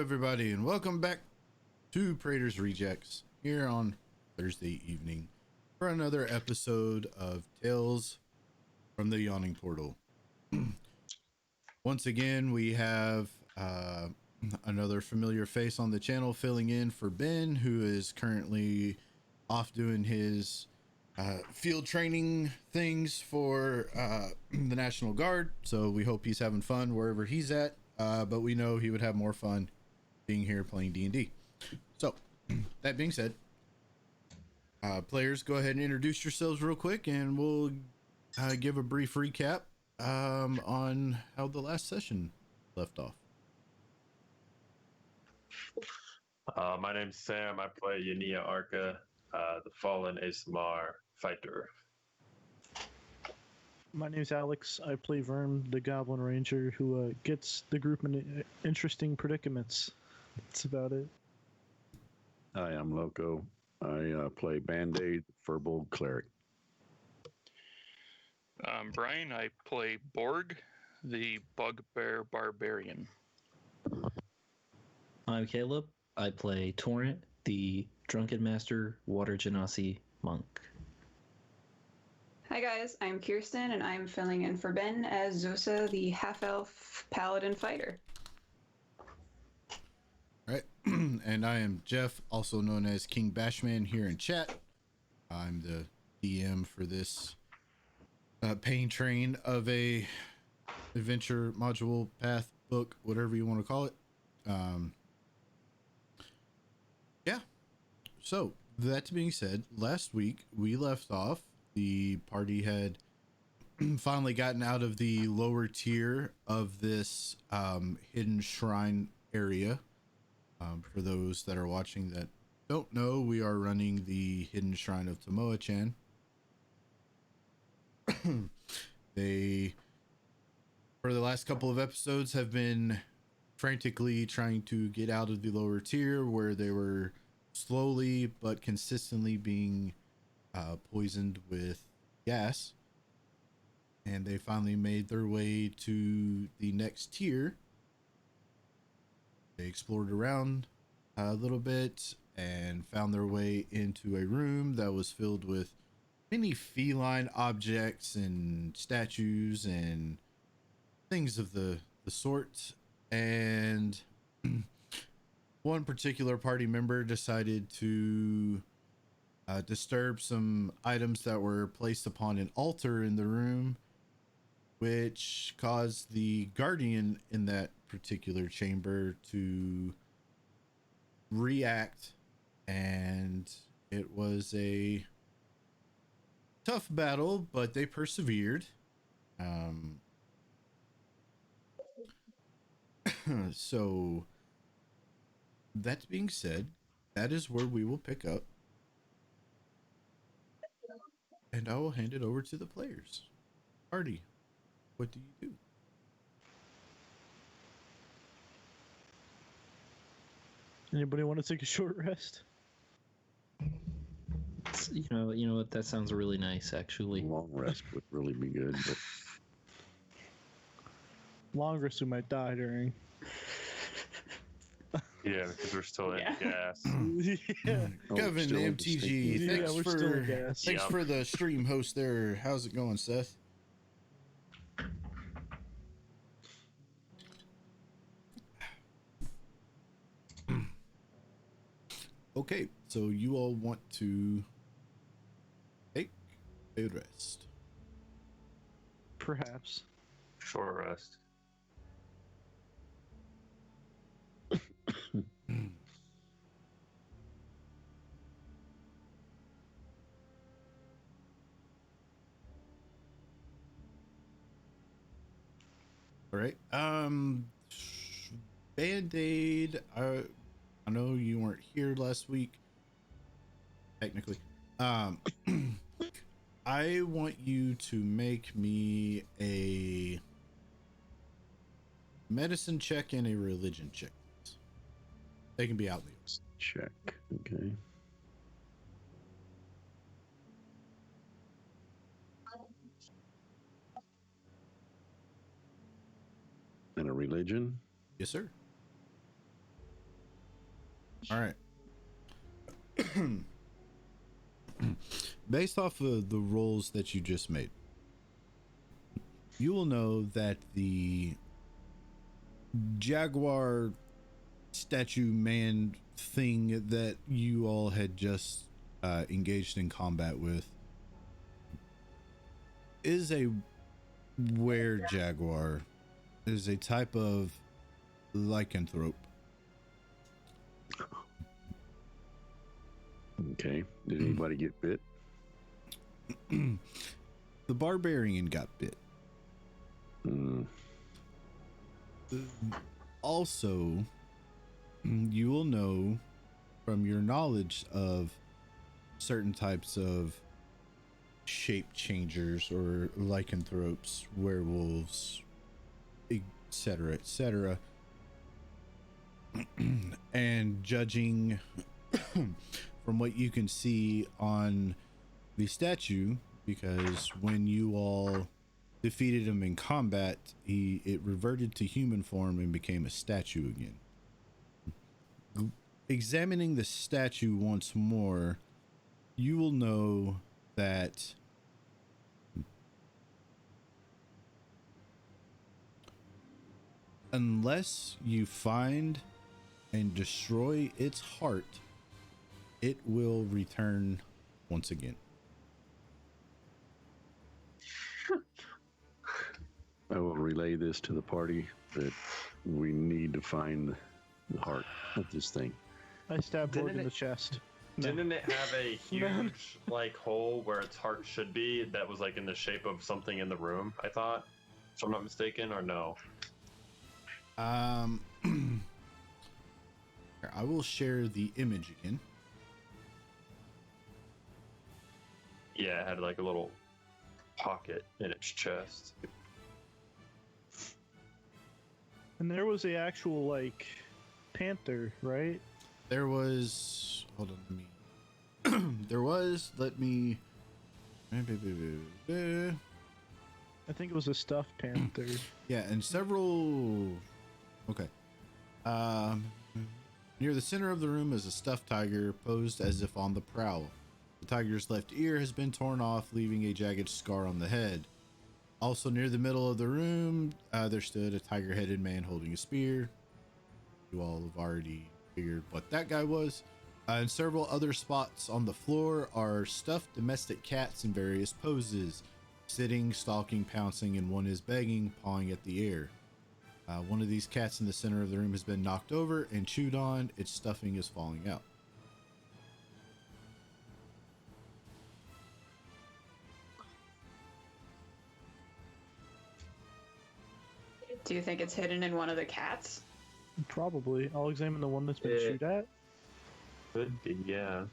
everybody, and welcome back to Praetor's Rejects here on Thursday evening for another episode of Tales from the Yawning Portal. Once again, we have another familiar face on the channel filling in for Ben, who is currently off doing his field training things for the National Guard. So we hope he's having fun wherever he's at. But we know he would have more fun being here playing D&D. So, that being said, players, go ahead and introduce yourselves real quick, and we'll give a brief recap on how the last session left off. My name's Sam. I play Yania Arca, the Fallen ASMR fighter. My name's Alex. I play Verm, the Goblin Ranger, who gets the group in interesting predicaments. That's about it. Hi, I'm Loco. I play Band-Aid, Verbal Cleric. Brian. I play Borg, the Bugbear Barbarian. I'm Caleb. I play Torrent, the Drunken Master Water Genasi monk. Hi guys, I'm Kirsten, and I'm filling in for Ben as Zosa, the half-elf paladin fighter. Right, and I am Jeff, also known as Kingbashman here in chat. I'm the DM for this pain train of a adventure module, path, book, whatever you want to call it. Yeah, so that being said, last week we left off. The party had finally gotten out of the lower tier of this hidden shrine area. For those that are watching that don't know, we are running the hidden shrine of Tomoa-chan. They, for the last couple of episodes, have been frantically trying to get out of the lower tier, where they were slowly but consistently being poisoned with gas, and they finally made their way to the next tier. They explored around a little bit and found their way into a room that was filled with many feline objects and statues and things of the sort. And one particular party member decided to disturb some items that were placed upon an altar in the room, which caused the guardian in that particular chamber to react, and it was a tough battle, but they persevered. So that being said, that is where we will pick up, and I will hand it over to the players. Party, what do you do? Anybody want to take a short rest? You know what? That sounds really nice, actually. Long rest would really be good. But Long rest we might die during. Yeah, because we're still in gas. Yeah. Kevin, still in MTG, the thanks we're for still in gas. thanks Yep. for the stream host there. How's it going, Seth? Okay, so you all want to take a rest. Perhaps. Short rest. All right. Band-Aid, I know you weren't here last week, technically. I want you to make me a medicine check and a religion check. They can be out there. check. Okay. And a religion? Yes, sir. All right. Based off of the rolls that you just made, you will know that the jaguar statue man thing that you all had just engaged in combat with is a were jaguar, is a type of lycanthrope. Okay. Did anybody get bit? The barbarian got bit. Also, you will know from your knowledge of certain types of shape changers or lycanthropes, werewolves, etc., etc. And judging from what you can see on the statue, because when you all defeated him in combat, it reverted to human form and became a statue again. Examining the statue once more, you will know that unless you find and destroy its heart, it will return once again. I will relay this to the party that we need to find the heart of this thing. I stabbed Didn't Borg in it- the chest. No. Didn't it have a huge like hole where its heart should be that was like in the shape of something in the room, I thought? If I'm not mistaken, or no? I will share the image again. Yeah, it had like a little pocket in its chest. And there was a actual like panther, right? There was, hold on, there was, let me, I think it was a stuffed panther. yeah, and several, okay. Near the center of the room is a stuffed tiger posed as if on the prowl. The tiger's left ear has been torn off, leaving a jagged scar on the head. Also near the middle of the room, there stood a tiger-headed man holding a spear. You all have already figured what that guy was. And several other spots on the floor are stuffed domestic cats in various poses, sitting, stalking, pouncing, and one is begging, pawing at the air. One of these cats in the center of the room has been knocked over and chewed on. Its stuffing is falling out. Do you think it's hidden in one of the cats? Probably. I'll examine the one that's been Yeah. chewed at. Could be, yeah.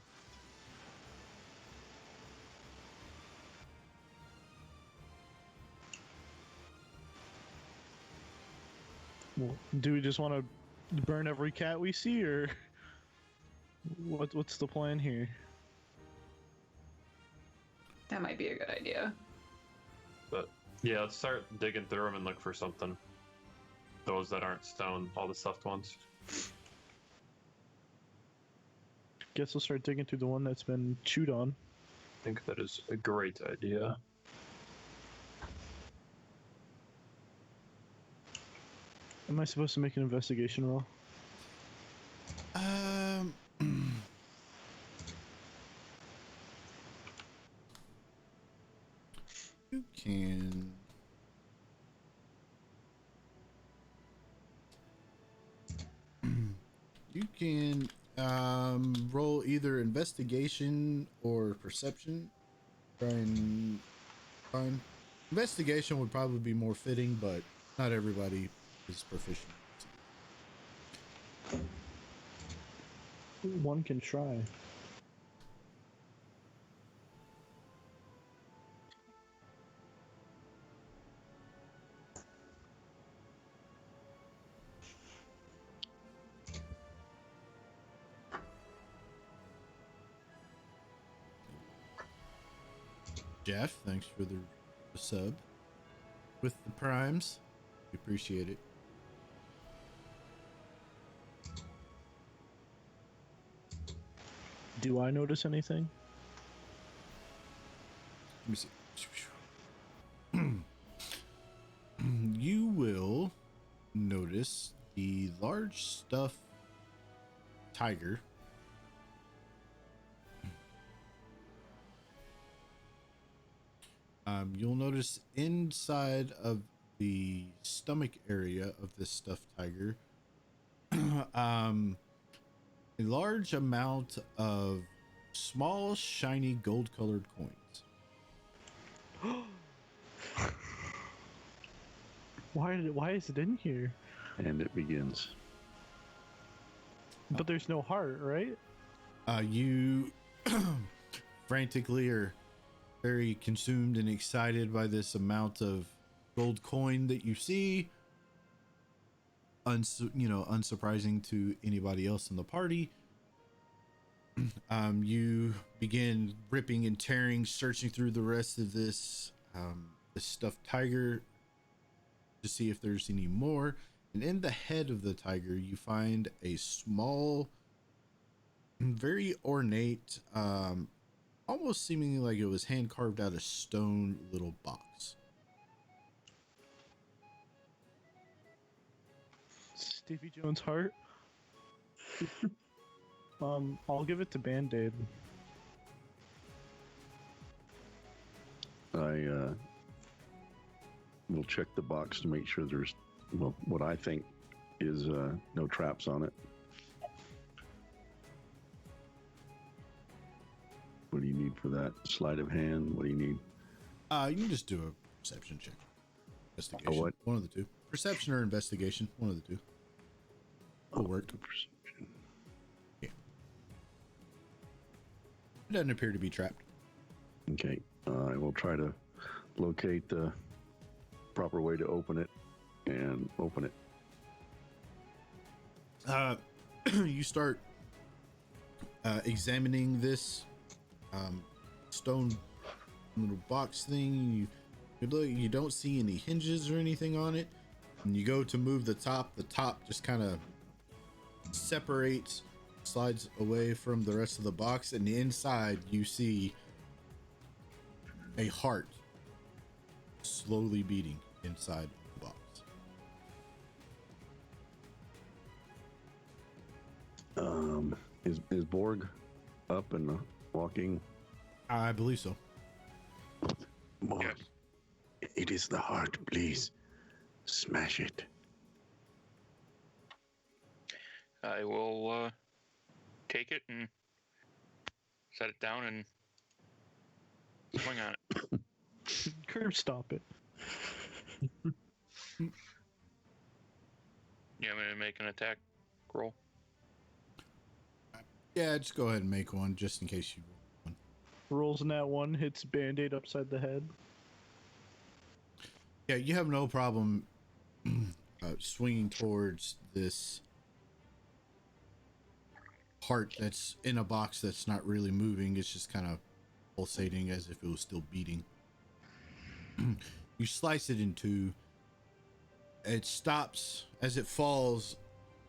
Well, do we just want to burn every cat we see, or what's the plan here? That might be a good idea. But yeah, let's start digging through them and look for something. Those that aren't stone, all the stuffed ones. Guess we'll start digging through the one that's been chewed on. I think that is a great idea. Am I supposed to make an investigation roll? You can. You can roll either investigation or perception. Try and find. Investigation would probably be more fitting, but not everybody is proficient. One can try. Jeff, thanks for the sub with the primes. We appreciate it. Do I notice anything? Let me see. You will notice the large stuffed tiger you'll notice inside of the stomach area of this stuffed tiger a large amount of small shiny gold colored coins. Why is it in here? And it begins. But there's no heart, right? You frantically are very consumed and excited by this amount of gold coin that you see. Unsurprising to anybody else in the party. You begin ripping and tearing, searching through the rest of this stuffed tiger to see if there's any more. And in the head of the tiger, you find a small, very ornate, almost seemingly like it was hand carved out of stone little box. Stevie Jones' heart. I'll give it to Band-Aid. I will check the box to make sure there's, well, what I think is no traps on it. What do you need for that? Sleight of hand? What do you need? You can just do a perception check. Investigation. A what? One of the two. Perception or investigation. One of the two. Will work. Perception. Yeah. It doesn't appear to be trapped. Okay. I will try to locate the proper way to open it and open it. You start examining this stone little box thing. You don't see any hinges or anything on it. And you go to move the top just kind of separates, slides away from the rest of the box, and inside you see a heart slowly beating inside the box. Is Borg up and walking? I believe so. Borg, Yes. it is the heart. Please smash it. I will take it and set it down and swing on it. Curb stop it. Yeah, I'm gonna make an attack roll. Yeah, just go ahead and make one just in case you roll one. Rolls in that one, hits Band-Aid upside the head. Yeah, you have no problem swinging towards this heart that's in a box that's not really moving. It's just kind of pulsating as if it was still beating. You slice it in two. It stops as it falls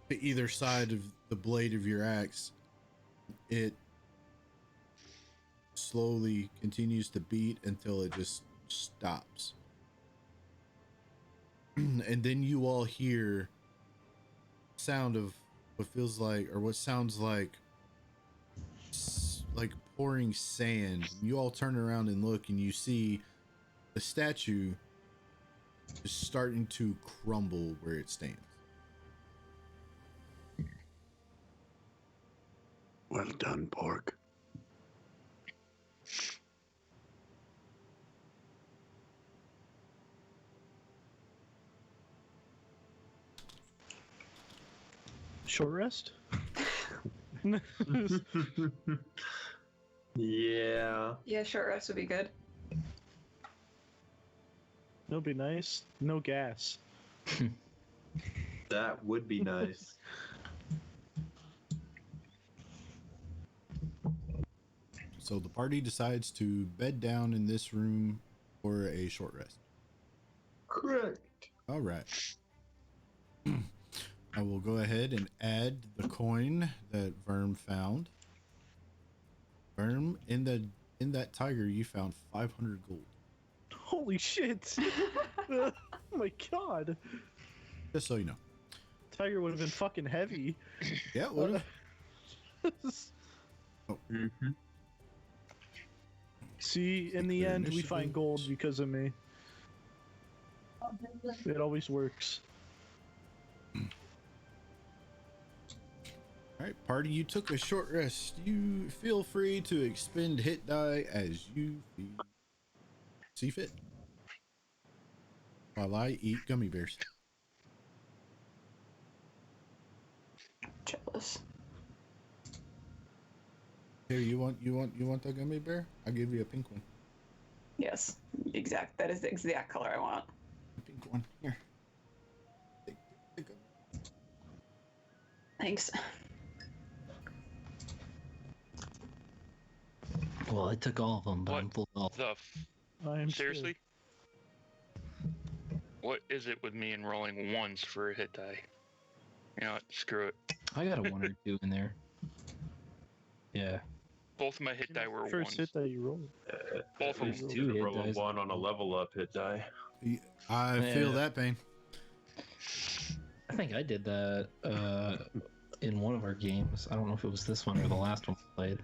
to either side of the blade of your axe. It slowly continues to beat until it just stops. And then you all hear sound of what feels like, or what sounds like pouring sand. You all turn around and look, and you see the statue is starting to crumble where it stands. Well done, Borg. Short rest? Yeah. Yeah, short rest would be good. That'll be nice. No gas. That would be nice. So the party decides to bed down in this room for a short rest. Correct. All right. I will go ahead and add the coin that Verm found. Worm, in that tiger, you found 500 gold. Holy shit! Oh my god! Just so you know. Tiger would have been fucking heavy. Yeah, it would have. Mm-hmm. See, in the Their end, we find gold initiatives. because of me. It always works. All right, party. You took a short rest. You feel free to expend hit die as you see fit. While I eat gummy bears. Jealous. Here, you want the gummy bear? I'll give you a pink one. Yes, exact. That is the exact color I want. A pink one. Here. Take it. Thanks. Well, I took all of them, but What I'm full health. The I am seriously? What is it with me and rolling ones for a hit die? You know what? Screw it. I got a 1 or 2 in there. Yeah. Both of my hit die were First ones. hit that you rolled. Both of them. There's 2 hit Roll a dice. 1 on a level up hit die. I feel Yeah. that pain. I think I did that in one of our games. I don't know if it was this one or the last one we played.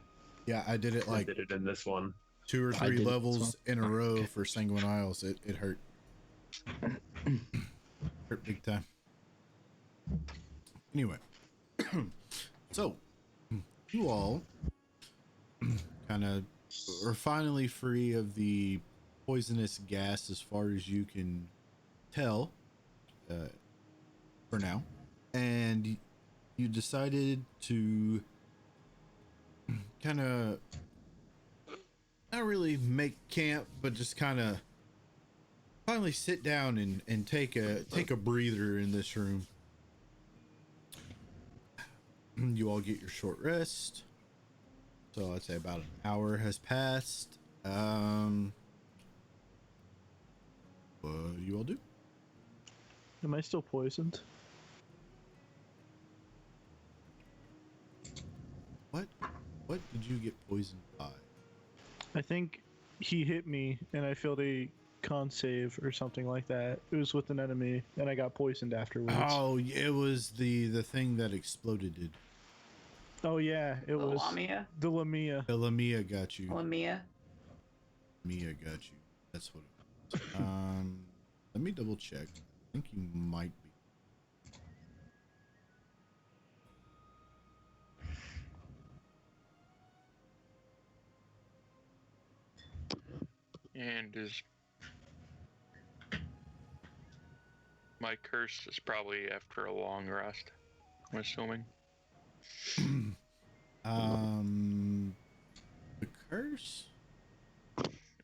Yeah, I did it I like did it in this one. 2 or I 3 did it levels as in a row Okay. for Sanguine Isles. It hurt. Hurt big time. Anyway, so you all kind of are finally free of the poisonous gas as far as you can tell for now, and you decided to kind of not really make camp, but just kind of finally sit down and take a breather in this room. You all get your short rest. So I'd say about an hour has passed. What do you all do? Am I still poisoned? What did you get poisoned by? I think he hit me and I failed a con save or something like that. It was with an enemy and I got poisoned afterwards. Oh, it was the thing that exploded. Oh yeah, it The was Lamia. the Lamia. The Lamia got you. Lamia. Mia got you. That's what it was. Let me double check. I think you might be. And is my curse is probably after a long rest, I'm assuming. The curse?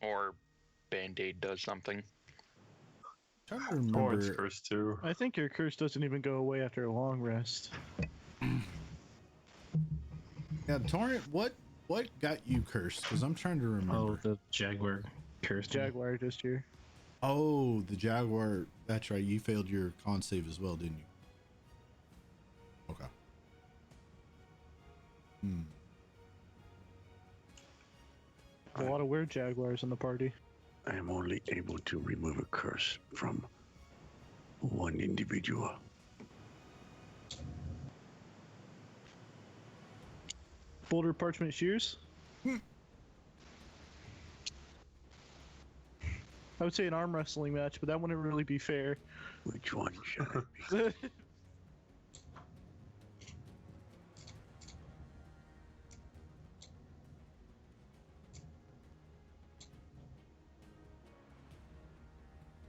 Or Band-Aid does something. I'm trying to Torrent's remember. curse too. I think your curse doesn't even go away after a long rest. Yeah, Torrent, what got you cursed? Because I'm trying to remember. Oh, the Jaguar cursed me. Jaguar just here. Oh, the Jaguar. That's right. You failed your con save as well, didn't you? Okay. A lot of weird Jaguars in the party. I am only able to remove a curse from one individual. Boulder Parchment Shears? I would say an arm wrestling match, but that wouldn't really be fair. Which one should I be?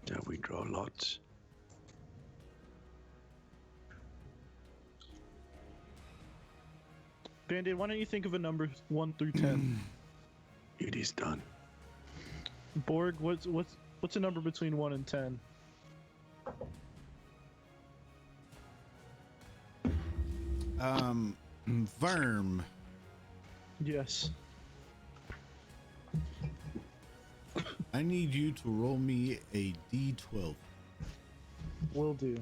Now we draw lots. Band-Aid, why don't you think of a number 1 through 10? It is done. Borg, what's a number between 1 and 10? Verm. Yes. I need you to roll me a d12. Will do.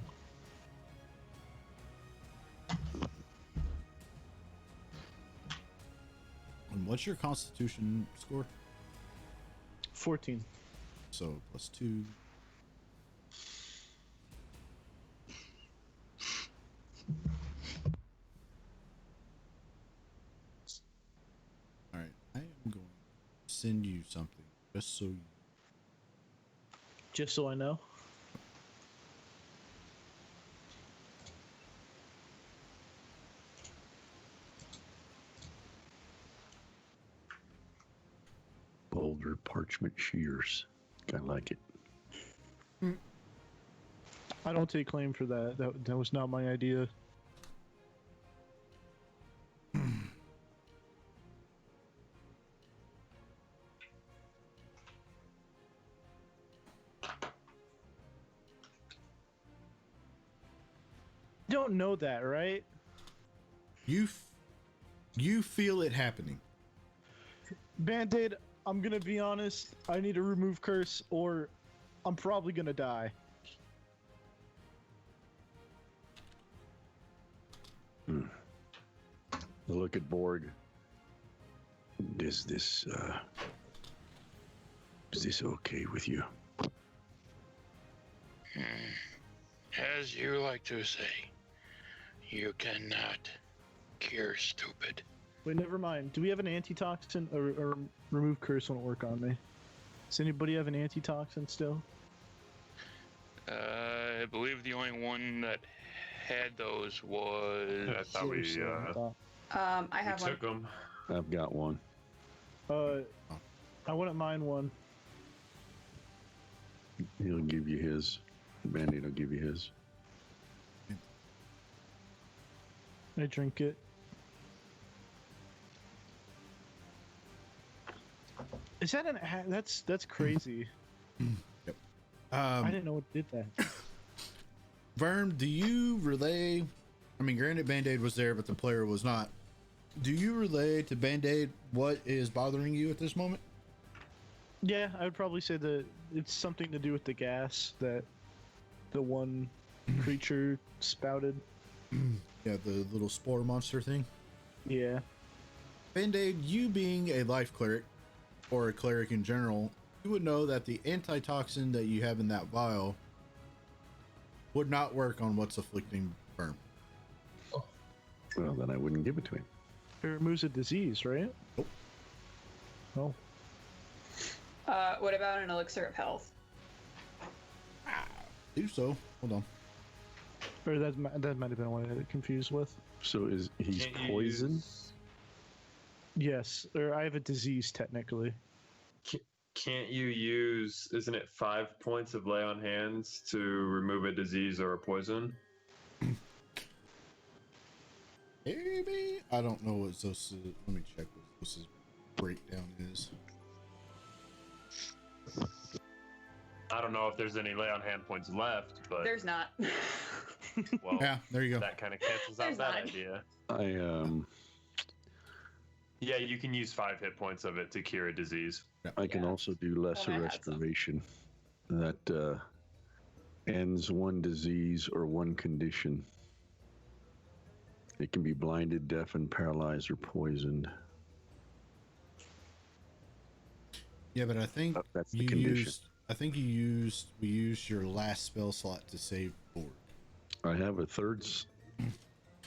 What's your Constitution score? 14. So +2. All right, I am going to send you something just so you. Just so I know. Boulder parchment shears. I like it. I don't take claim for that. That was not my idea. You don't know that, right? You feel it happening. Band-Aid, I'm gonna be honest. I need to remove curse, or I'm probably gonna die. Look at Borg. Is this okay with you? As you like to say, you cannot cure stupid. Wait, never mind. Do we have an antitoxin, or remove curse won't work on me? Does anybody have an antitoxin still? I believe the only one that had those was. I thought we I have one. took them. I've got one. I wouldn't mind one. He'll give you his. Band-Aid will give you his. I drink it. Is that an? That's crazy. Yep. I didn't know it did that. Verm, do you relay? I mean, granted, Band-Aid was there, but the player was not. Do you relay to Band-Aid what is bothering you at this moment? Yeah, I would probably say that it's something to do with the gas that the one creature spouted. Yeah, the little spore monster thing. Yeah. Band-Aid, you being a life cleric, or a cleric in general, you would know that the antitoxin that you have in that vial would not work on what's afflicting Verm. Well, then I wouldn't give it to him. It removes a disease, right? Nope. Oh. What about an elixir of health? Do so. Hold on. Or that might have been what I got confused with. So he's Can't you poisoned? use- Yes, or I have a disease technically. Can't you use? Isn't it 5 points of lay on hands to remove a disease or a poison? Maybe? I don't know what Zosa's... Let me check what Zosa's breakdown is. I don't know if there's any lay on hand points left, but There's not. well, Yeah, there you go. that kind of cancels out There's that none. idea. Yeah, you can use 5 hit points of it to cure a disease. I can Yeah. also do lesser Well, I had some. restoration. That ends one disease or one condition. It can be blinded, deafened, paralyzed, or poisoned. Yeah, but I think That's the you condition. used... we used your last spell slot to save Borg. I have a third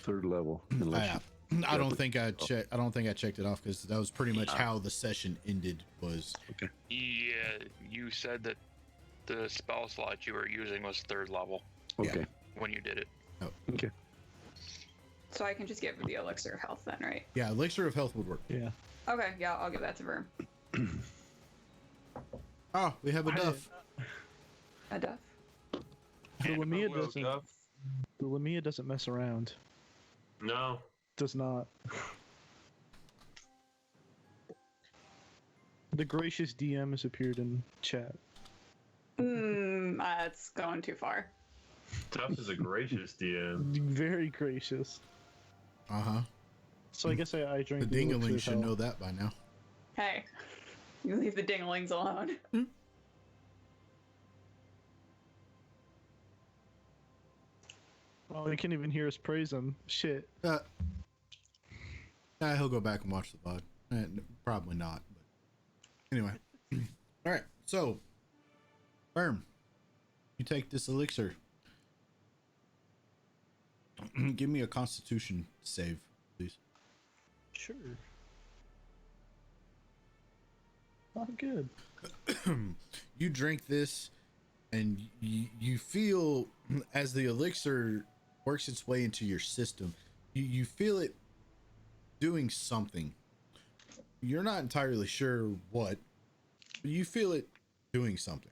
level. Unless I don't think I checked it off because that was pretty much how the session ended. Was Yeah, you said that the spell slot you were using was 3rd level okay. when you did it. Okay. So I can just give the elixir of health then, right? yeah, elixir of health would work. Yeah. Okay, yeah, I'll give that to Verm. Oh, we have a duff. A duff. The Lamia Well, doesn't. Duff? The Lamia doesn't mess around. No. Does not. The gracious DM has appeared in chat. That's going too far. Duff is a gracious DM. Very gracious. Uh huh. So I guess I The drank dingaling elixir should of know health. that by now. Hey, you leave the dinglings alone. Oh, you can't even hear us praise him. Shit. He'll go back and watch the VOD. Probably not. But anyway, all right. So, Firm, you take this elixir. Give me a Constitution save, please. Sure. Not good. You drink this, and you feel as the elixir works its way into your system, you feel it doing something. You're not entirely sure what, but you feel it doing something.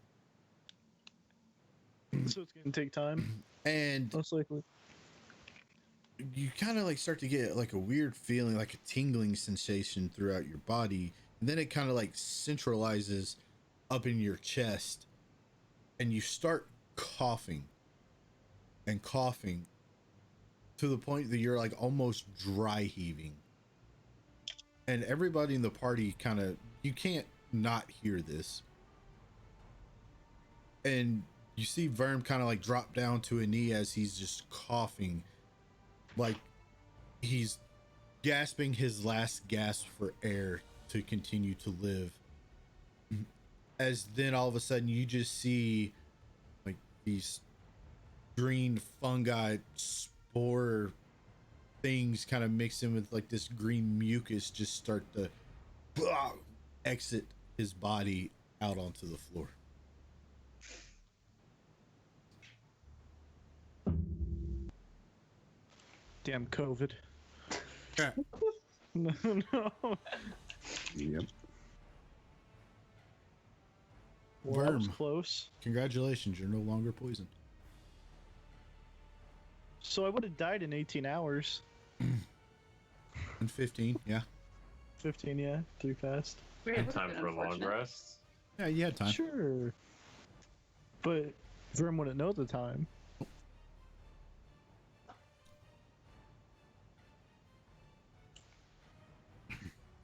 So it's gonna take time, And most likely. you kind of like start to get like a weird feeling, like a tingling sensation throughout your body, and then it kind of like centralizes up in your chest, and you start coughing and coughing to the point that you're like almost dry heaving. And everybody in the party kind of, you can't not hear this. And you see Verm kind of like drop down to a knee as he's just coughing, like he's gasping his last gasp for air to continue to live. As then all of a sudden you just see like these green fungi spore things kind of mix in with like this green mucus just start to exit his body out onto the floor. Damn COVID. Yeah. No. Yep. Well, that was Worm. close. Congratulations, you're no longer poisoned. So I would have died in 18 hours. And 15, yeah. 15, yeah. 3 fast. That Good would've time been for a long unfortunate. rest. Yeah, you had time. Sure. But Verm wouldn't know the time.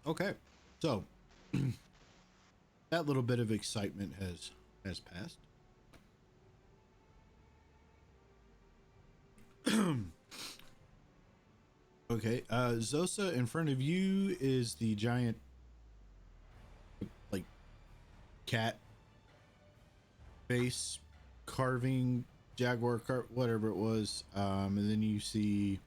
Okay, so that little bit of excitement has passed. Okay, Zosa, in front of you is the giant, like, cat face carving, jaguar whatever it was. And then you see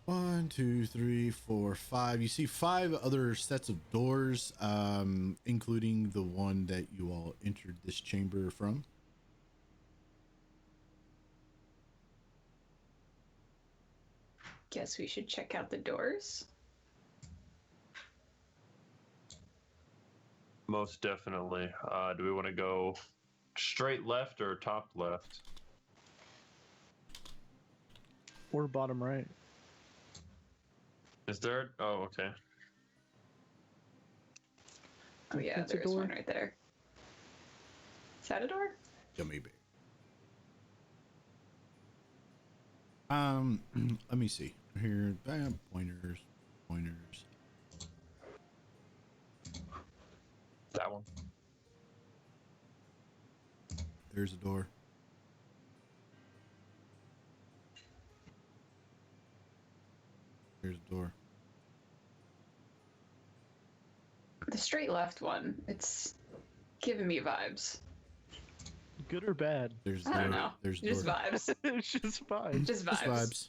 1, 2, 3, 4, 5. You see 5 other sets of doors, including the one that you all entered this chamber from. Guess we should check out the doors. Most definitely. Do we want to go straight left or top left? Or bottom right. Is there? Oh, okay. Oh yeah, That's a there is one door. right there. Is that a door? Yummy bear. Let me see here. Pointers. That one. There's a door. There's a door. The straight left one. It's giving me vibes. Good or bad? There's a I door. don't know. There's a Just door. vibes. It's just fine. Just Just vibes.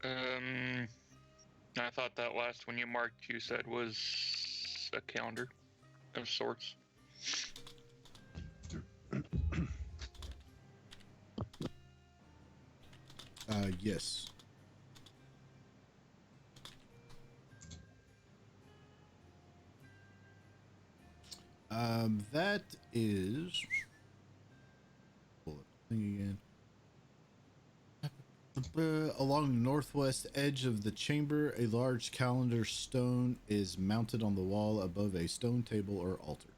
vibes. I thought that last one you marked you said was a calendar of sorts. Yes. That is. Pull up the thing again. Along the northwest edge of the chamber, a large calendar stone is mounted on the wall above a stone table or altar.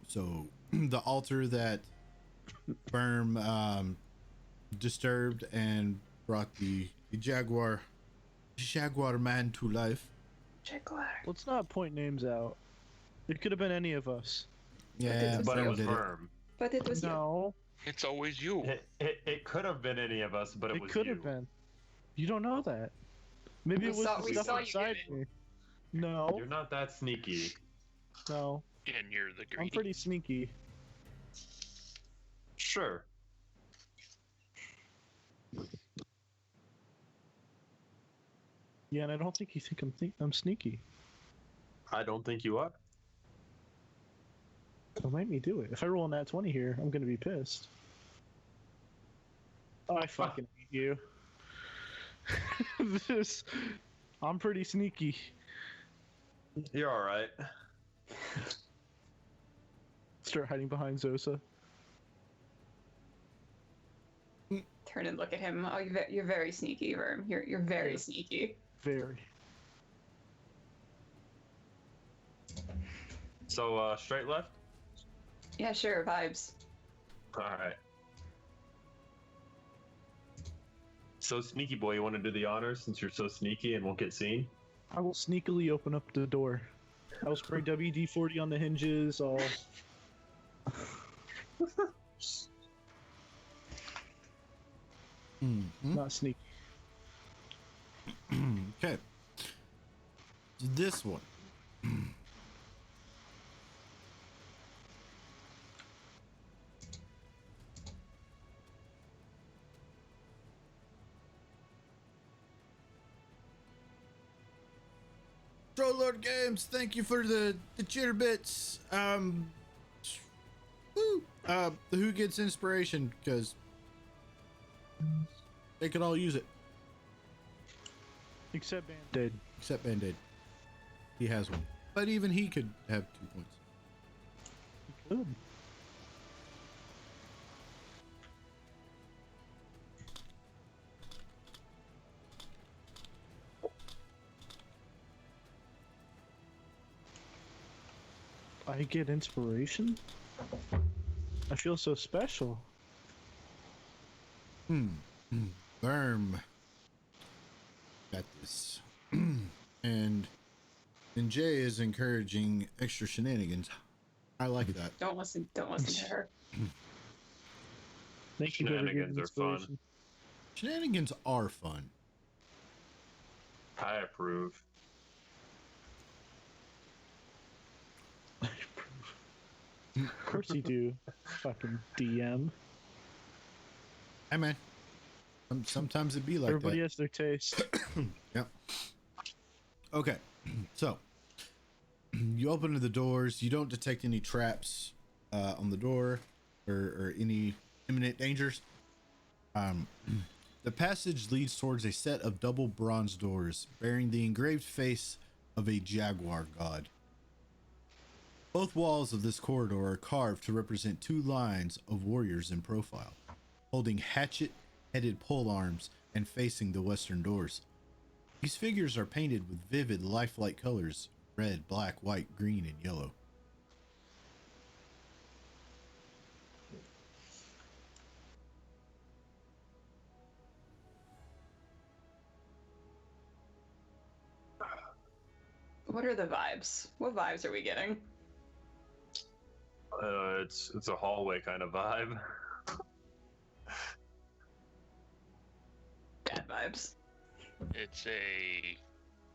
So, the altar that Berm disturbed and brought the jaguar man to life. Jaguar. Let's not point names out. It could have been any of us. Yeah, was But it Berm was did firm. But it was you. No. It's always you. It could have been any of us, but it was could you. have been. You don't know that. Maybe We it was saw- the we stuff saw you inside get it. me. No, You're not that sneaky. no. And you're the greedy. I'm pretty sneaky. Sure. Yeah, and I don't think you think I'm sneaky. I don't think you are. Don't make me do it. If I roll a nat 20 here, I'm gonna be pissed. Oh, I fucking hate you. this, I'm pretty sneaky. You're all right. Start hiding behind Zosa. Turn and look at him. Oh, you're very sneaky, Verm. You're very Yeah. sneaky. Very. So straight left. Yeah, sure. Vibes. All right. So sneaky boy, you want to do the honors since you're so sneaky and won't get seen? I will sneakily open up the door. I'll spray WD-40 on the hinges. I'll. Not sneaky. Okay. This one. Trollord Games, thank you for the cheer bits. Woo. Who gets inspiration? Because they could all use it. Except Band-Aid. Except Band-Aid. He has one. But even he could have 2 points. Good. I get inspiration? I feel so special. Worm. Got this. And Jay is encouraging extra shenanigans. I like that. Don't listen to her. Thank you for giving Shenanigans are fun. inspiration. Shenanigans are fun. I approve. Of course you do. Fucking DM. Hey man. Sometimes it be like Everybody that. has their taste. Yep. Okay. So you open the doors. You don't detect any traps on the door or any imminent dangers. The passage leads towards a set of double bronze doors bearing the engraved face of a jaguar god. Both walls of this corridor are carved to represent 2 lines of warriors in profile, holding hatchet-headed pole arms and facing the western doors. These figures are painted with vivid, lifelike colors: red, black, white, green, and yellow. What are the vibes? What vibes are we getting? It's a hallway kind of vibe. Bad vibes.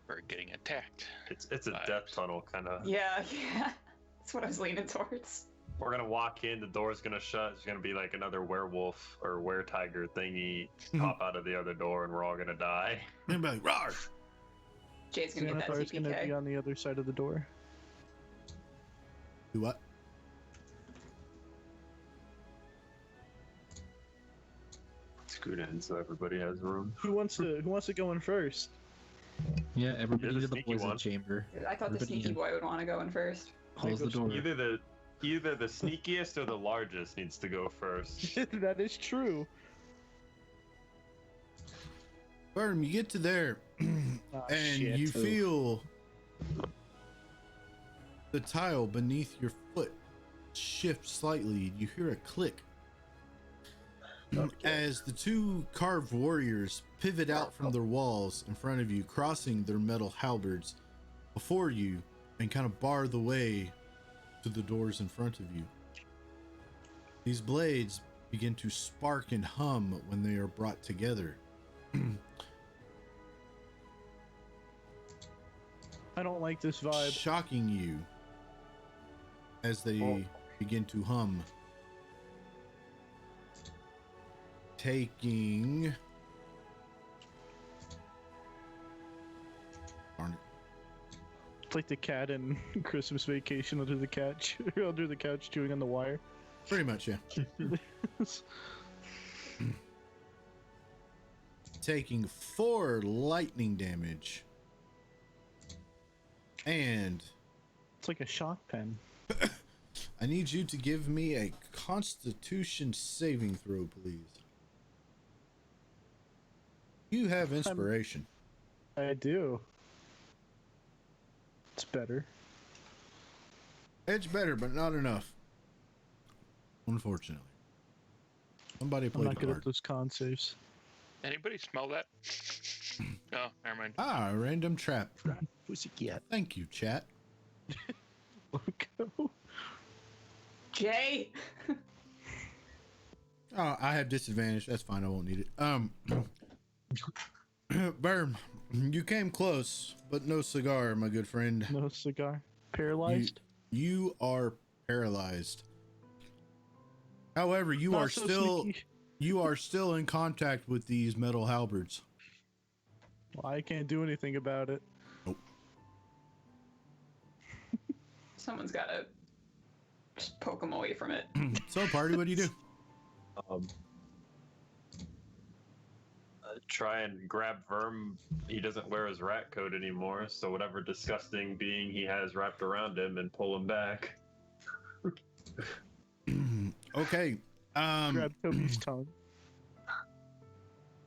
We're getting attacked. It's a Vibes. death tunnel kind of. Yeah, yeah. That's what I was leaning towards. We're gonna walk in, the door's gonna shut. There's gonna be like another werewolf or were-tiger thingy pop out of the other door, and we're all gonna die. Anybody, roar! Jay's gonna get that Xanathar's gonna be TPK. on the other side of the door. Do what? Scoot in so everybody has room. Who wants to go in first? Yeah, everybody You're the to the sneaky poison one. chamber. I thought the Everybody sneaky in. boy would want to go in first. Close the door. Either the sneakiest or the largest needs to go first. That is true. Worm, you get to there, Ah, and shit. you feel the tile beneath your foot shift slightly. You hear a click as the 2 carved warriors pivot out from their walls in front of you, crossing their metal halberds before you and kind of bar the way to the doors in front of you. These blades begin to spark and hum when they are brought together. I don't like this vibe. Shocking you as they begin to hum. Taking... Darn it. It's like the cat in Christmas Vacation under the couch, under the couch chewing on the wire. Pretty much, yeah. Taking 4 lightning damage. And It's like a shock pen. I need you to give me a Constitution saving throw, please. You have inspiration. I do. It's better. It's better, but not enough. Unfortunately. Somebody I'm played not the good at card. those con saves. Anybody smell that? Oh, never mind. Ah, a random trap. Pussycat. Thank you, chat. Logo. Jay! Oh, I have disadvantage. That's fine. I won't need it. Burm, you came close, but no cigar, my good friend. No cigar. Paralyzed. You are paralyzed. However, you Not are so still sneaky. you are still in contact with these metal halberds. Well, I can't do anything about it. Nope. Someone's gotta just poke him away from it. So, party, what do you do? Try and grab Verm. He doesn't wear his rat coat anymore, so whatever disgusting being he has wrapped around him and pull him back. Okay. Grab Toby's tongue.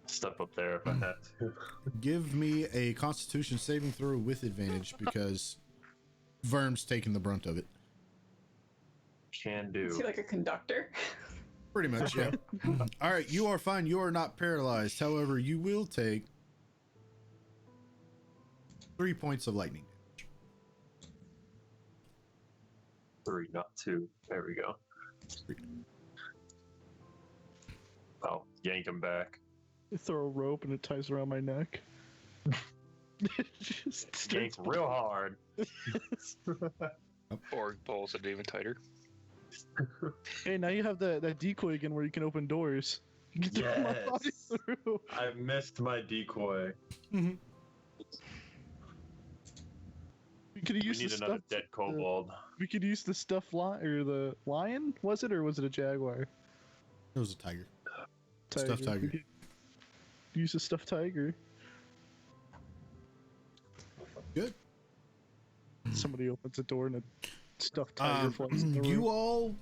Step up there if I had to. Give me a Constitution saving throw with advantage because Verm's taking the brunt of it. Can Is do. he like a conductor? Pretty much, yeah. All right, you are fine. You are not paralyzed. However, you will take 3 points of lightning damage. 3, not 2. There we go. I'll yank him back. I throw a rope and it ties around my neck. Just Yank starts- real hard. Or pulls it even tighter. Hey, now you have that decoy again where you can open doors. You can throw my body Yes. through. I missed my decoy. We could have We used need the another stuff. dead kobold. We could use the stuffed lion or the lion. Was it or was it a jaguar? It was a tiger. Stuffed tiger. We could use a stuffed tiger. Good. Somebody opens the door and a stuffed tiger flies in the room. You all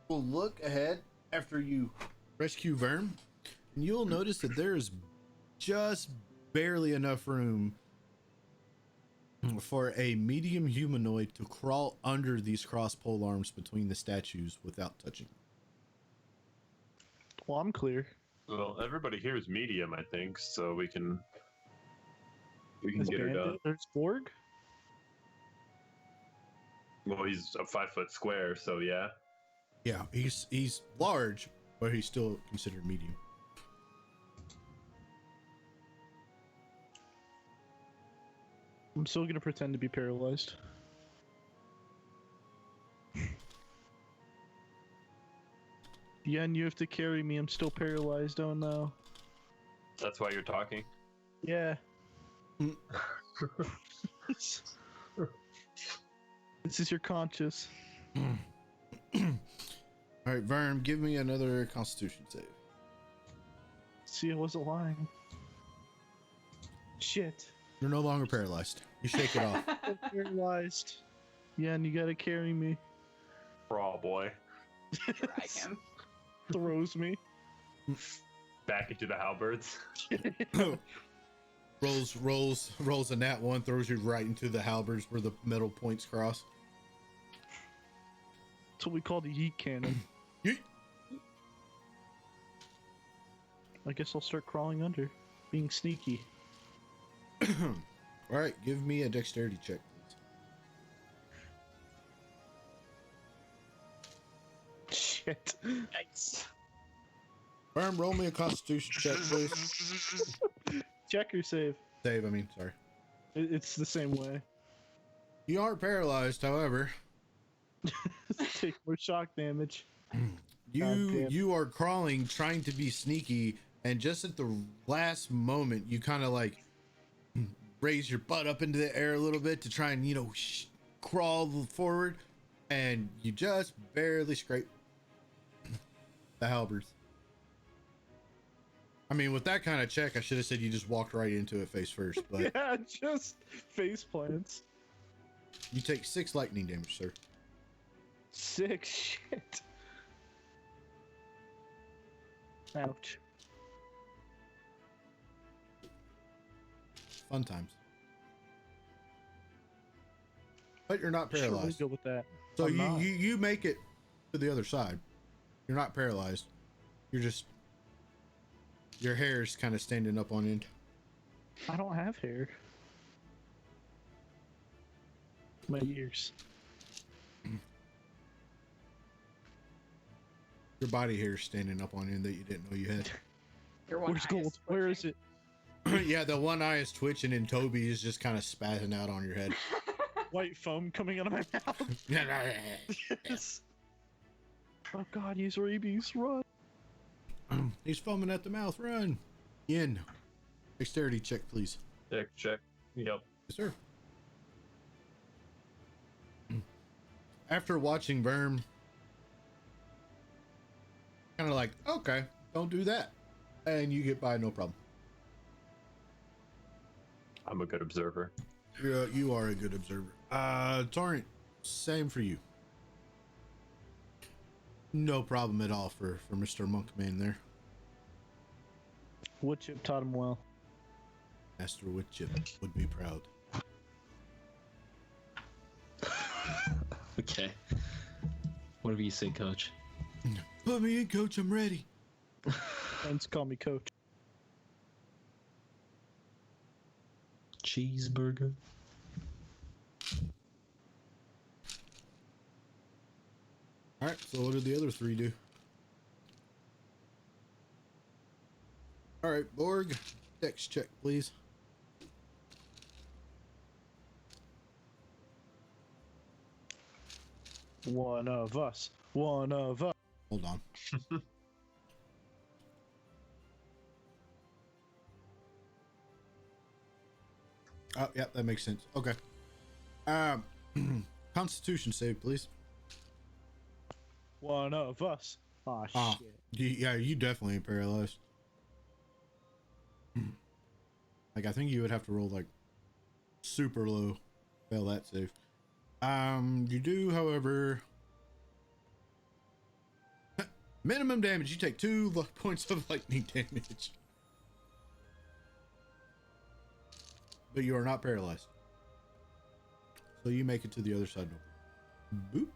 will look ahead after you rescue Verm, and you'll notice that there is just barely enough room for a medium humanoid to crawl under these cross pole arms between the statues without touching. Well, I'm clear. Well, everybody here is medium, I think, so we can There's get her Bandit, done. there's Borg. Well, he's a 5-foot square, so yeah. Yeah, he's large, but he's still considered medium. I'm still gonna pretend to be paralyzed. Yen, you have to carry me. I'm still paralyzed. Oh no. That's why you're talking. Yeah. This is your conscious. All right, Verm, give me another Constitution save. See, I wasn't lying. Shit. You're no longer paralyzed. You shake it off. I'm paralyzed. Yen, you gotta carry me. Raw boy. Drag him. Throws me. Back into the halberds. rolls a nat 1, throws you right into the halberds where the metal points cross. That's what we call the yeet cannon. Yeet. I guess I'll start crawling under. Being sneaky. All right, give me a dexterity check, please. Shit. Yikes. Firm, roll me a Constitution check, please. Check or save. Save, I mean, sorry. It's the same way. You aren't paralyzed, however. Take more shock damage. You are crawling, trying to be sneaky, and just at the last moment, you kind of like raise your butt up into the air a little bit to try and, you know, crawl forward, and you just barely scrape the halberds. I mean, with that kind of check, I should have said you just walked right into it face first, but Yeah, just face plants. you take 6 lightning damage, sir. 6 shit. Ouch. Fun times. But you're not Sure, we'll paralyzed. go with that. So I'm not. you make it to the other side. You're not paralyzed. You're just, your hair's kind of standing up on end. I don't have hair. My ears. Your body hair's standing up on end that you didn't know you had. Your one Where's eye is gold? Where is twitching. it? Yeah, the one eye is twitching and Toby is just kind of spazzing out on your head. White foam coming out of my mouth. Yes. Oh god, he's rabies. Run. He's foaming at the mouth. Run. In. Dexterity check, please. Check. Yep. Yes, sir. After watching Verm, kind of like, okay, don't do that. And you get by no problem. I'm a good observer. You are a good observer. Torrent, same for you. No problem at all for Mr. Monkman there. Woodchip taught him well. Master Woodchip would be proud. Okay. Whatever you say, Coach. Put me in, Coach. I'm ready. Friends call me Coach. Cheeseburger. All right. So what did the other 3 do? All right, Borg. Dex check, please. One of us. One of us. Hold on. Oh, yeah, that makes sense. Okay. Constitution save, please. One of us. Aw, Ah, shit. yeah, you definitely ain't paralyzed. Like, I think you would have to roll like super low. Fail that save. You do, however, minimum damage. You take 2 points of lightning damage, but you are not paralyzed. So you make it to the other side. Boop.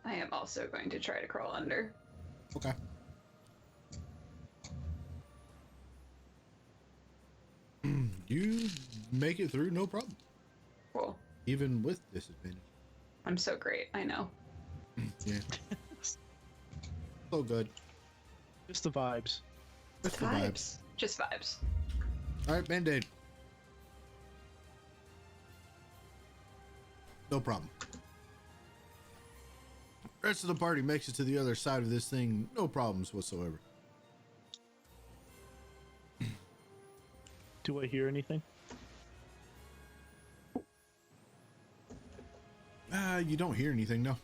I am also going to try to crawl under. Okay. You make it through, no problem, Cool. even with disadvantage. I'm so great. I know. Yeah. So good. Just the vibes. Just the vibes. Just vibes. All right, Band-Aid. No problem. Rest of the party makes it to the other side of this thing, no problems whatsoever. Do I hear anything? You don't hear anything, no.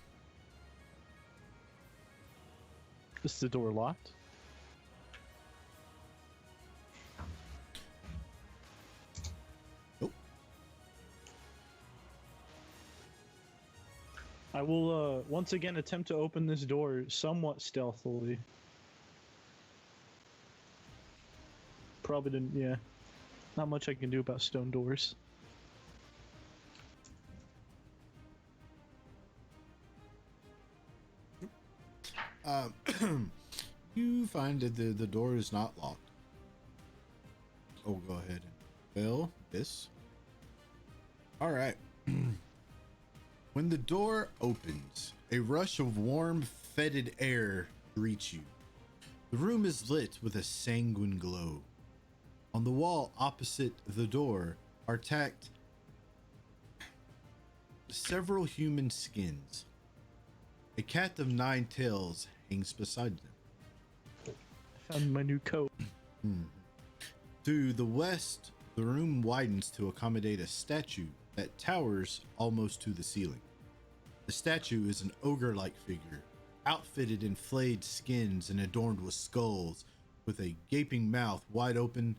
Is the door locked? Nope. I will once again attempt to open this door somewhat stealthily. Probably didn't, yeah. Not much I can do about stone doors. You find that the door is not locked. Oh, go ahead and fill this. All right. When the door opens, A rush of warm, fetid air greets you. The room is lit with a sanguine glow. On the wall opposite the door are tacked several human skins. A cat of 9 tails hangs beside them. I found my new coat. To the west, the room widens to accommodate a statue that towers almost to the ceiling. The statue is an ogre-like figure, outfitted in flayed skins and adorned with skulls, with a gaping mouth wide open,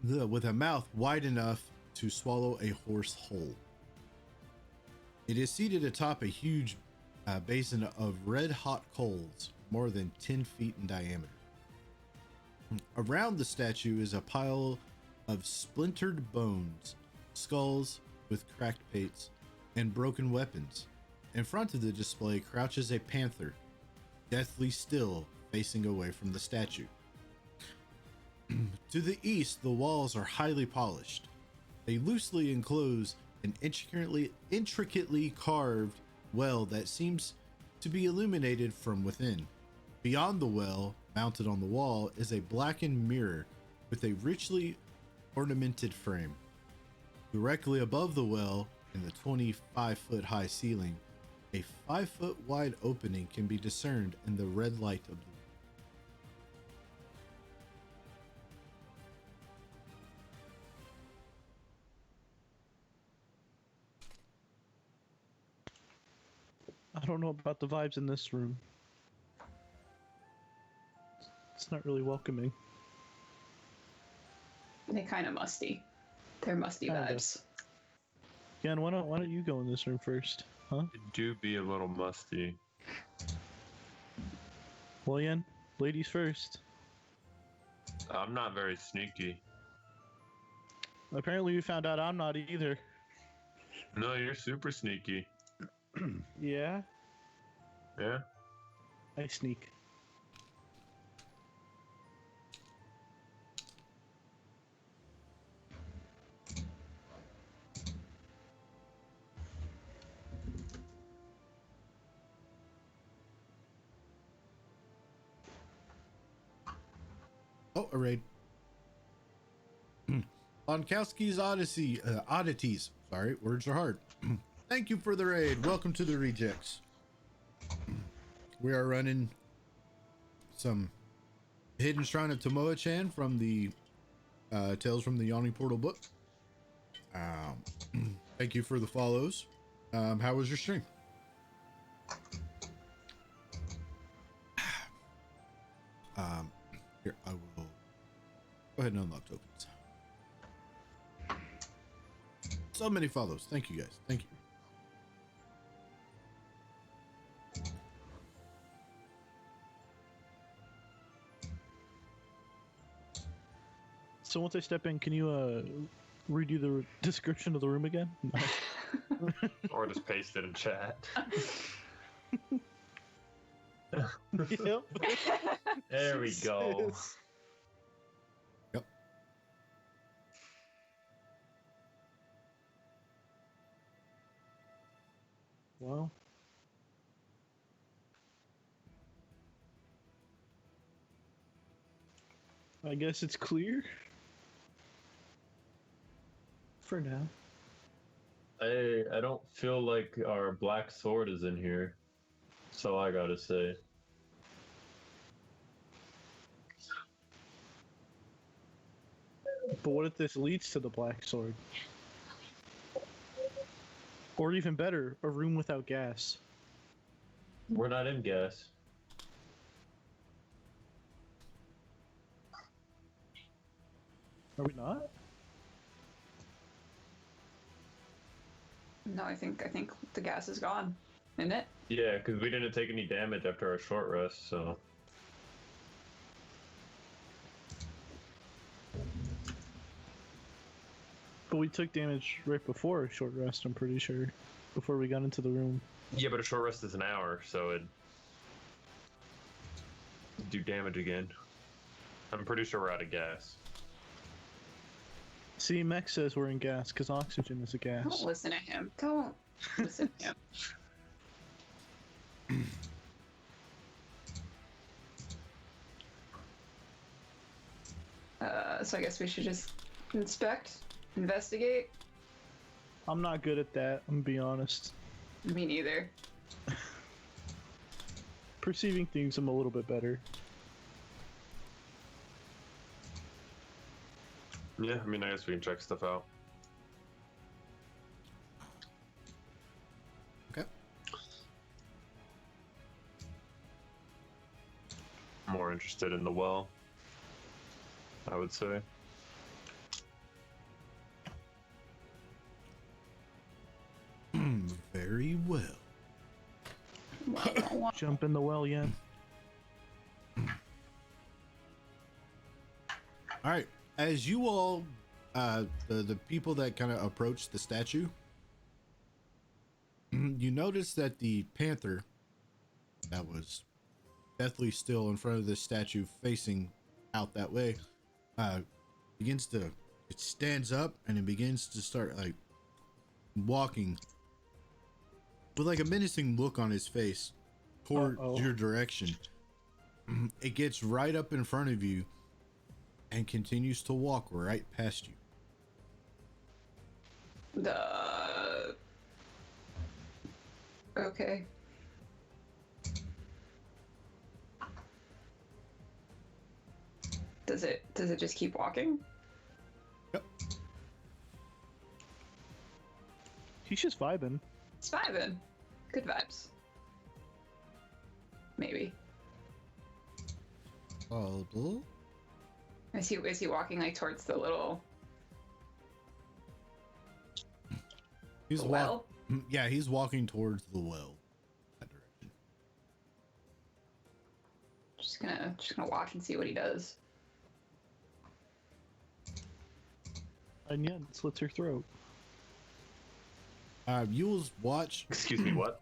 with a mouth wide enough to swallow a horse whole. It is seated atop a huge basin of red-hot coals, more than 10 feet in diameter. Around the statue is a pile of splintered bones, skulls with cracked pates, and broken weapons. In front of the display crouches a panther, deathly still, facing away from the statue. To the east, the walls are highly polished. They loosely enclose an intricately carved well that seems to be illuminated from within. Beyond the well, mounted on the wall, is a blackened mirror with a richly ornamented frame. Directly above the well, in the 25-foot high ceiling, a 5-foot wide opening can be discerned in the red light of the I don't know about the vibes in this room. It's not really welcoming. They kind of musty. They're musty Kinda. vibes. Yen, why don't you go in this room first? Huh? It do be a little musty. Well, Yen, ladies first. I'm not very sneaky. Apparently you found out I'm not either. No, you're super sneaky. Yeah? Yeah? I sneak. Oh, a raid. Bonkowski's Oddities. Sorry, words are hard. Thank you for the raid. Welcome to the Rejects. We are running some Hidden Shrine of Tomoa-chan from the Tales from the Yawning Portal book. Thank you for the follows. How was your stream? Here, I will go ahead and unlock tokens. So many follows. Thank you guys. Thank you. So once I step in, can you redo the description of the room again? No. Or just paste it in chat. Yep. There we go. Yep. Well. I guess it's clear. For now. I don't feel like our black sword is in here. So I gotta say. But what if this leads to the black sword? Or even better, a room without gas. We're not in gas. Are we not? No, I think the gas is gone, isn't it? Yeah, because we didn't take any damage after our short rest, so. But we took damage right before a short rest, I'm pretty sure. Before we got into the room. Yeah, but a short rest is an hour, so it'd do damage again. I'm pretty sure we're out of gas. See, Mech says we're in gas, because oxygen is a gas. Don't listen to him. Don't listen to him. So I guess we should just inspect, investigate. I'm not good at that, I'm gonna be honest. Me neither. Perceiving things, I'm a little bit better. Yeah, I mean, I guess we can check stuff out. Okay. More interested in the well, I would say. Very well. Jump in the well, Yen. All right. As you all, the people that kind of approach the statue, you notice that the panther that was deathly still in front of the statue facing out that way, it stands up and it begins to start like walking with like a menacing look on his face towards your direction. It gets right up in front of you and continues to walk right past you. Okay. Does it just keep walking? Yep. He's just vibing. It's vibing. Good vibes. Maybe. Is he walking like towards the little He's well? Yeah, he's walking towards the well. That direction. Just gonna watch and see what he does. And Yen slits her throat. You will watch. Excuse me, what?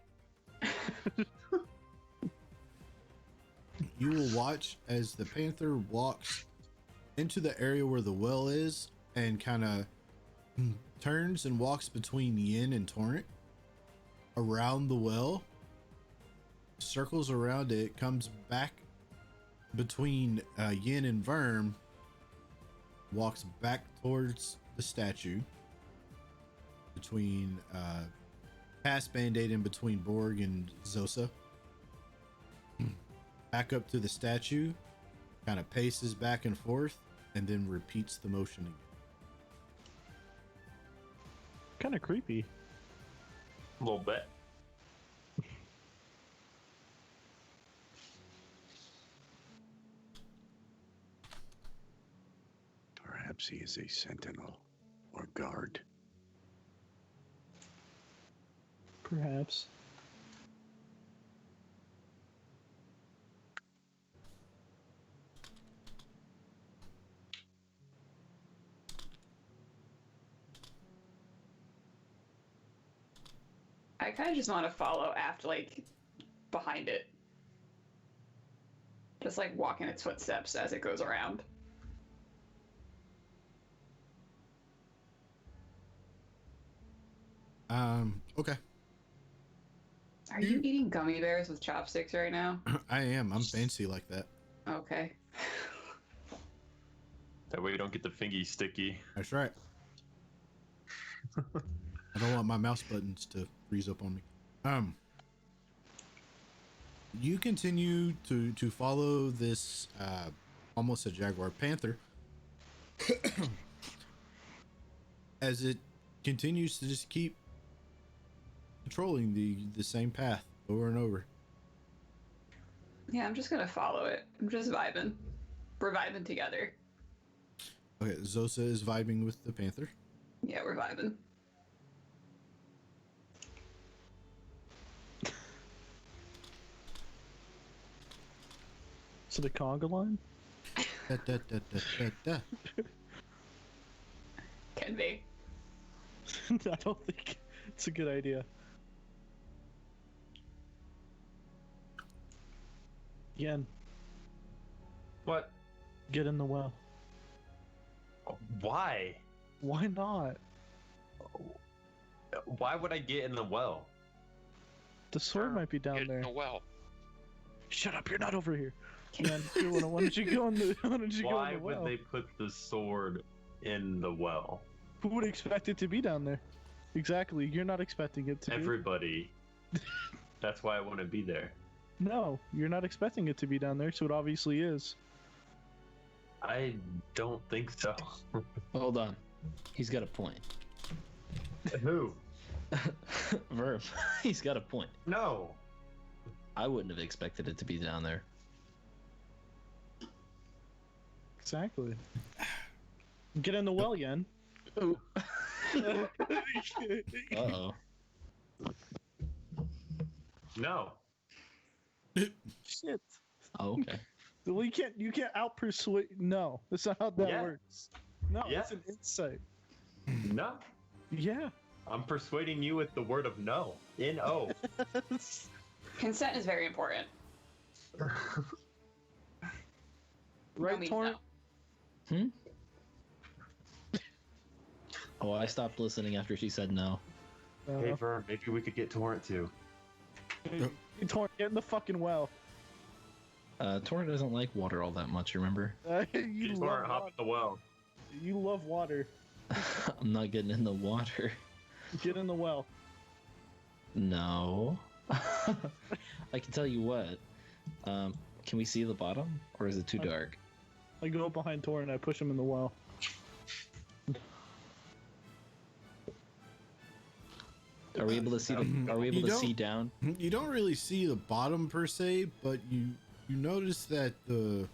You will watch as the panther walks into the area where the well is and kind of turns and walks between Yin and Torrent around the well, circles around it, comes back between Yin and Verm, walks back towards the statue between past Band-Aid in between Borg and Zosa, back up to the statue, kind of paces back and forth, and then repeats the motion again. Kind of creepy. A little bit. Perhaps he is a sentinel or guard. Perhaps. I kind of just want to follow after, like, behind it. Just like walking its footsteps as it goes around. Okay. Are you eating gummy bears with chopsticks right now? I am. I'm fancy like that. Okay. That way you don't get the fingy sticky. That's right. I don't want my mouse buttons to freeze up on me. You continue to follow this almost a jaguar panther as it continues to just keep controlling the same path over and over. Yeah, I'm just gonna follow it. I'm just vibing. We're vibing together. Okay, Zosa is vibing with the panther. Yeah, we're vibing. So the conga line? Da, da, da, da, da, da. Can be. I don't think it's a good idea. Yen, What? get in the well. Why? Why not? Why would I get in the well? The sword might be down Get there. in the well. Shut up, you're not over here. Man, why don't you go in the why don't you go in Why the well? would they put the sword in the well? Who would expect it to be down there? Exactly. You're not expecting it to be. Everybody. That's why I want to be there. No, you're not expecting it to be down there, so it obviously is. I don't think so. Hold on. He's got a point. Who? Verb. He's got a point. No. I wouldn't have expected it to be down there. Exactly. Get in the well, Yen. Uh-oh. No. Shit. Oh, okay. Well, you can't out persuade. No, that's not how that Yeah. works. No, Yeah. it's an insight. No. Yeah. I'm persuading you with the word of no. N-O. Consent is very important. Right, means Torrent? no. Oh, I stopped listening after she said no. Hey, Vern, maybe we could get Torrent too. Hey, Torrent, get in the fucking well. Torrent doesn't like water all that much, remember? You love Torrent, hop water. in the well. You love water. I'm not getting in the water. Get in the well. No. I can tell you what. Can we see the bottom? Or is it too dark? I go up behind Torrent and I push him in the well. Are we able to see the, Are we able You to don't- see down? You don't really see the bottom per se, but you notice that the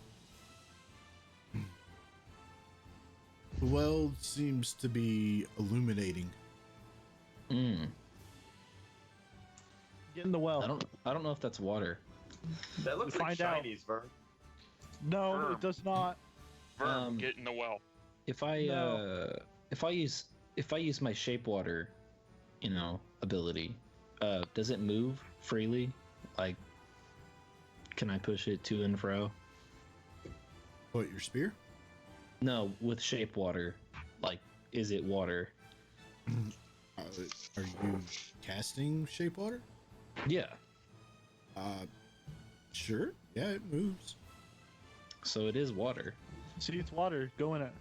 well seems to be illuminating. Mm. Get in the well. I don't know if that's water. That looks like Find out. shinies, Vern. No, Verb. it does not. Verb, get in the well. If I No. if I use my shape water, ability, does it move freely? Like, can I push it to and fro? What, your spear? No, with shape water. Like, is it water? Are you casting shape water? Yeah. Sure. Yeah, it moves. So it is water. See, it's water. Go in it.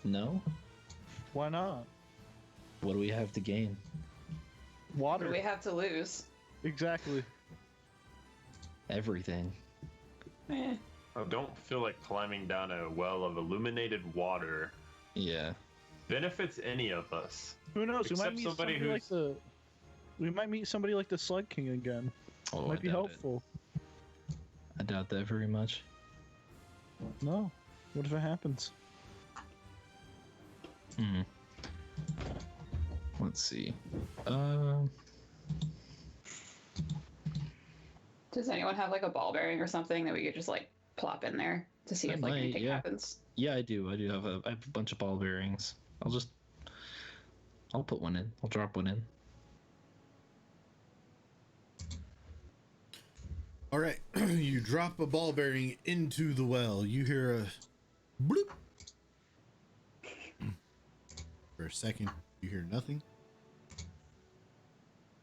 No? Why not? What do we have to gain? What do Water. we have to lose? Exactly. Everything. Eh. I don't feel like climbing down a well of illuminated water Yeah. benefits any of us. Who knows? We might Except meet somebody somebody like who's- the. We might meet somebody like the Slug King again. Oh, Might be I doubt helpful. it. I doubt that very much. No. What if it happens? Hmm. Let's see. Does anyone have like a ball bearing or something that we could just like plop in there to see I if like might, anything yeah. happens? Yeah, I do. I have a bunch of ball bearings. I'll put one in. I'll drop one in. All right. You drop a ball bearing into the well. You hear a bloop. For a second, you hear nothing.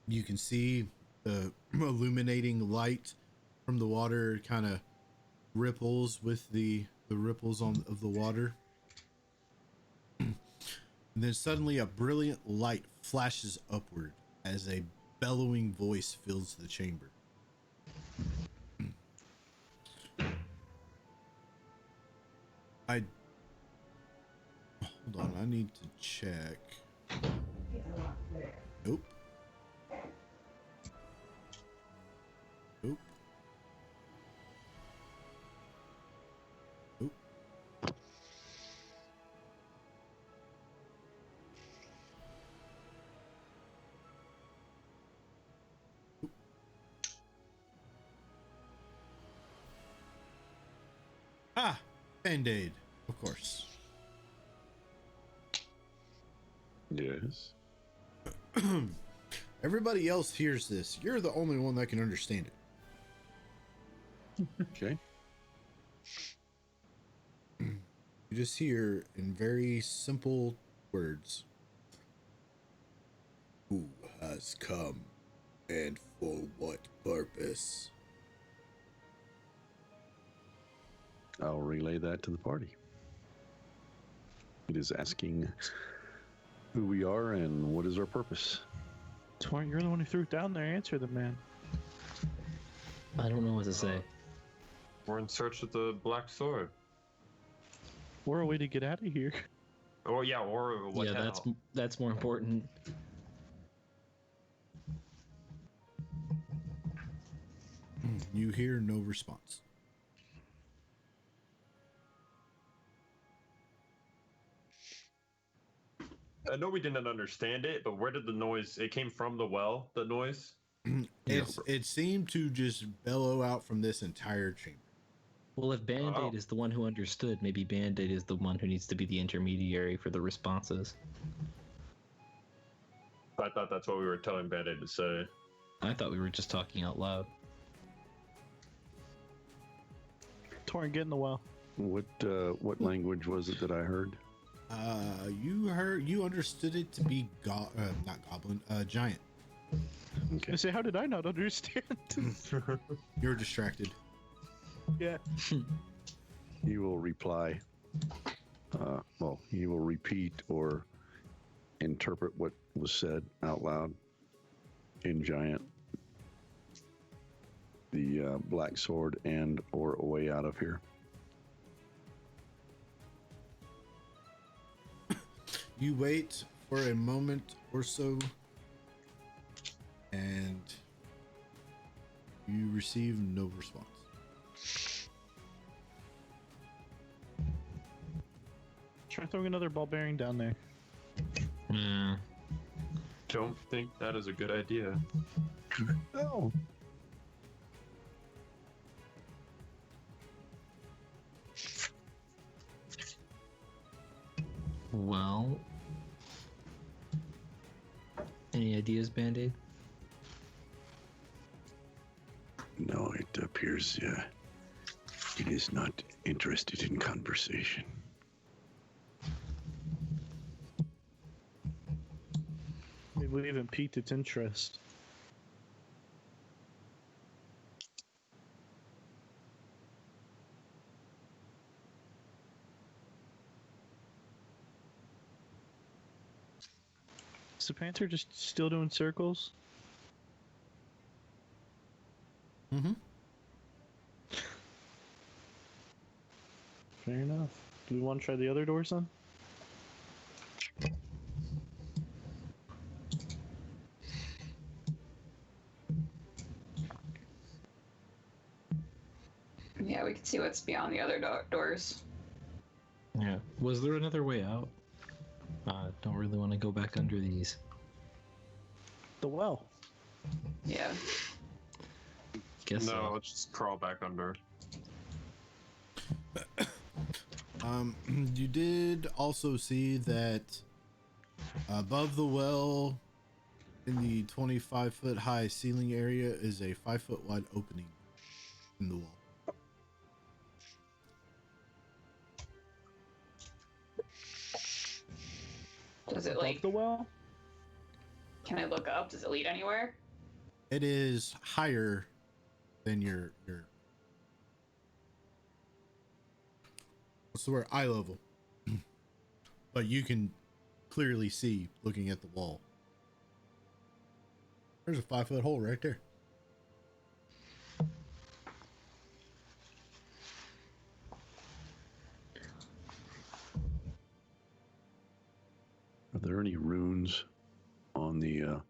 You can see the illuminating light from the water kind of ripples with the ripples of the water. And then suddenly a brilliant light flashes upward as a bellowing voice fills the chamber. Hold on, I need to check. Nope. Nope. Nope. Ah, Band-Aid, of course. Yes. Everybody else hears this. You're the only one that can understand it. Okay. You just hear in very simple words, "Who has come and for what purpose?" I'll relay that to the party. It is asking who we are and what is our purpose. Torn, you're the one who threw it down there. Answer the man. I don't know what to say. We're in search of the Black Sword. Or a way to get out of here. Oh yeah, or what? Yeah, that's more important. You hear no response. I know we didn't understand it, but where did the noise? It came from the well. The noise. It seemed to just bellow out from this entire chamber. Well, if Band-Aid Oh. is the one who understood, maybe Band-Aid is the one who needs to be the intermediary for the responses. I thought that's what we were telling Band-Aid to say. I thought we were just talking out loud. Torn, get in the well. What language was it that I heard? You understood it to be not goblin, giant. I say, how did I not understand? You're distracted. Yeah. He will reply. He will repeat or interpret what was said out loud in giant. The black sword and or a way out of here. You wait for a moment or so, and you receive no response. Try throwing another ball bearing down there. Yeah. Don't think that is a good idea. No. Well, any ideas, Band-Aid? No, it appears it is not interested in conversation. Maybe we even piqued its interest. Is the Panther just still doing circles? Mm-hmm. Fair enough. Do we want to try the other doors then? Yeah, we can see what's beyond the other doors. Yeah. Was there another way out? Don't really want to go back under these. The well. Yeah. Guess No, so. let's just crawl back under. You did also see that above the well, in the 25-foot high ceiling area, is a 5-foot wide opening in the wall. Does it Above like? the well? Can I look up? Does it lead anywhere? It is higher than your what's the word? Eye level. But you can clearly see looking at the wall. There's a 5-foot hole right there. Are there any runes on the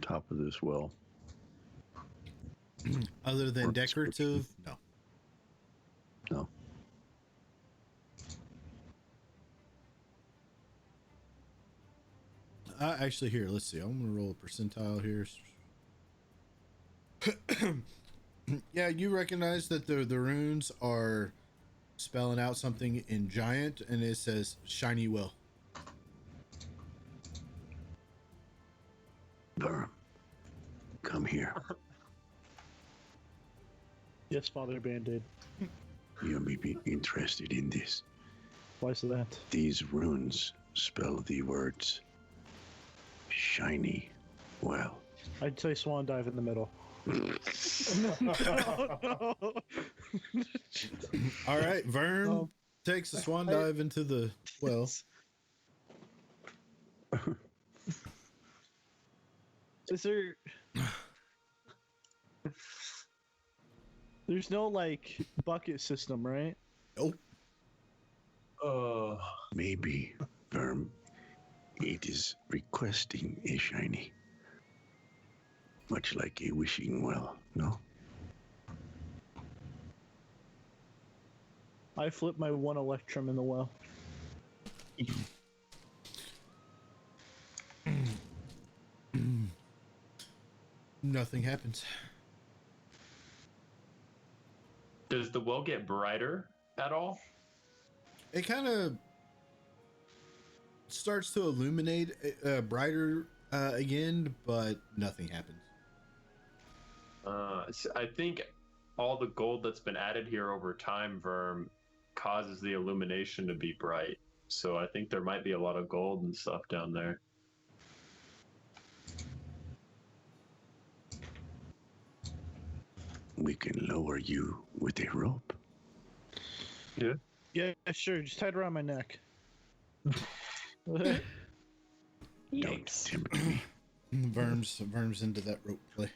top of this well? Other than Or decorative, no. No. Actually, here, let's see. I'm gonna roll a percentile here. Yeah, you recognize that the runes are spelling out something in giant, and it says "shiny well." Burm, come here. Yes, Father Band-Aid. You may be interested in this. Why is that? These runes spell the words shiny well. I'd say swan dive in the middle. No. All right, Vern Um, takes a swan I- dive into the well. Is there? There's no like bucket system, right? Nope. Maybe, Verm, it is requesting a shiny. Much like a wishing well, no? I flip my one electrum in the well. Nothing happens. Does the well get brighter at all? It kind of starts to illuminate brighter again, but nothing happens. I think all the gold that's been added here over time, Verm, causes the illumination to be bright. So I think there might be a lot of gold and stuff down there. We can lower you with a rope. Yeah. Yeah, sure. Just tie it around my neck. Don't Yikes. tempt me. Verm's into that rope play.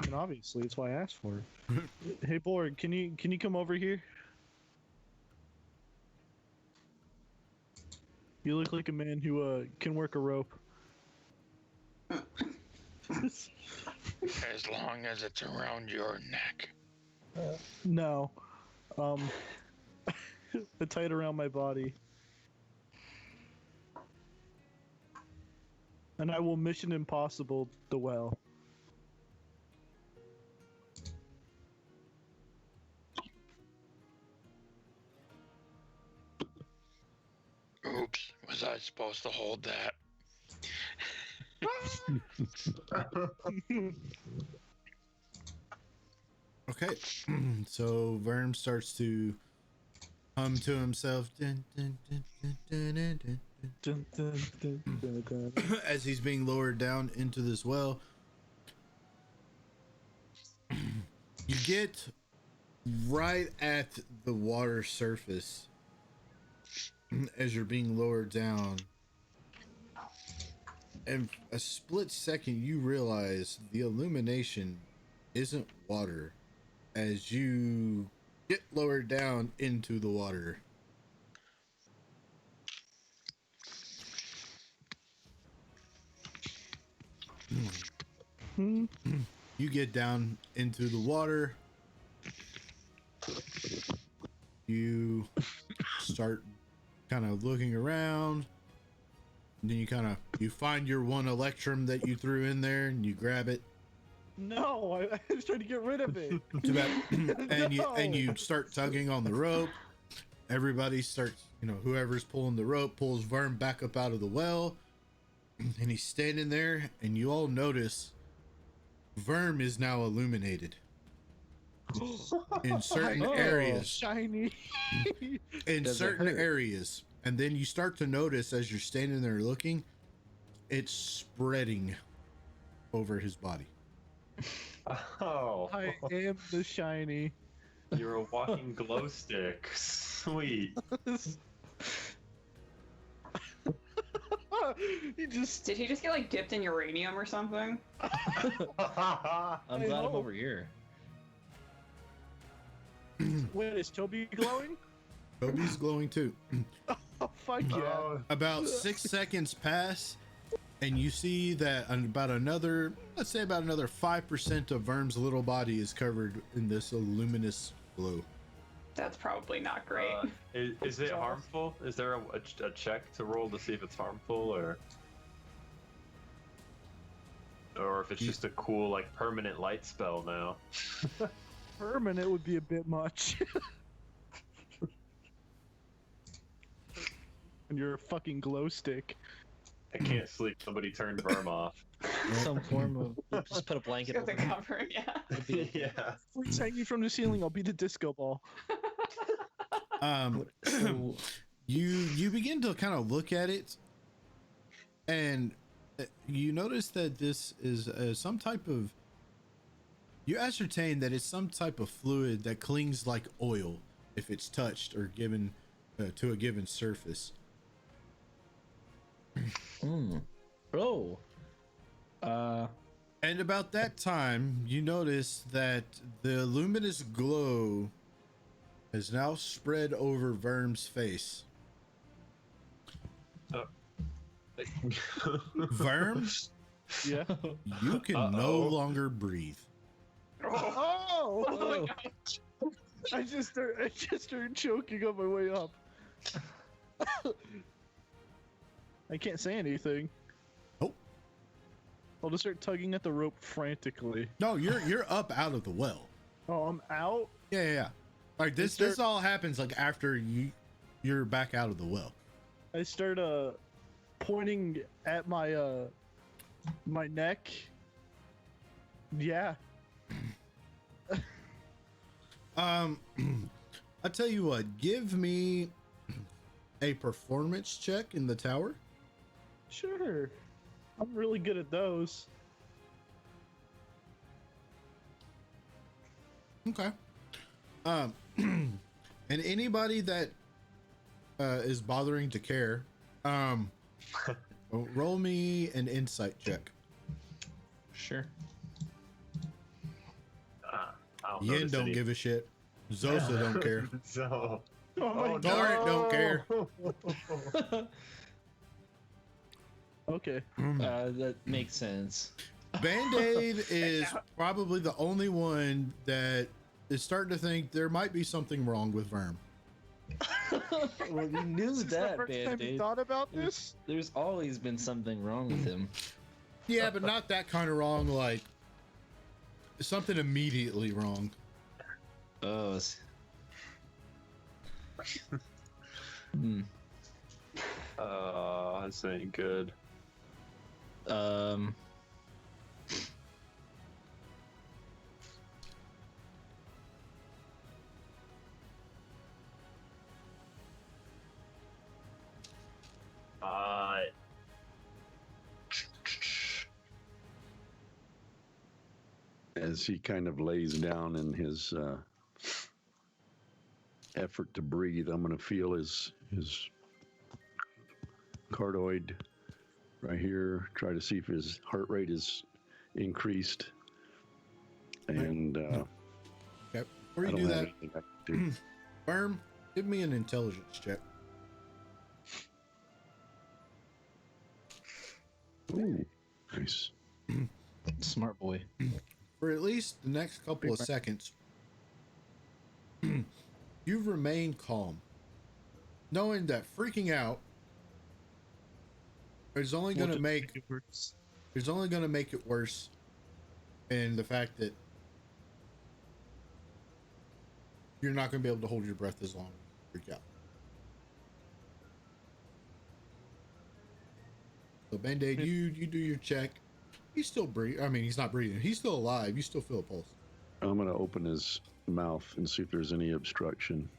And obviously, it's why I asked for it. Hey, Borg, can you come over here? You look like a man who can work a rope. As long as it's around your neck. No. I tie it around my body. And I will Mission Impossible the well. Oops, was I supposed to hold that? Okay, so Verm starts to hum to himself dun, dun, dun, dun, dun, dun, dun, Dun, dun, dun, dun, dun. as he's being lowered down into this well. You get right at the water surface as you're being lowered down, and a split second you realize the illumination isn't water as you get lowered down into the water. You get down into the water. You start kind of looking around. And then you find your one electrum that you threw in there and you grab it. No, I was trying to get rid of it. And you start tugging on the rope. Everybody starts, whoever's pulling the rope pulls Verm back up out of the well. And he's standing there, and you all notice Verm is now illuminated in certain areas. Shiny. In Does it certain hurt? areas. And then you start to notice as you're standing there looking, it's spreading over his body. Oh, I am the shiny. you're a walking glow stick. Sweet. He just. Did he just get like dipped in uranium or something? I'm glad I'm hope. over here. Wait, is Toby glowing? Toby's glowing too. Oh, fuck yeah. About 6 seconds pass, and you see that about another 5% of Verm's little body is covered in this luminous glow. That's probably not great. Is it harmful? Is there a check to roll to see if it's harmful, or if it's just a cool like permanent light spell now? Permanent would be a bit much. And you're a fucking glow stick. I can't sleep. Somebody turned Verm off. Some form of just put a Just blanket got the over. cover, yeah. Yeah. Fruits hanging from the ceiling. I'll be the disco ball. So, You begin to kind of look at it, and you notice that this is some type of. You ascertain that it's some type of fluid that clings like oil if it's touched or given to a given surface. Oh. And about that time, you notice that the luminous glow has now spread over Verm's face. Verm, Yeah. you can no longer breathe. Oh! Oh. I just started choking on my way up. I can't say anything. Nope. I'll just start tugging at the rope frantically. No, you're up out of the well. Oh, I'm out. Yeah. Like this all happens like after you're back out of the well. I start pointing at my my neck. Yeah. I tell you what, give me a performance check in the tower. Sure. I'm really good at those. Okay. And anybody that is bothering to care, roll me an insight check. Sure. Yin don't give a shit. Zosa don't care. So, Oh my oh, Torrent don't care. Okay. That makes sense. Band-Aid is probably the only one that is starting to think there might be something wrong with Verm. Well, you knew This is the that, first time you Band-Aid. thought about this? There's always been something wrong with him. Yeah, but not that kind of wrong, like something immediately wrong. Oh. Hmm. this ain't good. As he kind of lays down in his effort to breathe, I'm going to feel his cardoid right here. Try to see if his heart rate is increased. And Okay. Before I you don't do have that, anything I can do. Verm, give me an intelligence check. Ooh, nice. Smart boy. For at least the next couple of seconds, you've remained calm, knowing that freaking out is only going to make it worse, and the fact that you're not going to be able to hold your breath as long as you freak out. So Band-Aid, you do your check. He's still breathing. I mean, he's not breathing. He's still alive. You still feel a pulse. I'm going to open his mouth and see if there's any obstruction.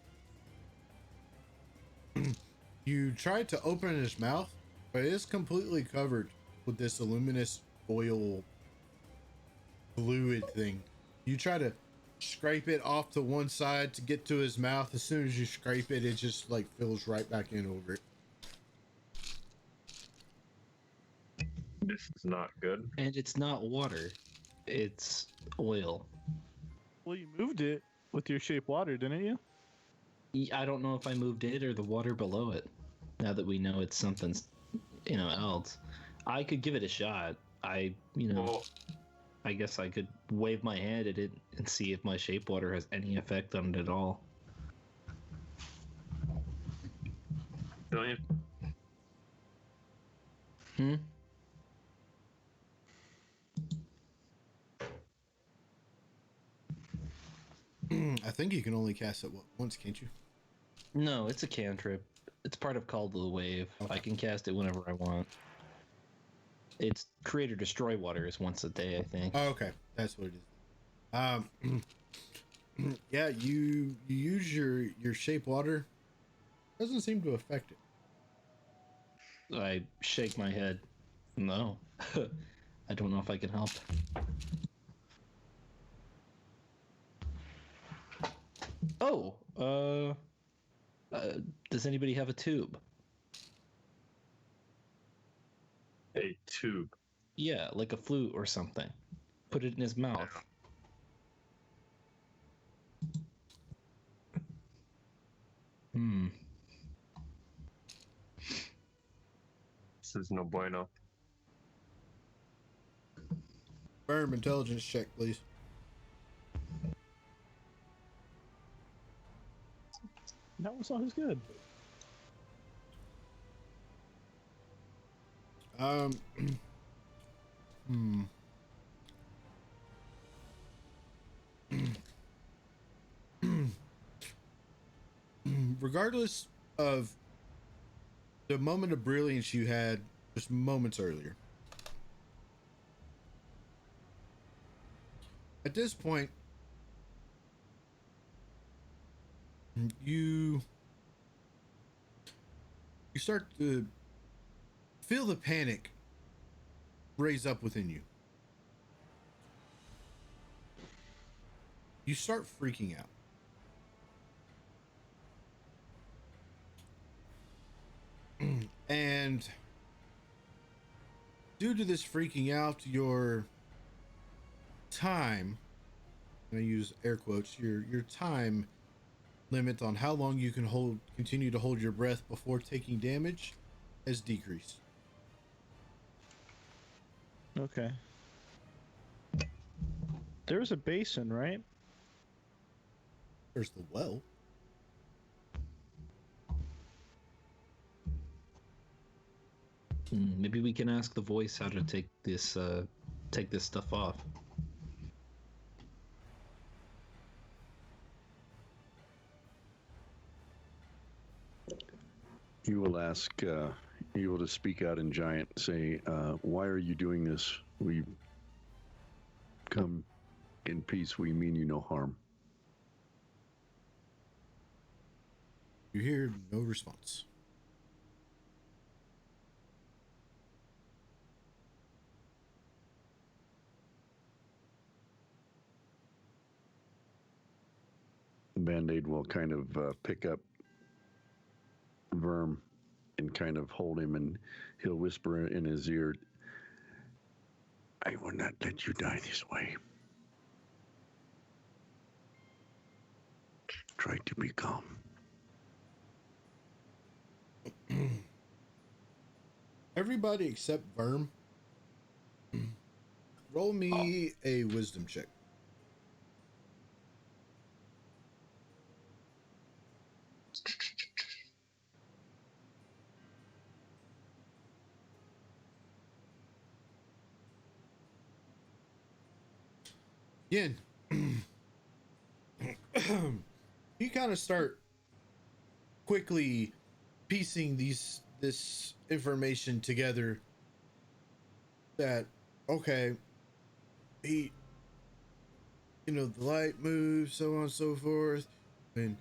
You tried to open his mouth, but it's completely covered with this luminous oil fluid thing. You try to scrape it off to one side to get to his mouth. As soon as you scrape it, it just like fills right back in over it. This is not good. And it's not water. It's oil. Well, you moved it with your shape water, didn't you? I don't know if I moved it or the water below it. Now that we know it's something, else. I could give it a shot. Well, I guess I could wave my hand at it and see if my shape water has any effect on it at all. Billion. Hmm? I think you can only cast it once, can't you? No, it's a cantrip. It's part of Call to the Wave. Okay. I can cast it whenever I want. It's create or destroy water is once a day, I think. Oh, okay, that's what it is. Yeah, you use your shape water. Doesn't seem to affect it. I shake my head. No. I don't know if I can help. Oh, does anybody have a tube? A tube. Yeah, like a flute or something. Put it in his mouth. Hmm. This is no bueno. Firm intelligence check, please. That was not as good. Hmm. Regardless of the moment of brilliance you had just moments earlier, at this point, you start to feel the panic raise up within you. You start freaking out. And due to this freaking out, your time, and I use air quotes, your time limit on how long you can continue to hold your breath before taking damage has decreased. Okay. There's a basin, right? There's the well. Maybe we can ask the voice how to take this stuff off. You will ask, you will just speak out in giant, say, why are you doing this? We come in peace, we mean you no harm. You hear no response. Band-Aid will kind of pick up Verm and kind of hold him, and he'll whisper in his ear, I will not let you die this way. Try to be calm. Everybody except Verm, roll me a wisdom check. Again, you kind of start quickly piecing this information together that, okay, he, the light moves, so on and so forth, and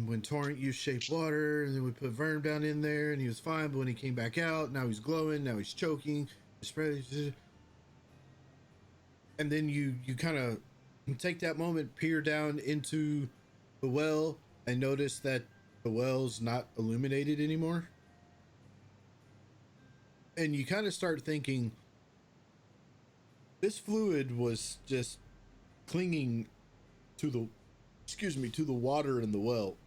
when Torrent used shape water, and then we put Vern down in there, and he was fine, but when he came back out, now he's glowing, now he's choking, and then you kind of take that moment, peer down into the well, and notice that the well's not illuminated anymore. And you kind of start thinking, this fluid was just clinging to the water in the well.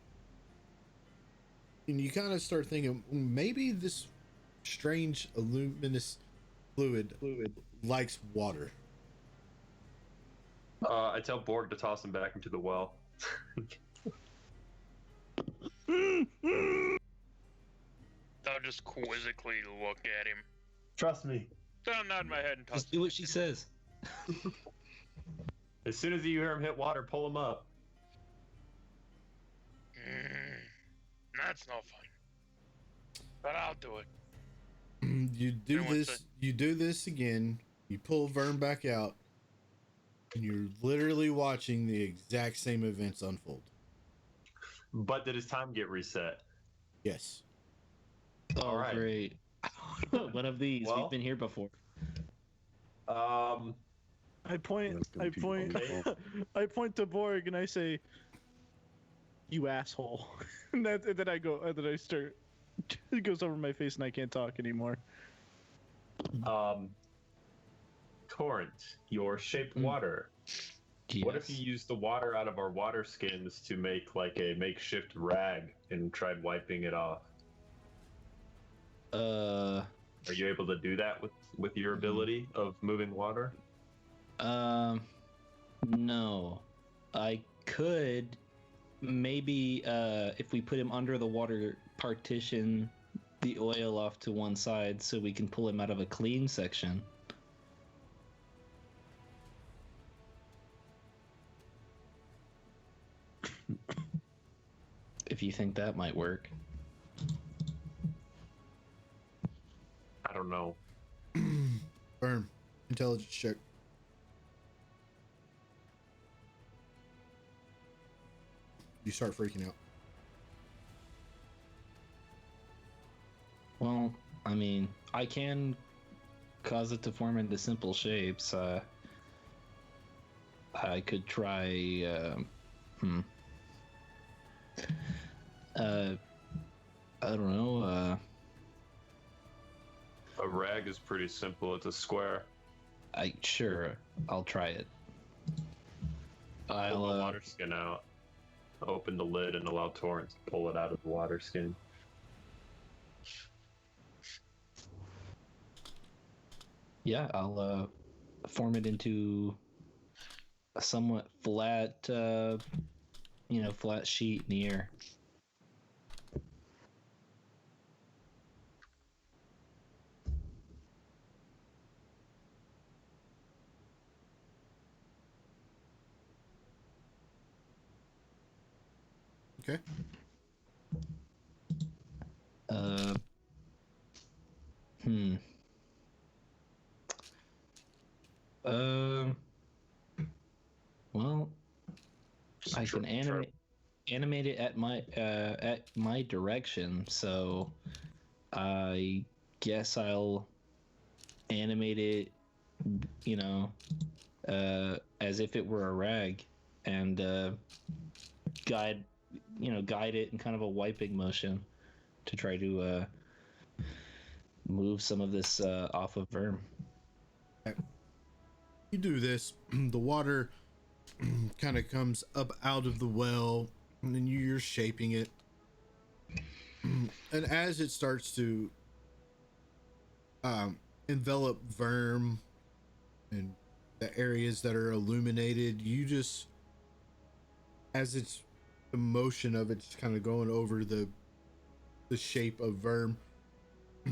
And you kind of start thinking, maybe this strange luminous fluid likes water. I tell Borg to toss him back into the well. I'll just quizzically look at him. Trust me. I'll nod my head and toss Just do what she says. As soon as you hear him hit water, pull him up. That's no fun. But I'll do it. You do this again. You pull Vern back out, and you're literally watching the exact same events unfold. But did his time get reset? Yes. All right. Great. One of these. Well, We've been here before. I point Welcome to I point to Borg and I say, You asshole. And then I go, and then I start. It goes over my face and I can't talk anymore. Torrent, your shaped water. What if you use the water out of our water skins to make like a makeshift rag and tried wiping it off? Are you able to do that with your ability of moving water? No. I could maybe if we put him under the water, partition the oil off to one side so we can pull him out of a clean section. If you think that might work. I don't know. Firm. Intelligence check. You start freaking out. Well, I mean, I can cause it to form into simple shapes. I could try. I don't know. A rag is pretty simple. It's a square. I'll try it. Pull the water skin out. Open the lid and allow Torrent to pull it out of the water skin. Yeah, I'll form it into a somewhat flat, flat sheet in the air. Okay. Well, I can animate it at my direction, so I guess I'll animate it, as if it were a rag, and guide it in kind of a wiping motion to try to move some of this off of Verm. You do this, the water kind of comes up out of the well, and then you're shaping it. And as it starts to envelop Verm and the areas that are illuminated, you just, as it's the motion of it's kind of going over the shape of Verm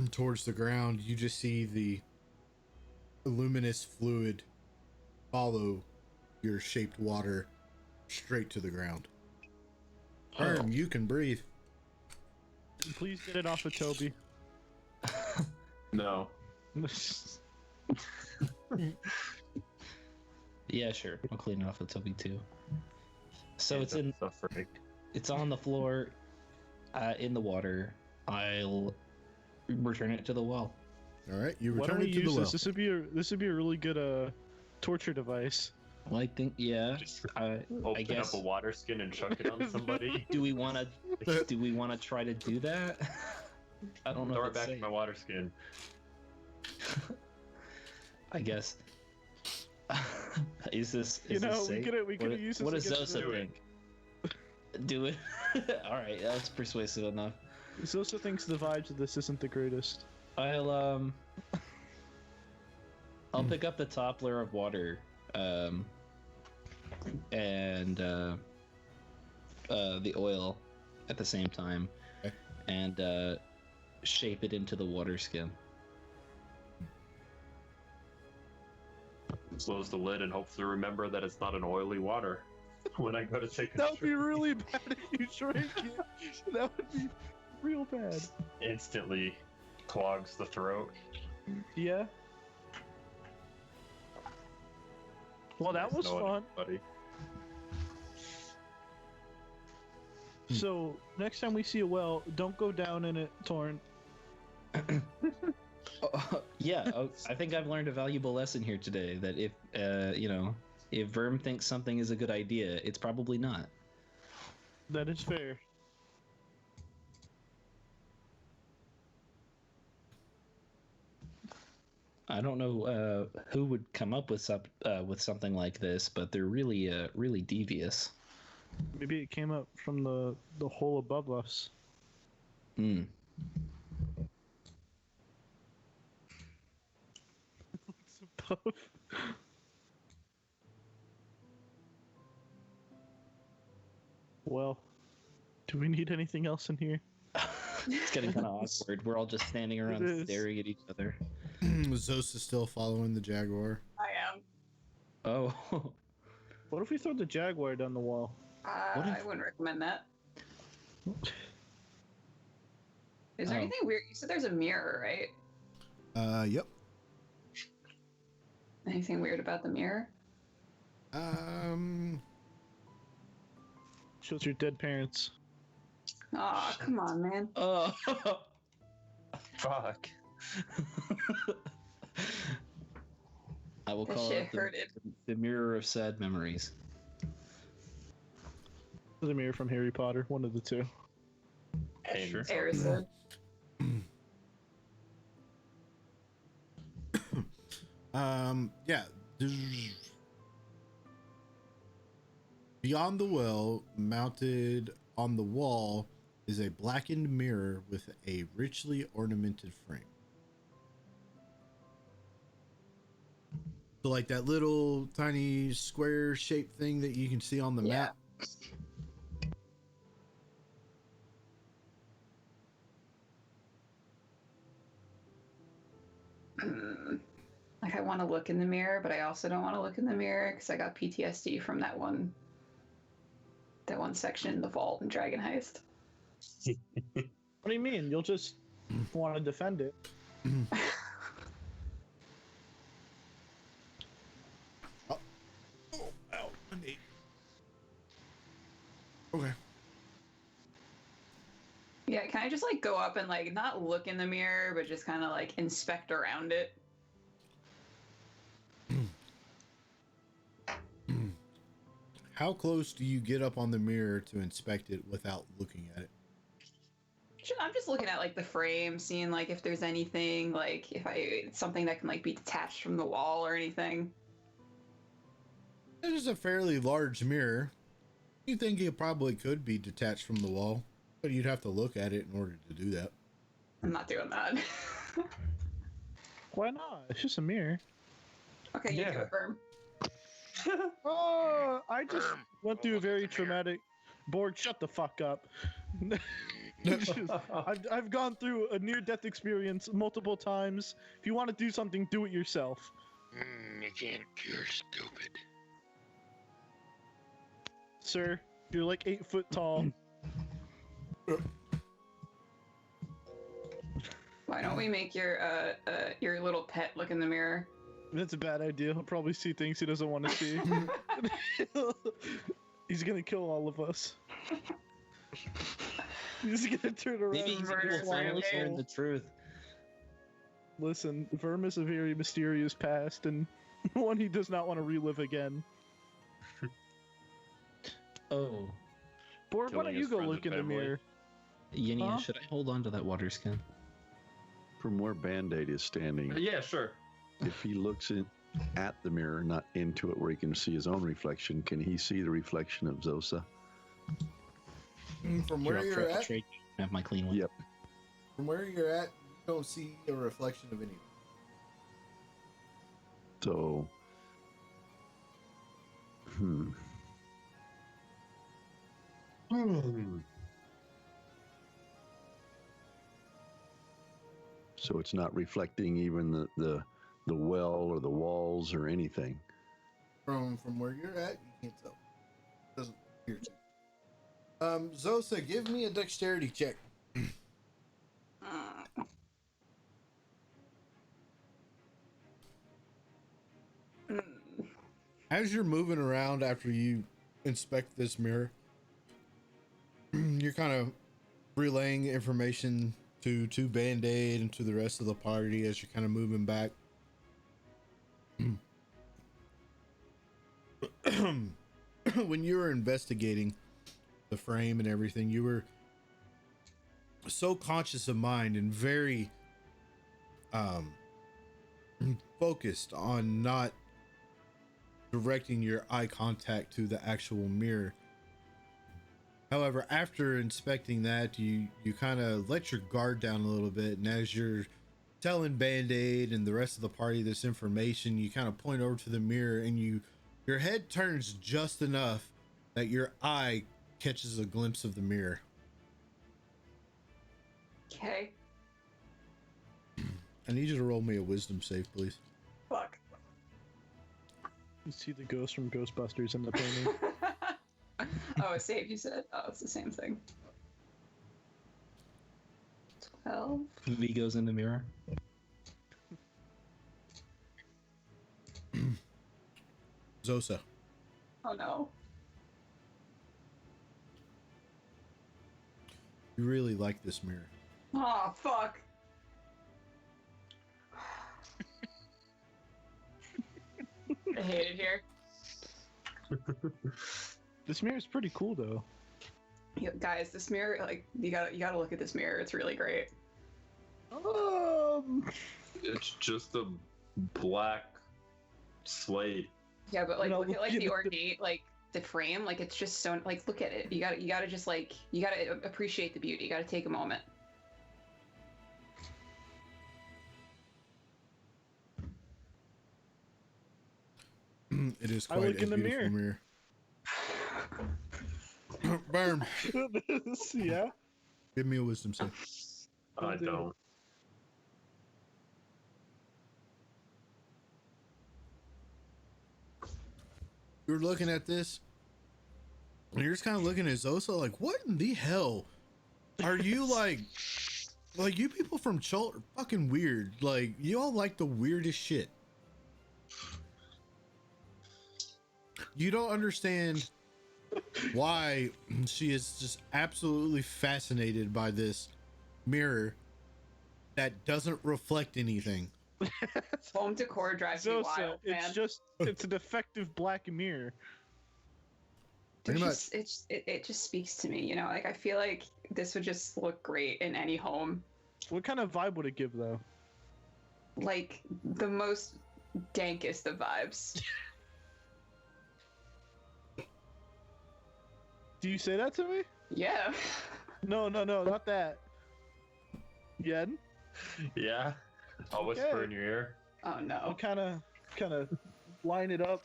towards the ground, you just see the luminous fluid follow your shaped water straight to the ground. Verm, you can breathe. Please get it off of Toby. No. Yeah, sure. I'll clean it off with Toby too. So Yeah, it's in. suffering. It's on the floor, in the water. I'll return it to the well. All right, you Why don't return we it to the use well. this? This would be a really good torture device. Well, I think, yeah. Just I open guess. up a water skin and chuck it on somebody. Do we want to try to do that? I don't know. Throw if it it's back safe. in my water skin. I guess. Is this We safe? could use this. What does against Zosa Do it. think? Do it. All right, that's persuasive enough. Zosa thinks the vibes of this isn't the greatest. I'll pick up the top layer of water, and the oil at the same time, Okay. and shape it into the water skin. Close the lid and hopefully remember that it's not an oily water when I go to take a That would be drink. really bad if you drank it. That would be real bad. Instantly clogs the throat. Yeah. Well, that was No fun. Buddy. So next time we see a well, don't go down in it, Torn. I think I've learned a valuable lesson here today. That if Verm thinks something is a good idea, it's probably not. That is fair. I don't know who would come up with something like this, but they're really devious. Maybe it came up from the hole above us. Hmm. It's above. Well, do we need anything else in here? It's getting kind of awkward. We're all just standing around is. staring at each other. Zosa still following the Jaguar. I am. Oh. What if we throw the Jaguar down the wall? What if- I wouldn't recommend that. Is there anything weird? You said there's a mirror, right? Yep. Anything weird about the mirror? Shows your dead parents. Aw, come on, man. Oh. Fuck. I will That call shit it hurted. the mirror of sad memories. The mirror from Harry Potter, one of the two. Sure. Harrison. Yeah. Beyond the well, mounted on the wall, is a blackened mirror with a richly ornamented frame. So like that little tiny square shaped thing that you can see on the map. Like, I want to look in the mirror, but I also don't want to look in the mirror because I got PTSD from that one section in the vault in Dragon Heist. What do you mean? You'll just want to defend it. Oh, ow, my knee. Okay. Yeah, can I just like go up and like not look in the mirror, but just kind of like inspect around it? How close do you get up on the mirror to inspect it without looking at it? I'm just looking at like the frame, seeing like if there's anything like it's something that can like be detached from the wall or anything. It is a fairly large mirror. You think it probably could be detached from the wall, but you'd have to look at it in order to do that. I'm not doing that. Why not? It's just a mirror. Okay, you do it, Firm. Oh, I just went through a very traumatic. Borg, shut the fuck up. I've gone through a near-death experience multiple times. If you want to do something, do it yourself. You can't. You're stupid. Sir, you're like 8 foot tall. Why don't we make your little pet look in the mirror? That's a bad idea. He'll probably see things he doesn't want to see. He's gonna kill all of us. He's gonna turn around. Maybe and he will finally learn the truth. Listen, Verm is a very mysterious past, and one he does not want to relive again. Oh. Borg, why don't Killing you his go friends look in and the family. mirror? Yenia, Huh? should I hold on to that water skin? From where Band-Aid is standing, Yeah, sure. if he looks at the mirror, not into it where he can see his own reflection, can he see the reflection of Zosa? From Here, where I'll you're I'll at, trade you. Have my clean one. Yep. from where you're at, you don't see a reflection of anything. So, So it's not reflecting even the well or the walls or anything. From where you're at, you can't tell. Doesn't appear to. Zosa, give me a dexterity check. As you're moving around after you inspect this mirror, you're kind of relaying information to Band-Aid and to the rest of the party as you're kind of moving back. When you were investigating, the frame and everything, you were so conscious of mind and very focused on not directing your eye contact to the actual mirror. However, after inspecting that, you kind of let your guard down a little bit, and as you're telling Band-Aid and the rest of the party this information, you kind of point over to the mirror, and your head turns just enough that your eye catches a glimpse of the mirror. Okay. I need you to roll me a wisdom save, please. Fuck. You see the ghost from Ghostbusters in the painting. Oh, a save, you said? Oh, it's the same thing. 12. V goes in the mirror. Zosa. Oh no. You really like this mirror. Oh, fuck. I hate it here. This mirror's pretty cool though. Guys, this mirror, like, you gotta look at this mirror. It's really great. It's just a black slate. Yeah, but like, No, look at like look the at ornate, like the frame. Like, it's just so, like, look at it. You gotta just like, you gotta appreciate the beauty. You gotta take a moment. It is I quite look a in the beautiful mirror. Burn. Yeah. Give me a wisdom save. I don't. You're looking at this, and you're just kind of looking at Zosa like, what in the hell are you like you people from Chult are fucking weird. Like, you all like the weirdest shit. You don't understand why she is just absolutely fascinated by this mirror that doesn't reflect anything. Home decor drives me Zosa, wild, man. it's a defective black mirror. There's Pretty just, it just speaks to me, you know. Like, I feel like this would just look great in any home. What kind of vibe would it give though? Like, the most dankest of vibes. Do you say that to me? Yeah. No, not that. Yen? Yeah. I'll Okay. whisper in your ear. Oh I'll no. kind of line it up.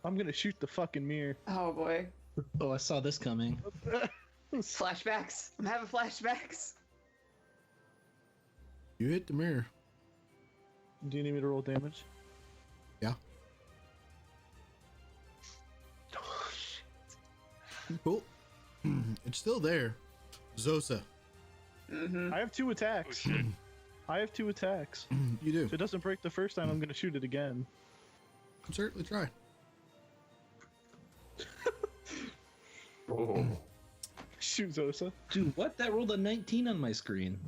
I'm gonna shoot the fucking mirror. Oh boy. Oh, I saw this coming. Flashbacks. I'm having flashbacks. You hit the mirror. Do you need me to roll damage? Yeah. Cool. It's still there. Zosa. Mm-hmm. I have 2 Oh attacks. shit. I have 2 attacks. You do. If it doesn't break the first time, I'm gonna shoot it again. Certainly try. Oh. Shoot Zosa. Dude, what? That rolled a 19 on my screen.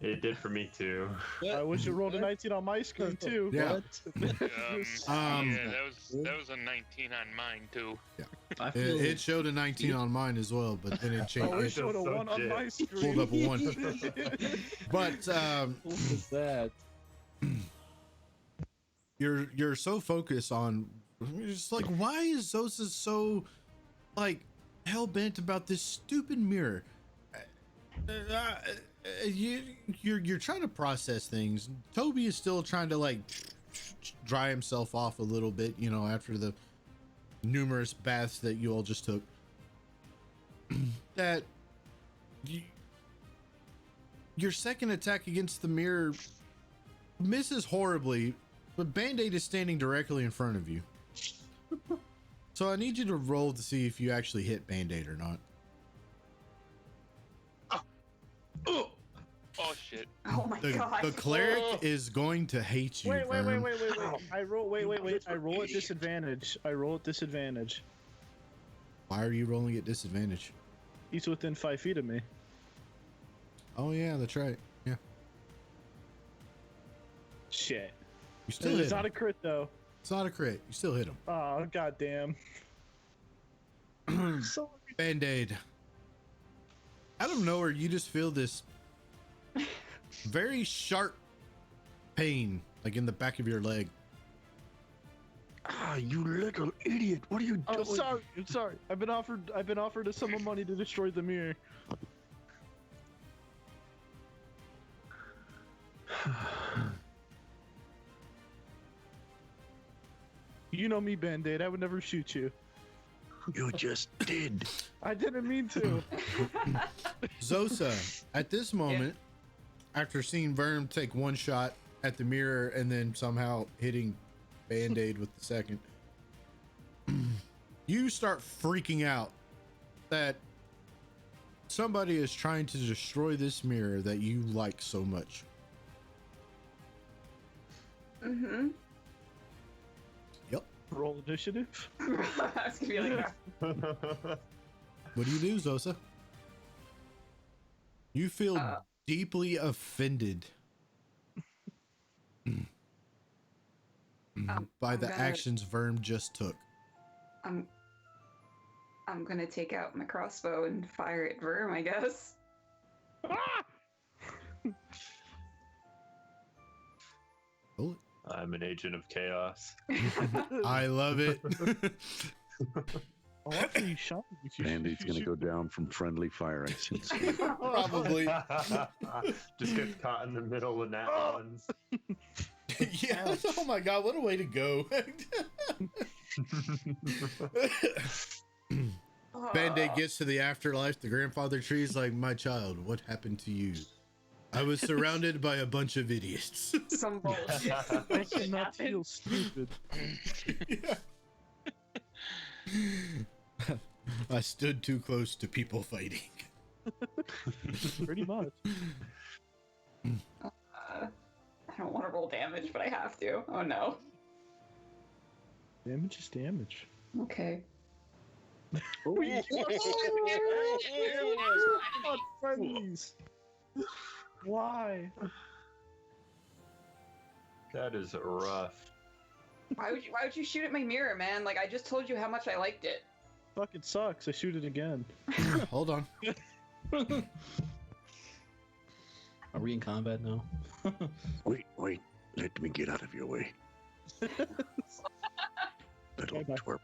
It did for me too. I wish it rolled a 19 on my screen too. Yeah. Yeah, that was a 19 on mine too. I feel It showed a 19 on mine as well, but then it changed. Oh, it It showed a so 1 on dead. my screen. pulled up a 1. But what was that? you're so focused on, you're just like, why is Zosa so like hell bent about this stupid mirror? You're trying to process things. Toby is still trying to like dry himself off a little bit, you know, after the numerous baths that you all just took. That your second attack against the mirror misses horribly, but Band-Aid is standing directly in front of you. So I need you to roll to see if you actually hit Band-Aid or not. Oh shit. Oh my god. The cleric is going to hate you. Wait. Vern. I roll. Wait. I roll at disadvantage. Why are you rolling at disadvantage? He's within 5 feet of me. Oh yeah, that's right. Yeah, Shit. you still hit It's him. not a crit though. It's not a crit. You still hit him. Oh goddamn. Sorry. Band-Aid. out of nowhere, you just feel this very sharp pain, like in the back of your leg. Ah, you little idiot! What are you I'm doing? sorry. I'm sorry. I've been offered a sum of money to destroy the mirror. You know me, Band-Aid. I would never shoot you. You just did. I didn't mean to. Zosa, at this moment, after seeing Verm take one shot at the mirror and then somehow hitting Band-Aid with the second, you start freaking out that somebody is trying to destroy this mirror that you like so much. Mm-hmm. Yep. Roll initiative. I was gonna be like, What do you do, Zosa? You feel deeply offended by the actions Verm just took. I'm gonna take out my crossbow and fire at Verm, I guess. Pull I'm an agent of chaos. it. I love it. Oh, after you shot me, Band-Aid's gonna go down from friendly fire. I sense. Probably. Just gets caught in the middle of nat ones. Yeah. Oh my god, what a way to go. Band-Aid gets to the afterlife. The grandfather tree is like, my child, what happened to you? I was surrounded by a bunch of idiots. Some bullshit. I cannot feel stupid. I stood too close to people fighting. Pretty much. I don't want to roll damage, but I have to. Oh no. Damage is damage. Okay. Not friendlies. Why? That is rough. Why would you shoot at my mirror, man? Like, I just told you how much I liked it. Fucking sucks. I shoot it again. Hold on. Are we in combat now? Wait. Let me get out of your way. Little Okay. twerp.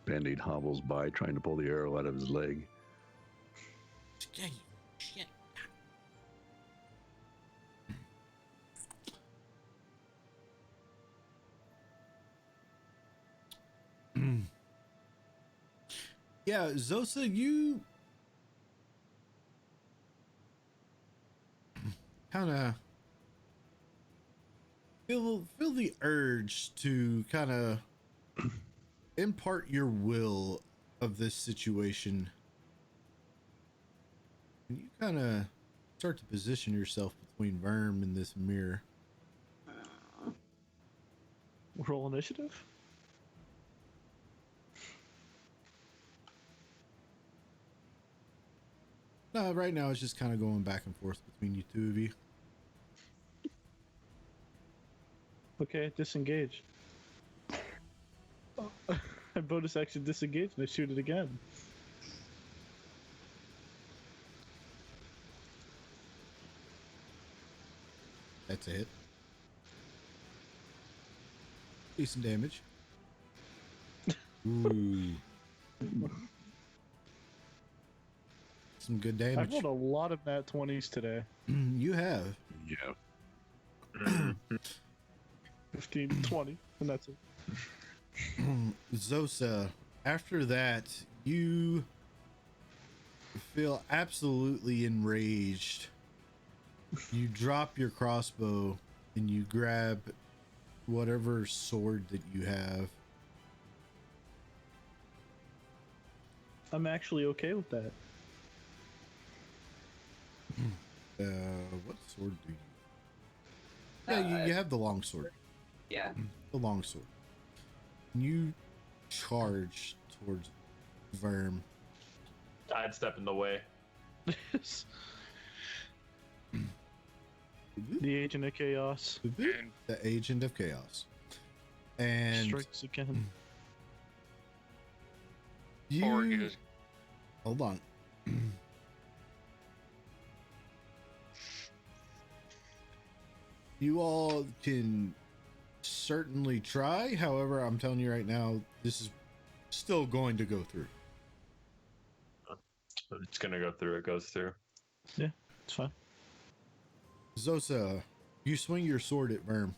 Band-Aid hobbles by, trying to pull the arrow out of his leg. Shit. Yeah, Zosa, you kind of feel the urge to kind of impart your will of this situation. And you kind of start to position yourself between Verm and this mirror. Roll initiative? No, right now it's just kind of going back and forth between you two of you. Okay, disengage. I bonus action disengage and I shoot it again. That's a hit. Decent damage. Ooh. Some good I've damage. rolled a lot of nat 20s today. You have. Yeah. 15, 20, and that's it. Zosa, after that, you feel absolutely enraged. You drop your crossbow and you grab whatever sword that you have. I'm actually okay with that. What sword do you? Yeah, you have the long sword. Yeah. The long sword. You charge towards Verm. I'd step in the way. The Agent of Chaos The Agent of Chaos. And strikes again. You hold on. You all can certainly try. However, I'm telling you right now, this is still going to go through. It's gonna go through. It goes through. Yeah, it's fine. Zosa, you swing your sword at Verm.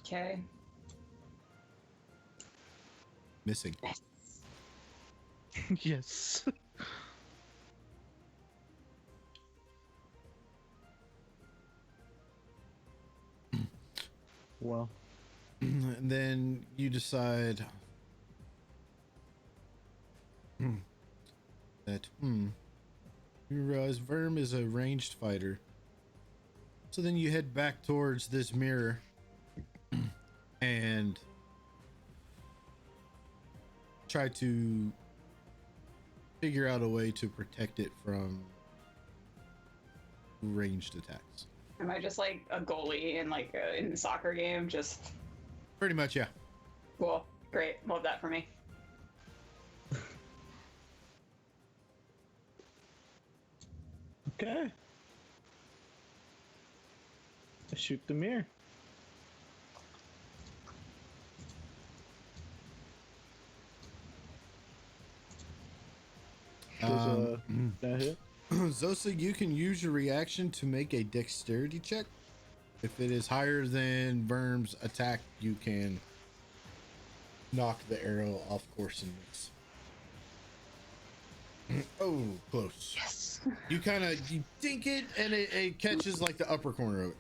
Okay. Missing. Yes. Well. And then you decide that you realize Verm is a ranged fighter. So then you head back towards this mirror and try to figure out a way to protect it from ranged attacks. Am I just like a goalie in like in the soccer game? Just Pretty much, yeah. cool, great, love that for me. Okay. I shoot the mirror. Does that hit? Zosa, you can use your reaction to make a dexterity check. If it is higher than Verm's attack, you can knock the arrow off course and miss. Oh, close. Yes. You dink it, and it catches like the upper corner of it.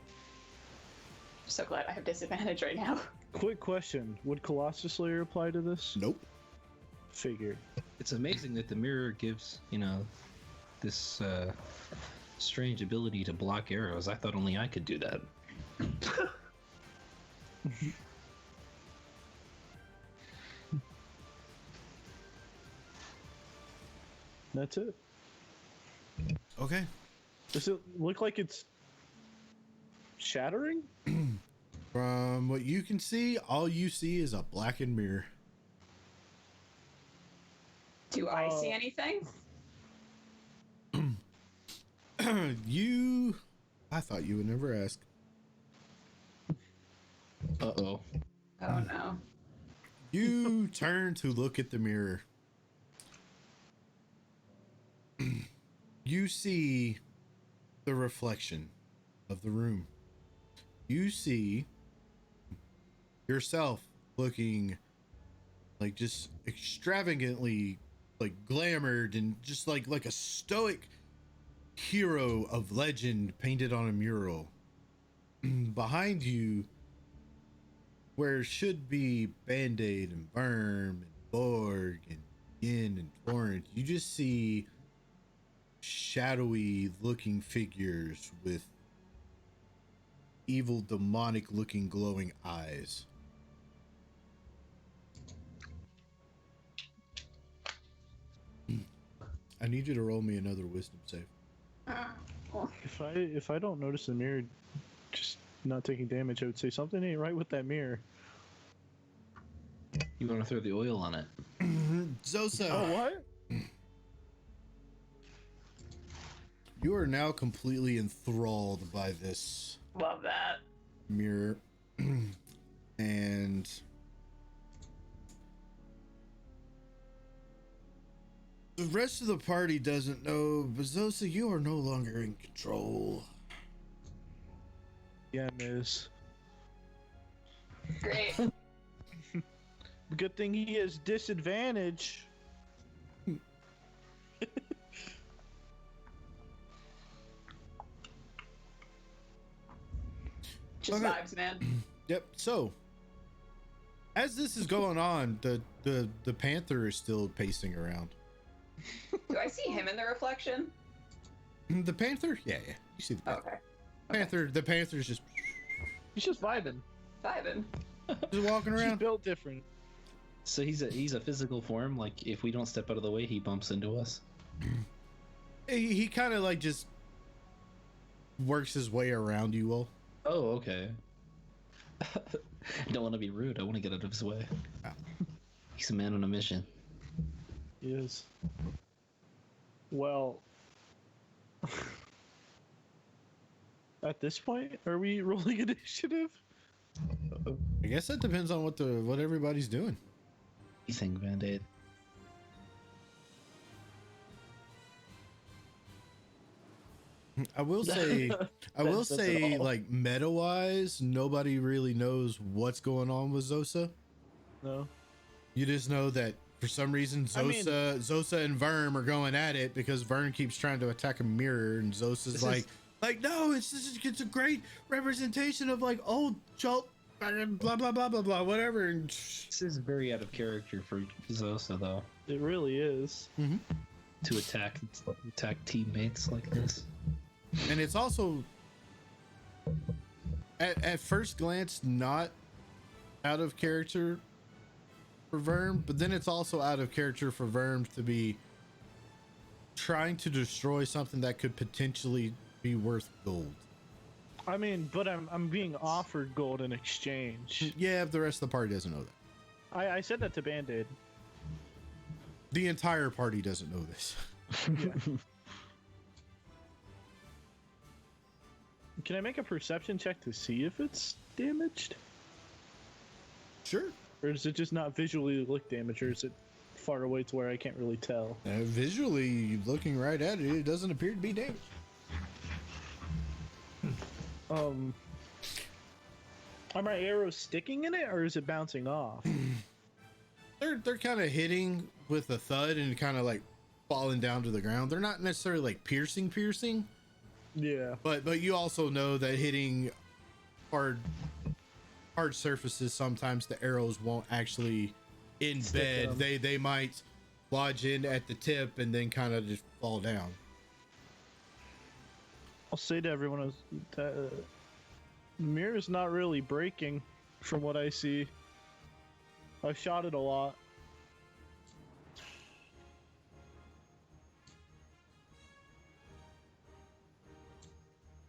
So glad I have disadvantage right now. Quick question: would Colossus Slayer apply to this? Nope. Figured. It's amazing that the mirror gives, this strange ability to block arrows. I thought only I could do that. That's it. Okay. Does it look like it's shattering? From what you can see, all you see is a blackened mirror. Do I see anything? I thought you would never ask. Uh-oh. Oh no. You turn to look at the mirror. You see the reflection of the room. You see yourself looking like just extravagantly like glamored and just like a stoic hero of legend painted on a mural. Behind you, where should be Band-Aid and Verm and Borg and Yin and Torrent, you just see shadowy looking figures with evil demonic looking glowing eyes. I need you to roll me another wisdom save. If I don't notice the mirror just not taking damage, I would say something ain't right with that mirror. You want to throw the oil on it? Zosa. Oh, what? You are now completely enthralled by this Love that. mirror. And the rest of the party doesn't know, but Zosa, you are no longer in control. Yeah, miss. Great. Good thing he has disadvantage. Just Okay. vibes, man. Yep. So, as this is going on, the panther is still pacing around. Do I see him in the reflection? The panther? Yeah. You see the panther. Okay. The panther's just He's just vibing. Vibing. walking He's around. built different. So he's a physical form. Like if we don't step out of the way, he bumps into us. He kind of like just works his way around you all. Oh, okay. I don't want to be rude. I want to get out of his way. He's a man on a mission. He is. Well, at this point, are we rolling initiative? I guess that depends on what everybody's doing. You think, Band-Aid? I will say, like meta-wise, nobody really knows what's going on with Zosa. No. You just know that for some reason Zosa and Verm are going at it because Vern keeps trying to attack a mirror, and Zosa's like, no, it's a great representation of like old Jolt, blah blah blah blah blah, whatever. And this is very out of character for Zosa, though. It really is. Mm-hmm. To attack teammates like this. And it's also at first glance not out of character for Verm, but then it's also out of character for Verm to be trying to destroy something that could potentially be worth gold. I mean, but I'm being offered gold in exchange. Yeah, the rest of the party doesn't know that. I said that to Band-Aid. The entire party doesn't know this. Yeah. Can I make a perception check to see if it's damaged? Sure. Or does it just not visually look damaged, or is it far away to where I can't really tell? Visually, looking right at it, it doesn't appear to be damaged. Are my arrows sticking in it, or is it bouncing off? They're kind of hitting with a thud and kind of like falling down to the ground. They're not necessarily like piercing. Yeah. But you also know that hitting hard surfaces, sometimes the arrows won't actually embed. They might lodge in at the tip and then kind of just fall down. I'll say to everyone that the mirror is not really breaking from what I see. I've shot it a lot.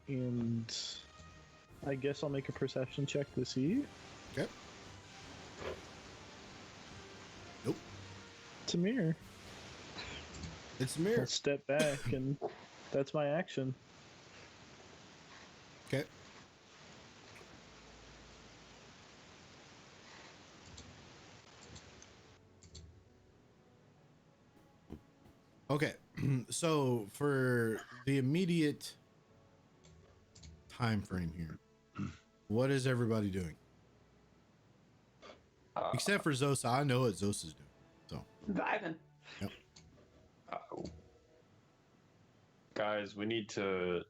And I guess I'll make a perception check to see. Okay. Nope. It's a mirror. It's a mirror. I'll step back, and that's my action. Okay. Okay. So for the immediate time frame here, what is everybody doing? Except for Zosa. I know what Zosa's doing. So Vibing. Yep. Guys, we need to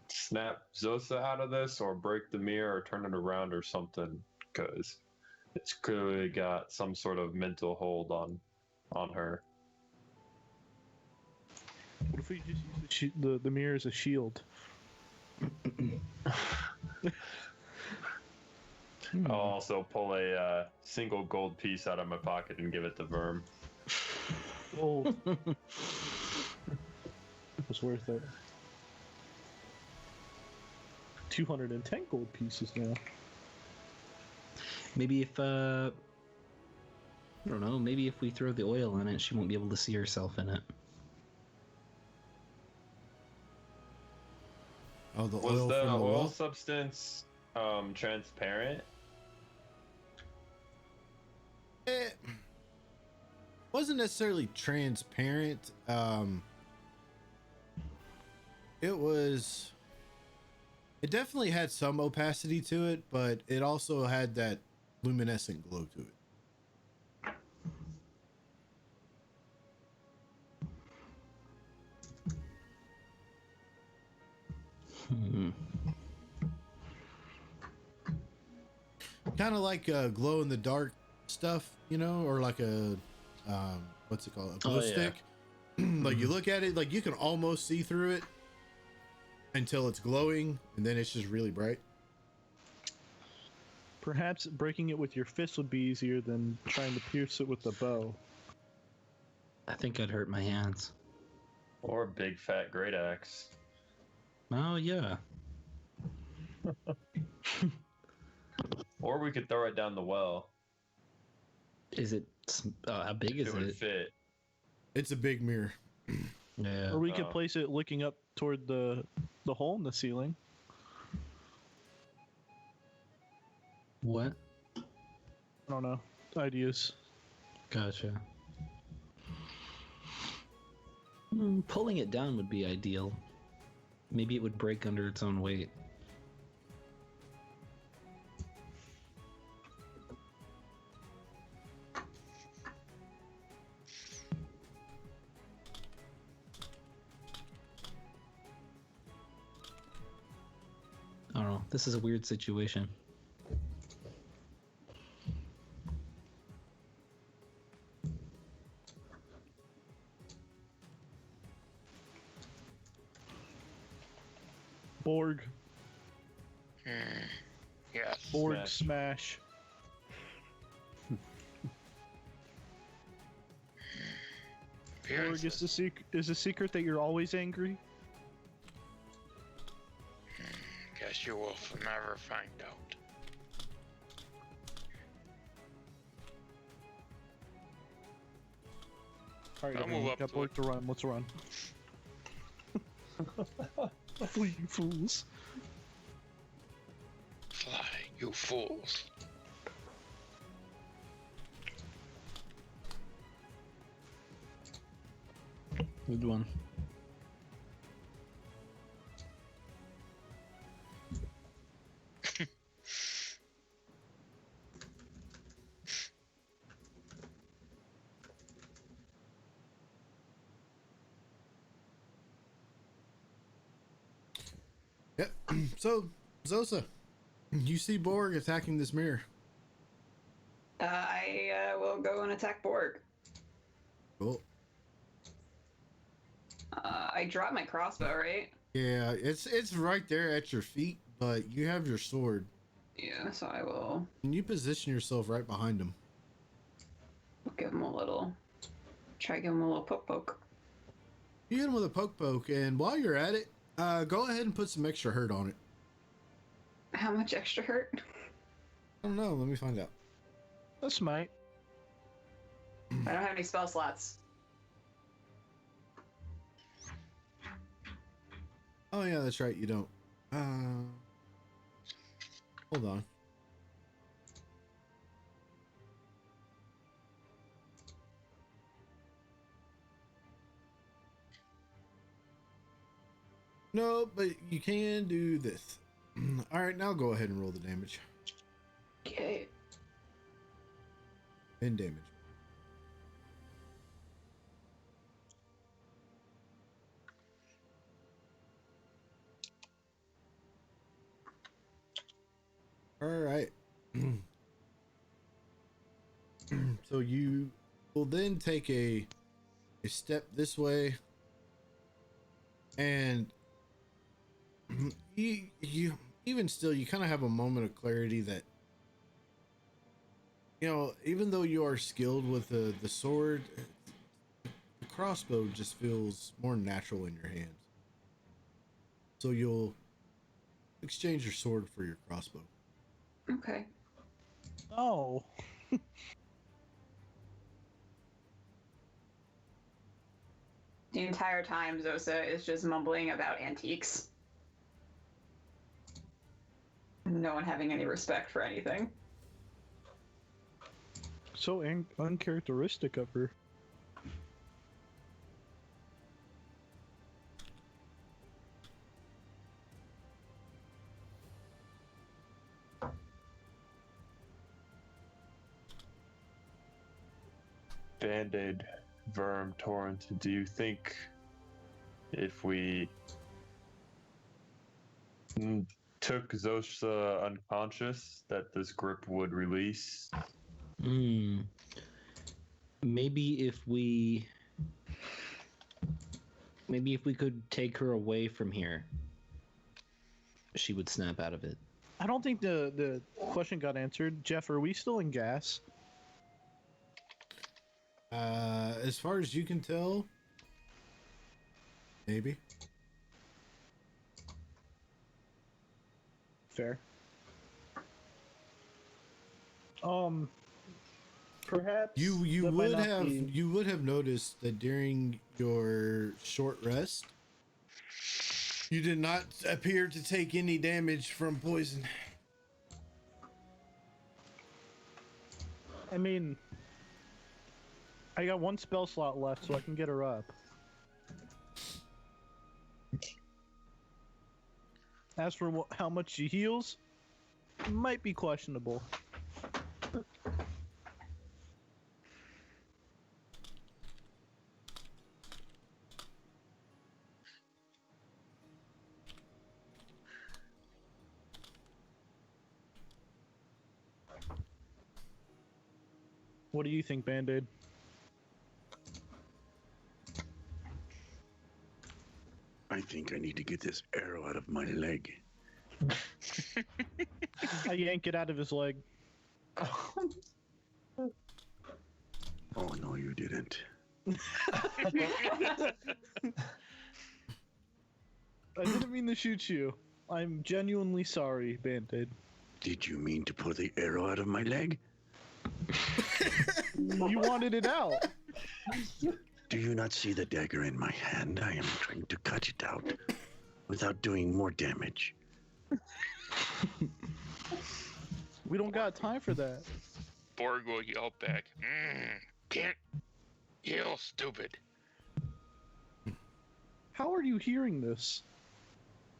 snap Zosa out of this, or break the mirror, or turn it around, or something, because it's clearly got some sort of mental hold on her. What if we just use the mirror as a shield? I'll also pull a single gold piece out of my pocket and give it to Verm. Oh. It was worth it. 210 gold pieces now. Maybe if I don't know, maybe if we throw the oil in it, she won't be able to see herself in it. Oh, the Was oil the from the oil well? substance transparent? It wasn't necessarily transparent. It definitely had some opacity to it, but it also had that luminescent glow to it. Kind of like glow in the dark stuff, you know, or like a what's it called, a glow stick. Like you look at it, like you can almost see through it until it's glowing, and then it's just really bright. Perhaps breaking it with your fist would be easier than trying to pierce it with the bow. I think I'd hurt my hands. Or a big fat great axe. Oh yeah. Or we could throw it down the well. Is it? How big If is it would it? fit. It's a big mirror. Yeah. Or we could Oh. place it looking up toward the hole in the ceiling. What? I don't know. Ideas. Gotcha. Pulling it down would be ideal. Maybe it would break under its own weight. I don't know. This is a weird situation. Borg. Yes. Borg Smash. smash. Borg, is the secret that you're always angry? Guess you will never find out. All right, I'll move everyone, up got to Borg it. to run. Let's run. Flee, you fools. Fly, you fools. Good one. Yep. So, Zosa, you see Borg attacking this mirror. I will go and attack Borg. Cool. I drop my crossbow, right? Yeah, it's right there at your feet, but you have your sword. Yeah, so I will And you position yourself right behind him. give him a little. Try to give him a little poke. You hit him with a poke, and while you're at it, go ahead and put some extra hurt on it. How much extra hurt? I don't know. Let me find out. That's might. I don't have any spell slots. Oh yeah, that's right. You don't. Hold on. No, but you can do this. All right, now go ahead and roll the damage. Okay. And damage. All right. So you will then take a step this way, and you even still you kind of have a moment of clarity that, you know, even though you are skilled with the sword, the crossbow just feels more natural in your hands. So you'll exchange your sword for your crossbow. Okay. Oh. The entire time, Zosa is just mumbling about antiques. No one having any respect for anything. So uncharacteristic of her. Band-Aid, Verm, Torrent, do you think if we took Zosha unconscious that this grip would release? Maybe if we could take her away from here, she would snap out of it. I don't think the question got answered. Jeff, are we still in gas? As far as you can tell, maybe. Fair. Perhaps You that might would not have be- you would have noticed that during your short rest, you did not appear to take any damage from poison. I mean, I got one spell slot left, so I can get her up. As for how much she heals, might be questionable. What do you think, Band-Aid? I think I need to get this arrow out of my leg. I yank it out of his leg. Oh, no, you didn't. I didn't mean to shoot you. I'm genuinely sorry, Band-Aid. Did you mean to pull the arrow out of my leg? You wanted it out. Do you not see the dagger in my hand? I am trying to cut it out without doing more damage. We don't got time for that. Borg will yell back. Can't heal, stupid. How are you hearing this?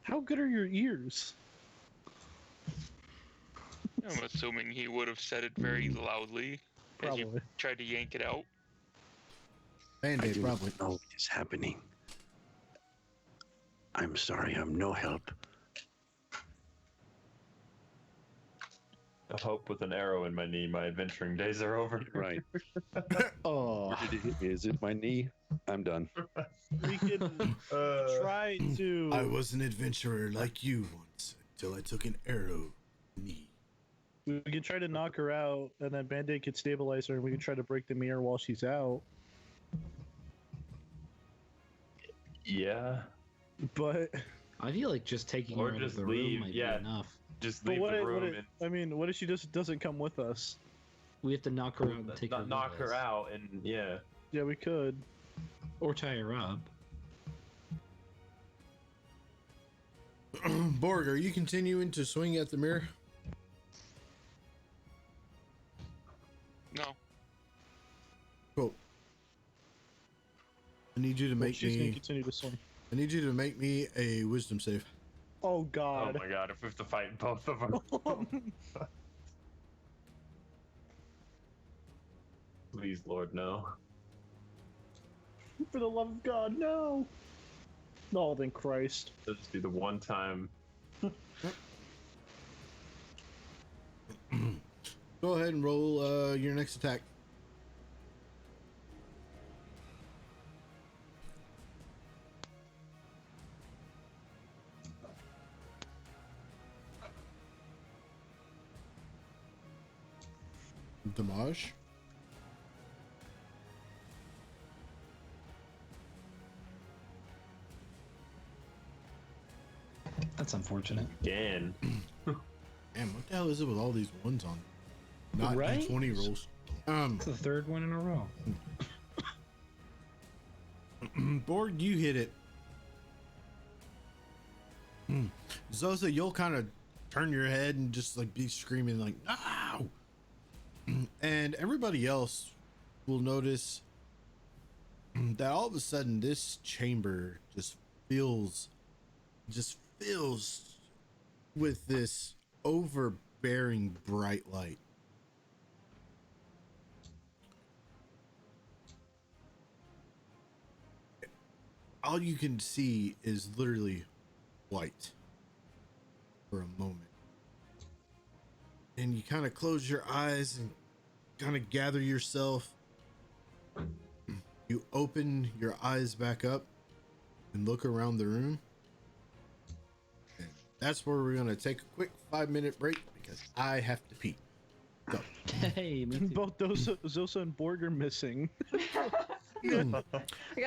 How good are your ears? I'm assuming he would have said it very loudly as he Probably. tried to yank it out. I Band-Aid, do probably. not know what is happening. I'm sorry, I'm no help. I hope with an arrow in my knee, my adventuring days are over. Right. Oh, Is it my knee? I'm done. We can try to. I was an adventurer like you once until I took an arrow in the knee. We can try to knock her out, and then Band-Aid could stabilize her, and we can try to break the mirror while she's out. Yeah. But I feel like just taking Or her out of just the leave, room might yeah. be enough. Just but leave the room I mean, what if she just doesn't come with us? We have to knock her out and take her. knock with her us. out and yeah. Yeah, we could. Or tie her up. Borg, are you continuing to swing at the mirror? No. Cool. I need you to make She's gonna me. continue to swing. I need you to make me a wisdom save. Oh Oh God. my god, if we have to fight both of them. Please, Lord, no. For the love of God, no. Oh, then Christ. Let's just be the one time. Go ahead and roll your next attack. Damage. That's unfortunate. Again. Damn, what the hell is it with all these ones on? Not Right? 20 rolls. It's the third one in a row. Borg, you hit it. Zosa, you'll kind of turn your head and just like be screaming like, "Ow!" And everybody else will notice that all of a sudden this chamber just fills with this overbearing bright light. All you can see is literally white for a moment. And you kind of close your eyes and kind of gather yourself. You open your eyes back up and look around the room. And that's where we're going to take a quick 5-minute break because I have to pee. So, Hey, me too. Both Zosa and Borg are missing. We got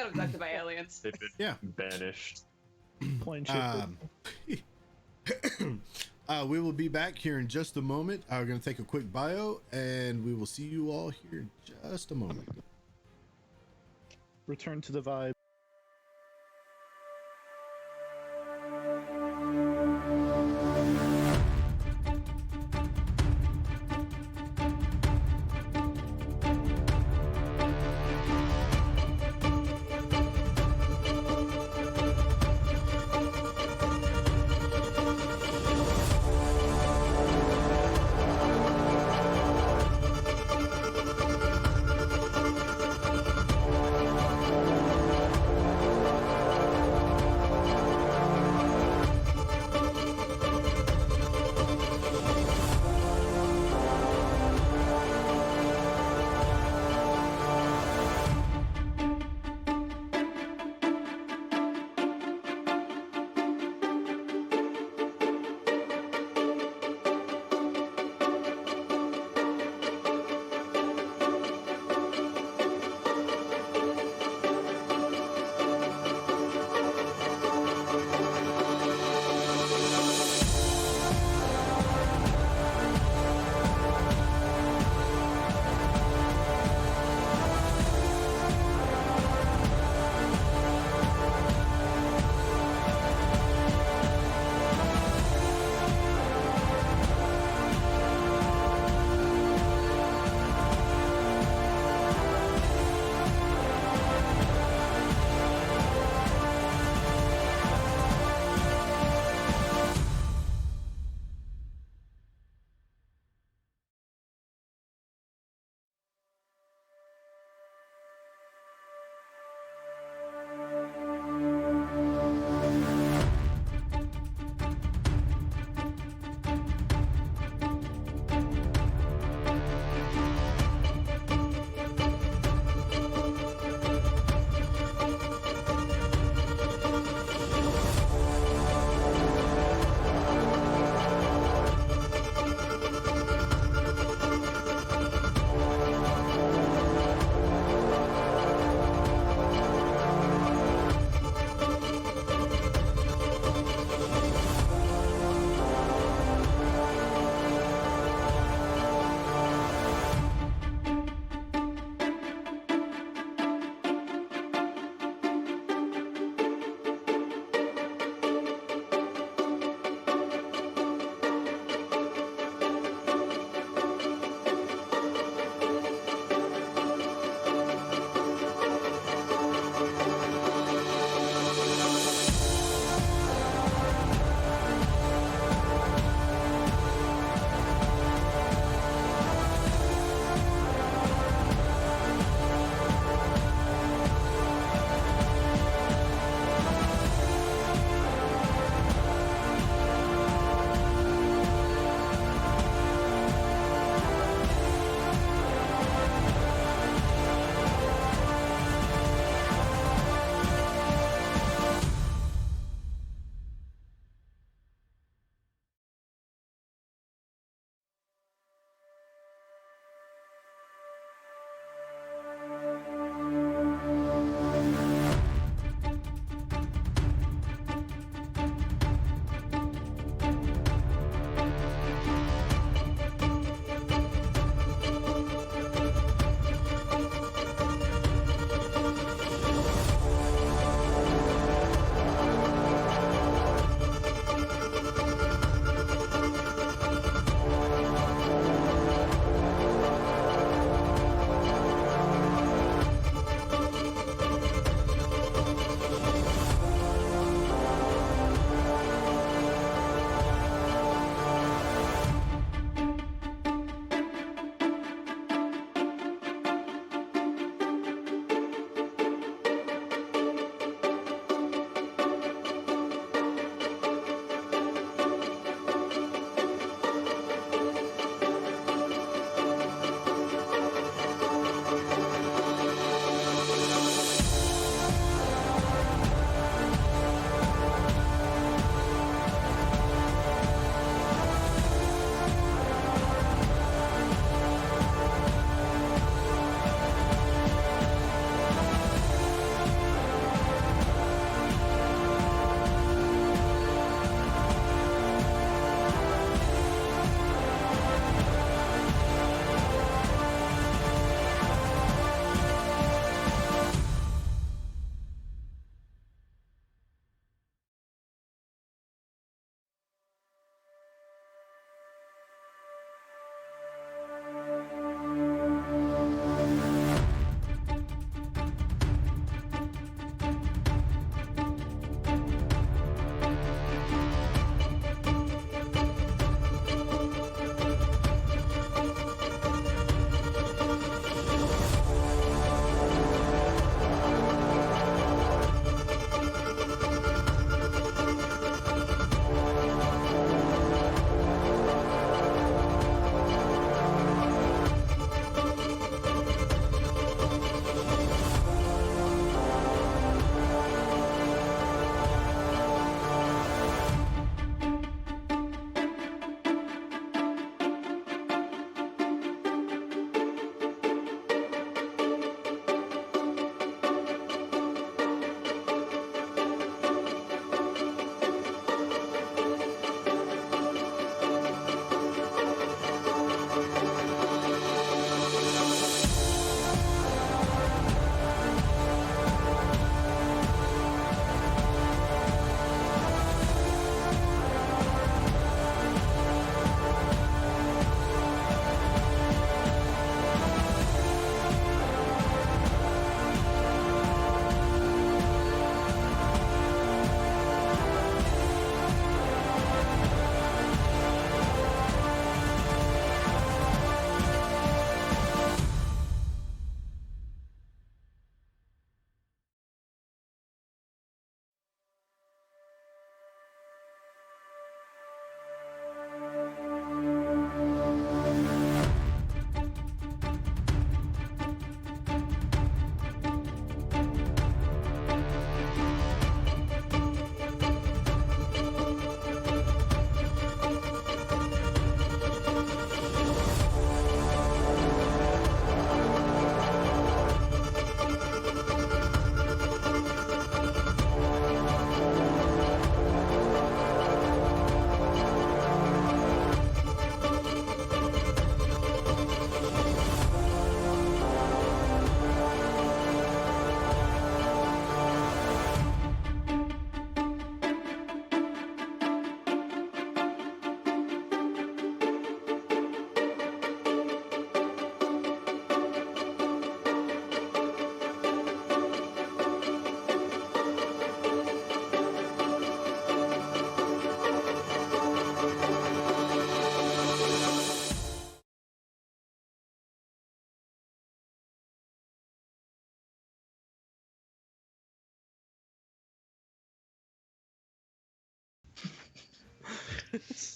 abducted by aliens. They've been Yeah. banished. Plain shit. We will be back here in just a moment. I'm going to take a quick bio, and we will see you all here in just a moment. Return to the vibe.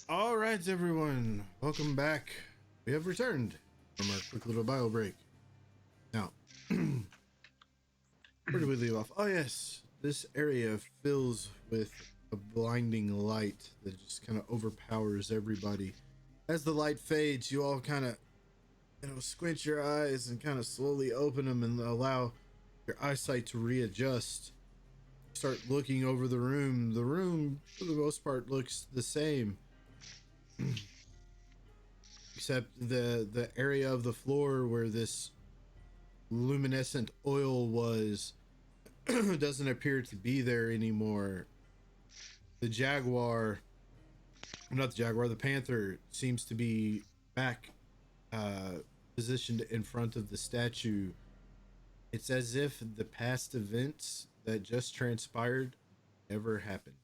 All right, everyone, welcome back. We have returned from our quick little bio break. Now, where did we leave off? Oh yes, this area fills with a blinding light that just kind of overpowers everybody. As the light fades, you all kind of, squint your eyes and kind of slowly open them and allow your eyesight to readjust. Start looking over the room. The room, for the most part, looks the same, except the area of the floor where this luminescent oil was doesn't appear to be there anymore. The panther seems to be back, positioned in front of the statue. It's as if the past events that just transpired never happened.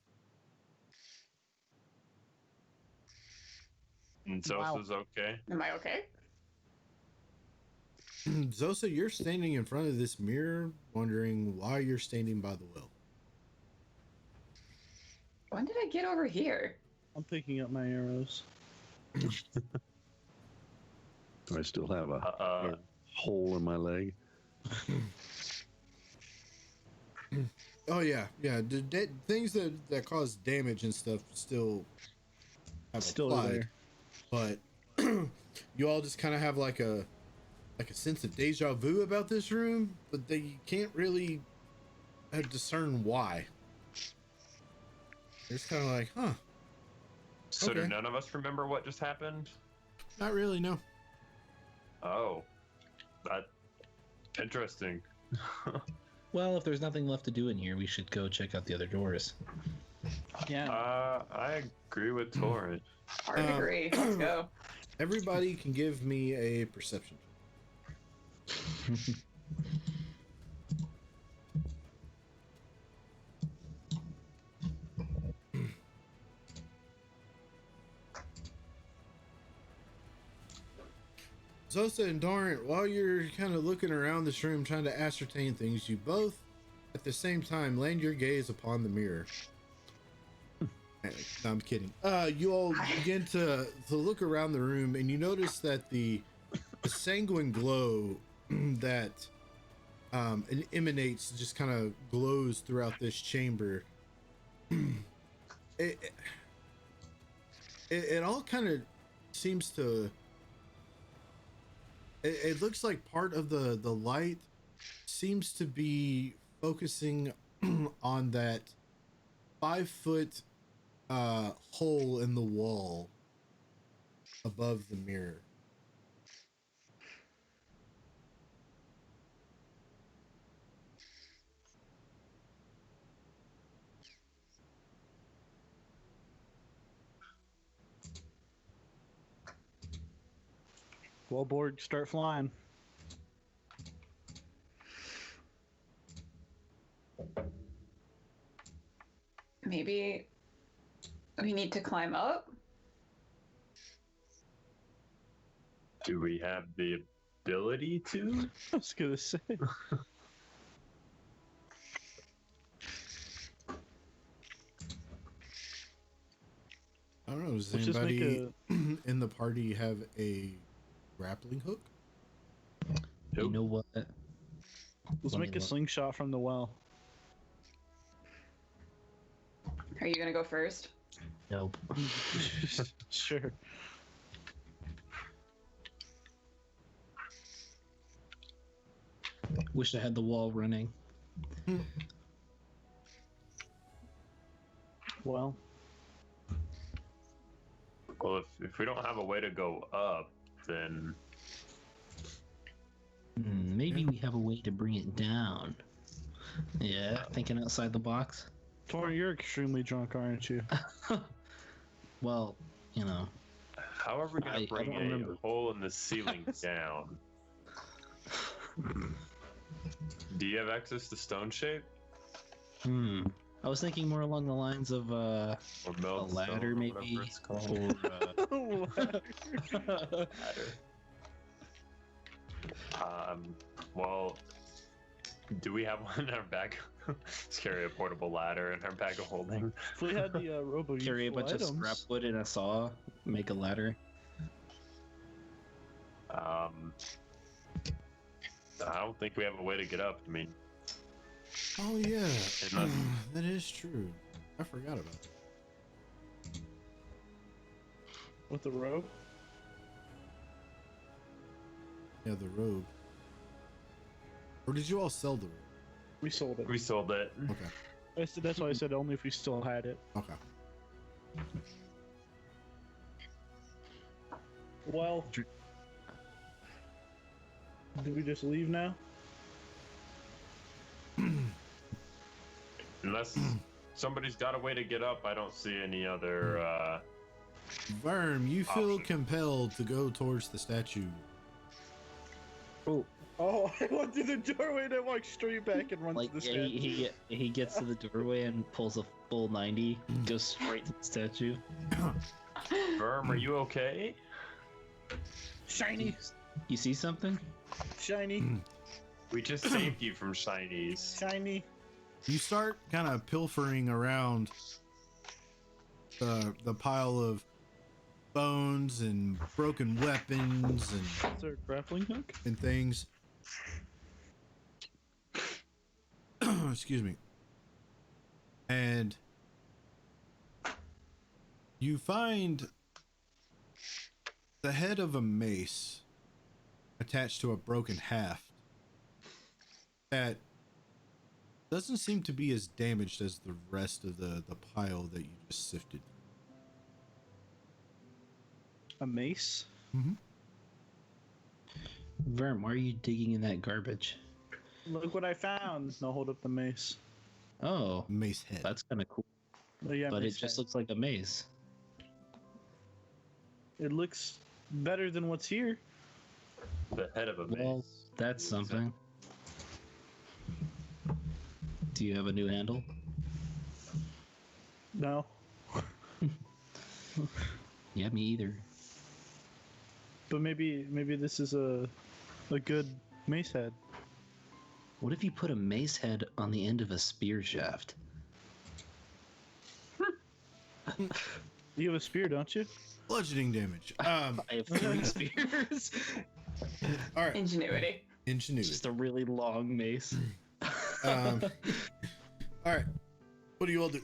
And Zosa's okay. Am I okay? Zosa, you're standing in front of this mirror, wondering why you're standing by the well. When did I get over here? I'm picking up my arrows. I still have a hole in my leg. Oh yeah. Things that cause damage and stuff still have Still applied, there. but you all just kind of have like a sense of deja vu about this room, but they can't really discern why. It's kind of like, huh? So Okay. do none of us remember what just happened? Not really, no. Oh, that interesting. Well, if there's nothing left to do in here, we should go check out the other doors. Yeah. I agree with Torrent. Hard to agree. Let's go. Everybody can give me a perception. Zosa and Dorrant, while you're kind of looking around this room trying to ascertain things, you both at the same time land your gaze upon the mirror. No, I'm kidding. You all begin to look around the room, and you notice that the sanguine glow that it emanates, just kind of glows throughout this chamber. It all kind of seems to. It looks like part of the light seems to be focusing on that 5-foot hole in the wall above the mirror. Well, Borg, start flying. Maybe we need to climb up? Do we have the ability to? I was gonna say. I don't know. Does Let's just make anybody in the party have a grappling hook? You know what? Let's Let me make a look. slingshot from the well. Are you gonna go first? Nope. Sure. Wish I had the wall running. Well, Well, if we don't have a way to go up, then Maybe we have a way to bring it down. Yeah, thinking outside the box. Tor, you're extremely drunk, aren't you? Well, you know. how are we gonna I bring don't a remember. hole in the ceiling down? Do you have access to stone shape I was thinking more along the lines of or a melt ladder, stone, or maybe, whatever it's called? or Ladder. Well, Do we have one in our bag? Let's carry a portable ladder in our bag of holding. If we had the robo Carry a bunch of scrap wood and a saw, make a ladder. I don't think we have a way to get up. I mean, Oh yeah, Unless- that is true. I forgot about that. with the rope. Yeah, the robe. Or did you all sell the robe? We sold it. we sold it. Okay. That's why I said only if we still had it. Okay. Well, do we just leave now? Unless somebody's got a way to get up, I don't see any other. Verm, you feel Option. compelled to go towards the statue. Oh, I went through the doorway and I walked straight back and run Like to the yeah, statue. he gets to the doorway and pulls a full 90, goes straight to the statue. Verm, are you okay? Shiny, You see something? shiny, We just saved you from shinies. shiny. You start kind of pilfering around the pile of bones and broken weapons Is there a grappling hook? and things. Excuse me. And you find the head of a mace attached to a broken haft that doesn't seem to be as damaged as the rest of the pile that you just sifted. A mace? Verm, why are you digging in that garbage? Look what I found. I'll hold up the mace. Oh, Mace head. that's kind of cool. Oh, yeah, But it mace just head. looks like a maze. It looks better than what's here. The head of a mace. Well, that's something. Do you have a new handle? No, Yeah, me either. but maybe this is a good mace head. What if you put a mace head on the end of a spear shaft? You have a spear, don't you? Bludgeoning damage. I have 3 spears. All right. Ingenuity. Ingenuity. Just a really long mace. All right. What do you all do?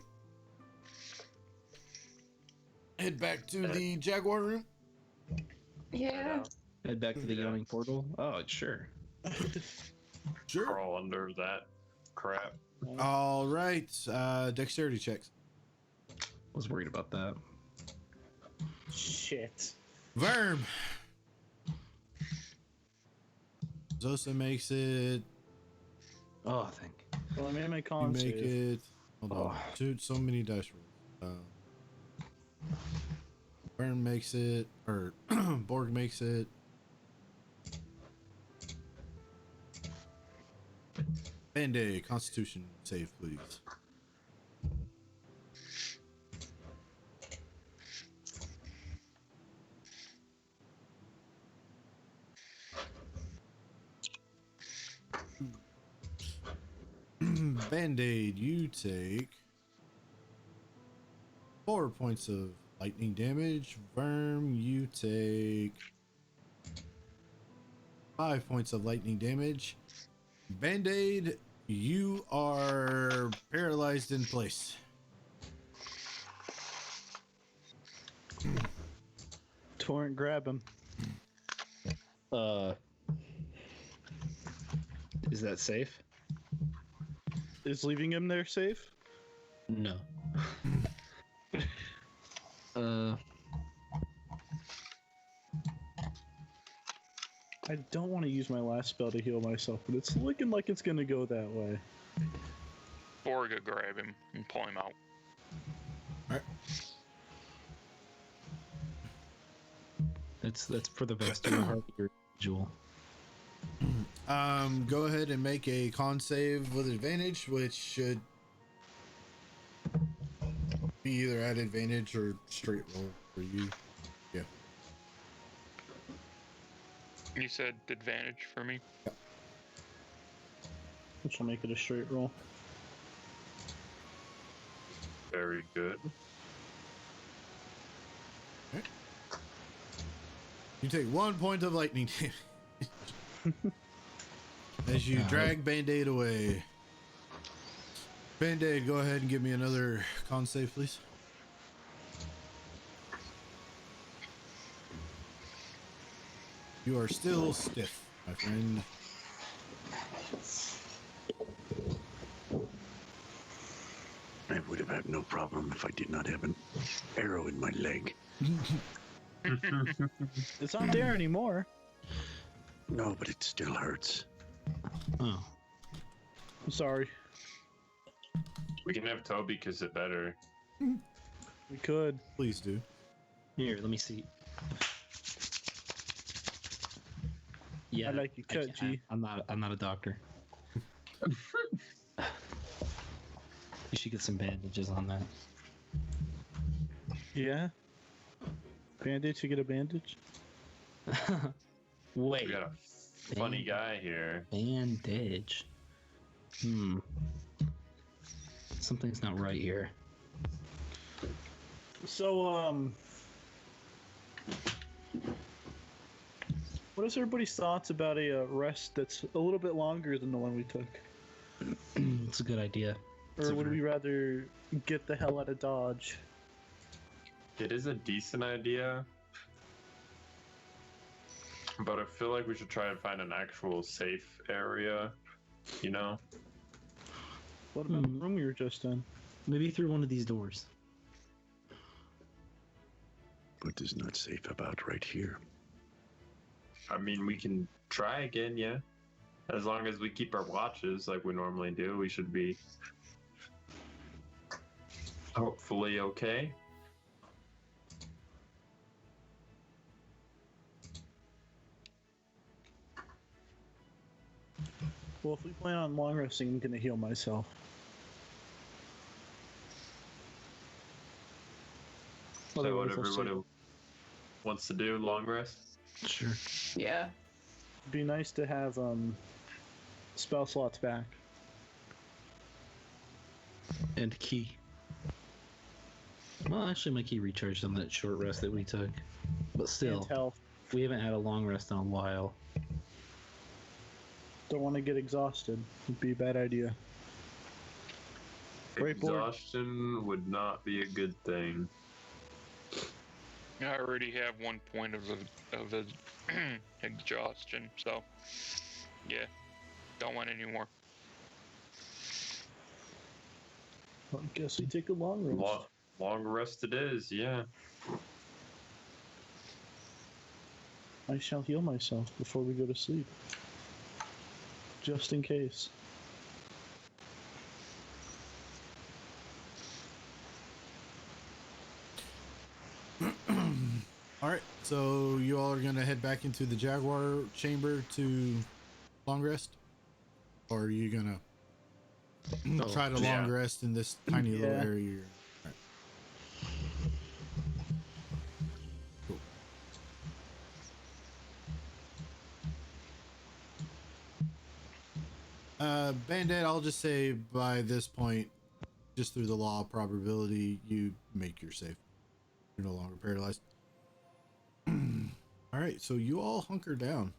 Head back to the Jaguar room. Yeah. Head back to the Yawning Portal. Oh, sure. Sure. Crawl under that crap. All right. Dexterity checks. Was worried about that. Shit. Verm. Zosa makes it. Oh, thank. Well, I made my You con make save. it. Hold on. Oh. Dude, so many dice rolls. Verm makes it. Or Borg makes it. Band-Aid, Constitution save, please. Band-Aid, you take 4 points of lightning damage. Verm, you take 5 points of lightning damage. Band-Aid, you are paralyzed in place. Torrent, grab him. Is that safe? Is leaving him there safe? No. I don't want to use my last spell to heal myself, but it's looking like it's gonna go that way. Borga grab him and pull him out. That's for the best of your heart, your jewel. Go ahead and make a con save with advantage, which should be either at advantage or straight roll for you. Yeah. You said advantage for me. which will make it a straight roll. Very good. You take 1 point of lightning damage as you drag Band-Aid away. Band-Aid, go ahead and give me another con save, please. You are still stiff, my friend. I would have had no problem if I did not have an arrow in my leg. It's not there anymore. No, but it still hurts. Oh. I'm sorry. We can have Toby kiss it better. We could. Please do. Here, let me see. Yeah, I like your cut, can't- G. I'm not a doctor. You should get some bandages on that. Yeah. Bandage? You get a bandage? Wait, We got a funny guy here. bandage. Something's not right here. So, what is everybody's thoughts about a rest that's a little bit longer than the one we took? It's a good idea. Or would we rather get the hell out of Dodge? It is a decent idea, but I feel like we should try and find an actual safe area, you know? What about the room we were just in? Maybe through one of these doors. What is not safe about right here? I mean, we can try again, yeah. As long as we keep our watches like we normally do, we should be hopefully okay. Well, if we plan on long resting, I'm gonna heal myself. So what Otherwise, I'll everybody save- wants to do, long rest? Sure. Yeah. It'd be nice to have spell slots back. And key. Well, actually, my key recharged on that short rest that we took. But still, And health. we haven't had a long rest in a while. Don't want to get exhausted. Would be a bad idea. Right, board. Exhaustion would not be a good thing. I already have 1 point of exhaustion, so yeah, don't want any more. Well, I guess we take a long rest. Long rest it is, yeah. I shall heal myself before we go to sleep. Just in case. All right, so you all are gonna head back into the Jaguar chamber to long rest, or are you gonna try to long rest in this tiny little Yeah. area? You're in? All right. Cool. Band-Aid, I'll just say by this point, just through the law of probability, you make your save. You're no longer paralyzed. All right, so you all hunker down.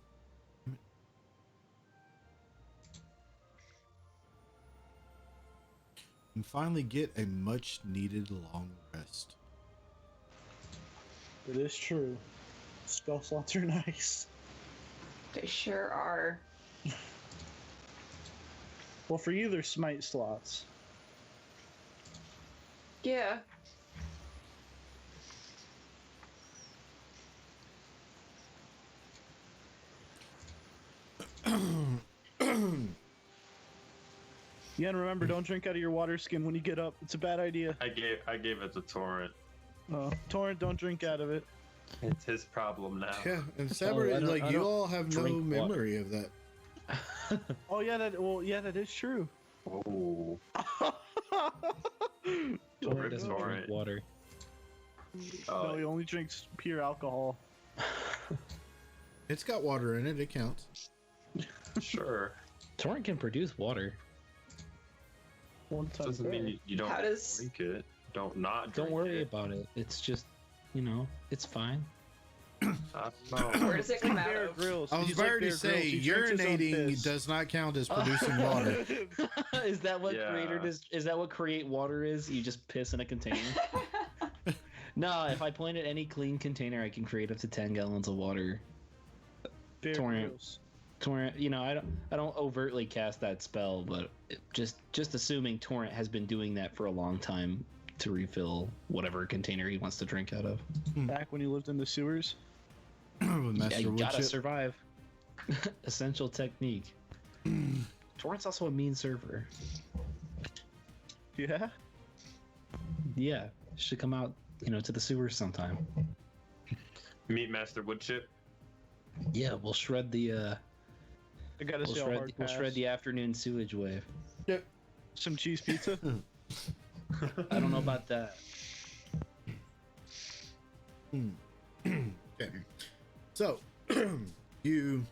And finally get a much needed long rest. It is true. Spell slots are nice. They sure are. Well, for you, they're smite slots. Yeah. Yeah, and remember, don't drink out of your water skin when you get up. It's a bad idea. I gave it to Torrent. Torrent, don't drink out of it. It's his problem now. Yeah, and Saber, I don't- like I you don't all have no drink water. memory of that. Oh yeah, that is true. Oh, Torrent doesn't Torrent. drink water. No, he only drinks pure alcohol. It's got water in it. It counts. Sure. Torrent can produce water. One time. Doesn't mean you don't How does- drink it. Don't not Don't drink worry it. about it. It's just, it's fine. I don't know. Where does it come out Bear of? Grylls. I was He's about like to Bear say Grylls. He drinks his own urinating piss. does not count as producing water. Is that what Yeah. is that what create water is? You just piss in a container? No, if I point at any clean container, I can create up to 10 gallons of water. Bear Torrent. Grylls. Torrent, I don't overtly cast that spell, but just assuming Torrent has been doing that for a long time to refill whatever container he wants to drink out of. Back when he lived in the sewers. With Yeah, Master you gotta Woodchip. survive. Essential technique. Torrent's also a mean server. Yeah. Yeah, should come out, to the sewers sometime. Meet Master Woodchip. Yeah, we'll shred the I gotta we'll say, shred, we'll shred the afternoon sewage wave. some cheese pizza. I don't know about that. Okay. So, you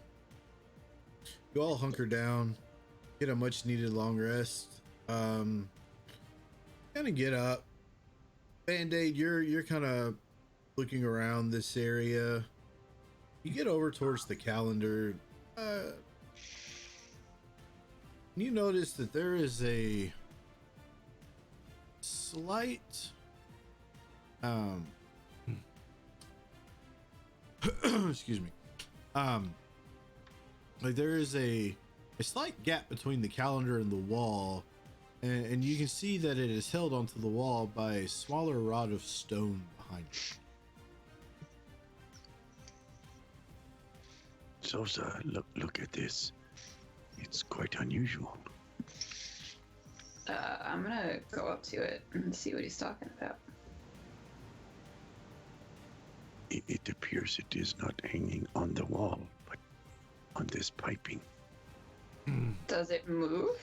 all hunker down, get a much needed long rest. Kind of get up. Band-Aid, you're kind of looking around this area. You get over towards the calendar. You notice that there is a slight excuse me. Like there is a slight gap between the calendar and the wall, and you can see that it is held onto the wall by a smaller rod of stone behind it. Zosa, look at this. It's quite unusual. I'm gonna go up to it and see what he's talking about. It appears it is not hanging on the wall, but on this piping. Does it move?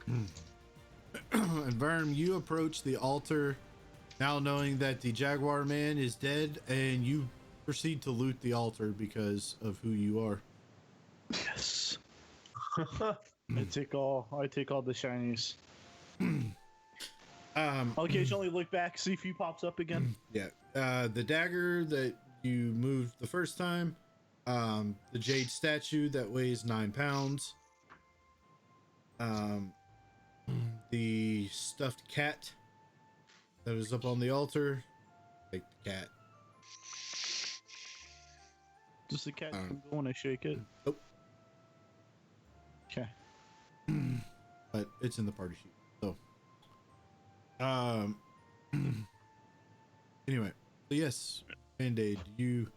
And Verm, you approach the altar, now knowing that the Jaguar man is dead, and you proceed to loot the altar because of who you are. Yes. I take all the shinies. I'll occasionally look back, see if he pops up again. Yeah. The dagger that you moved the first time, the jade statue that weighs 9 pounds, the stuffed cat that is up on the altar. Take the cat. Does the cat tremble when I shake it? Nope. Okay. But it's in the party sheet. So, anyway, so yes, Band-Aid, you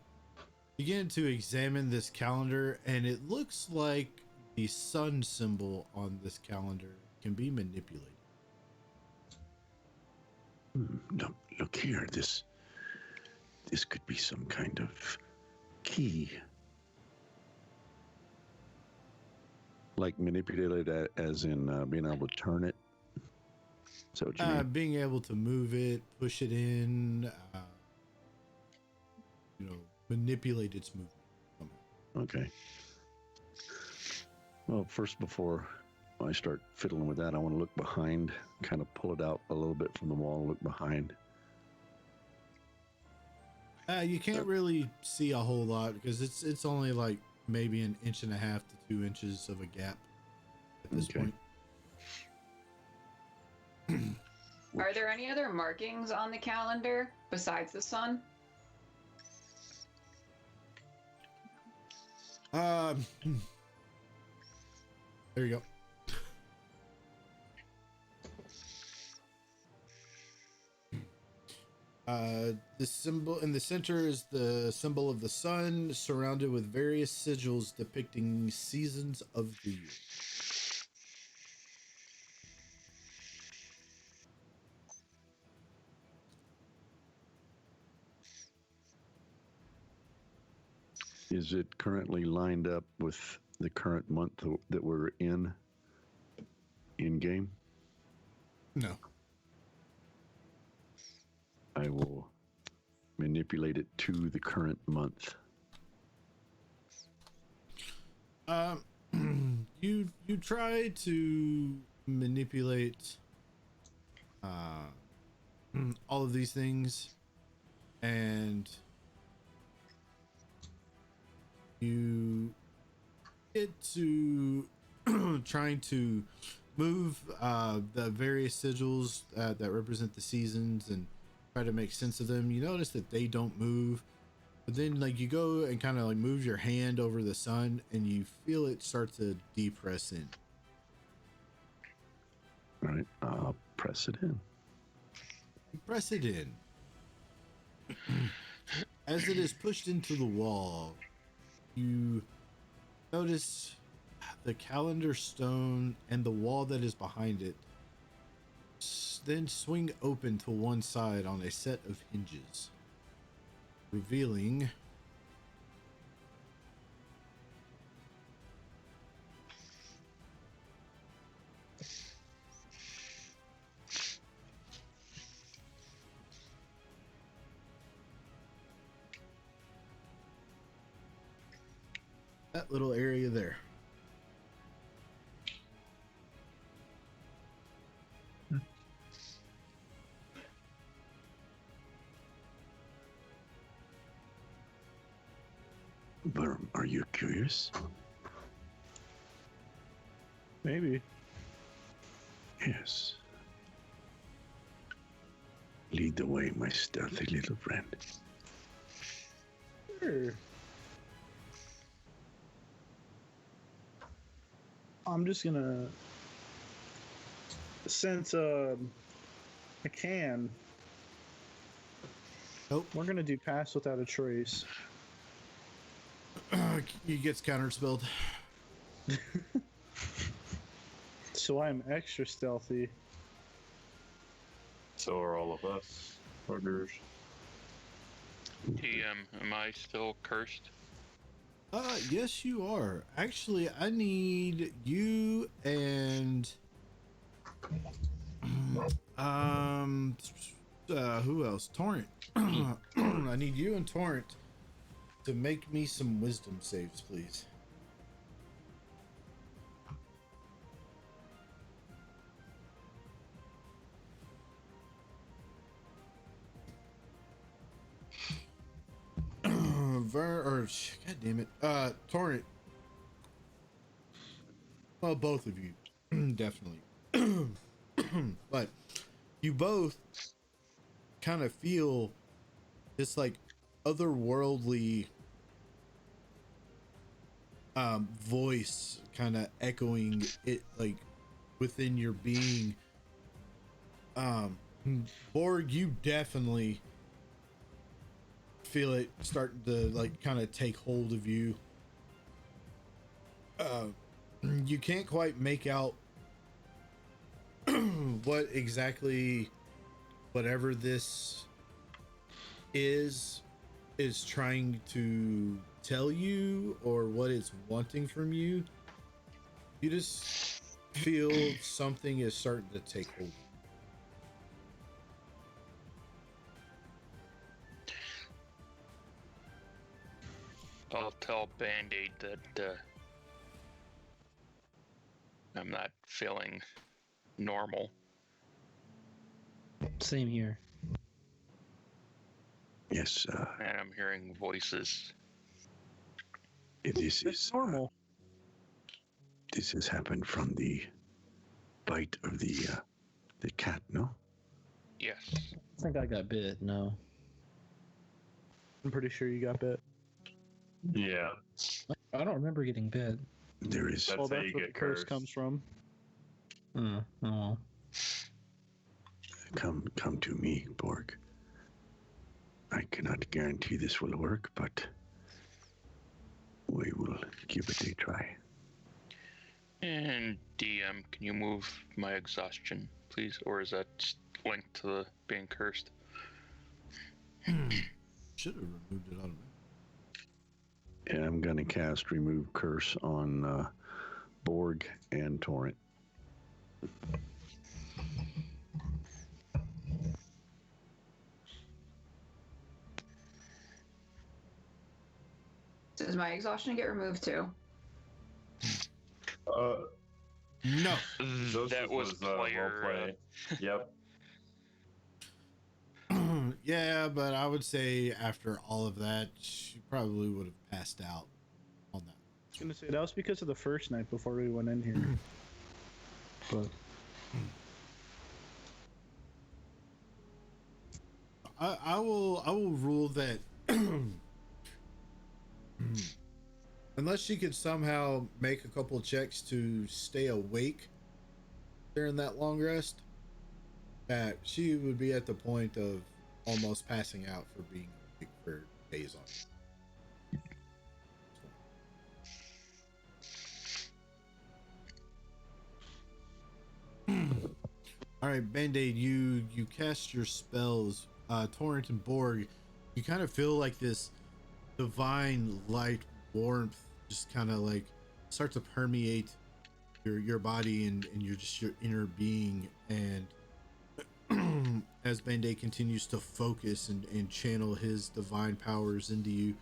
begin to examine this calendar, and it looks like the sun symbol on this calendar can be manipulated. Look here. This could be some kind of key. Like manipulated as in being able to turn it. Is that what you mean? Being able to move it, push it in, manipulate its movement somehow. Okay. Well, first, before I start fiddling with that, I want to look behind, kind of pull it out a little bit from the wall, look behind. You can't really see a whole lot because it's only like maybe 1.5 to 2 inches of a gap at this Okay. point. Are there any other markings on the calendar besides the sun? There you go. The symbol in the center is the symbol of the sun, surrounded with various sigils depicting seasons of the year. Is it currently lined up with the current month that we're in game? No. I will manipulate it to the current month. you try to manipulate all of these things, and you get to trying to move the various sigils that represent the seasons and try to make sense of them. You notice that they don't move, but then like you go and kind of like move your hand over the sun and you feel it start to depress in. All right, I'll press it in. You press it in. As it is pushed into the wall, you notice the calendar stone and the wall that is behind it then swing open to one side on a set of hinges, revealing that little area there. But are you curious? Maybe. Yes. Lead the way, my stealthy little friend. Sure. I'm just gonna, since I can. Nope. We're gonna do pass without a trace. He gets counterspelled. So I'm extra stealthy. So are all of us. Orders. TM, am I still cursed? Yes, you are. Actually, I need you and who else? Torrent. I need you and Torrent to make me some wisdom saves, please. God damn it. Torrent. Well, both of you. Definitely. But you both kind of feel this like otherworldly voice kind of echoing it like within your being. Borg, you definitely feel it starting to like kind of take hold of you. You can't quite make out what exactly whatever this is trying to tell you or what it's wanting from you. You just feel something is starting to take hold. I'll tell Band-Aid that I'm not feeling normal. Same here. Yes, And I'm hearing voices. this That's is normal. This has happened from the bite of the cat, no? Yes. I think I got bit. No. I'm pretty sure you got bit. Yeah. I don't remember getting bit. There is. That's Well, how that's you where get the curse cursed. comes from. Oh well. Come to me, Borg. I cannot guarantee this will work, but we will give it a try. And DM, can you move my exhaustion, please? Or is that linked to the being cursed? Should have removed it automatically. And I'm gonna cast Remove Curse on Borg and Torrent. Does my exhaustion get removed too? No. Joseph That was player. roleplay. Yep. Yeah, but I would say after all of that, she probably would have passed out on that. I was gonna say that was because of the first night before we went in here. But I will rule that unless she could somehow make a couple checks to stay awake during that long rest, that she would be at the point of almost passing out for being awake for days on end. All right, Band-Aid, you cast your spells. Torrent and Borg, you kind of feel like this divine light warmth just kind of like start to permeate your body and your just your inner being. And as Band-Aid continues to focus and channel his divine powers into you,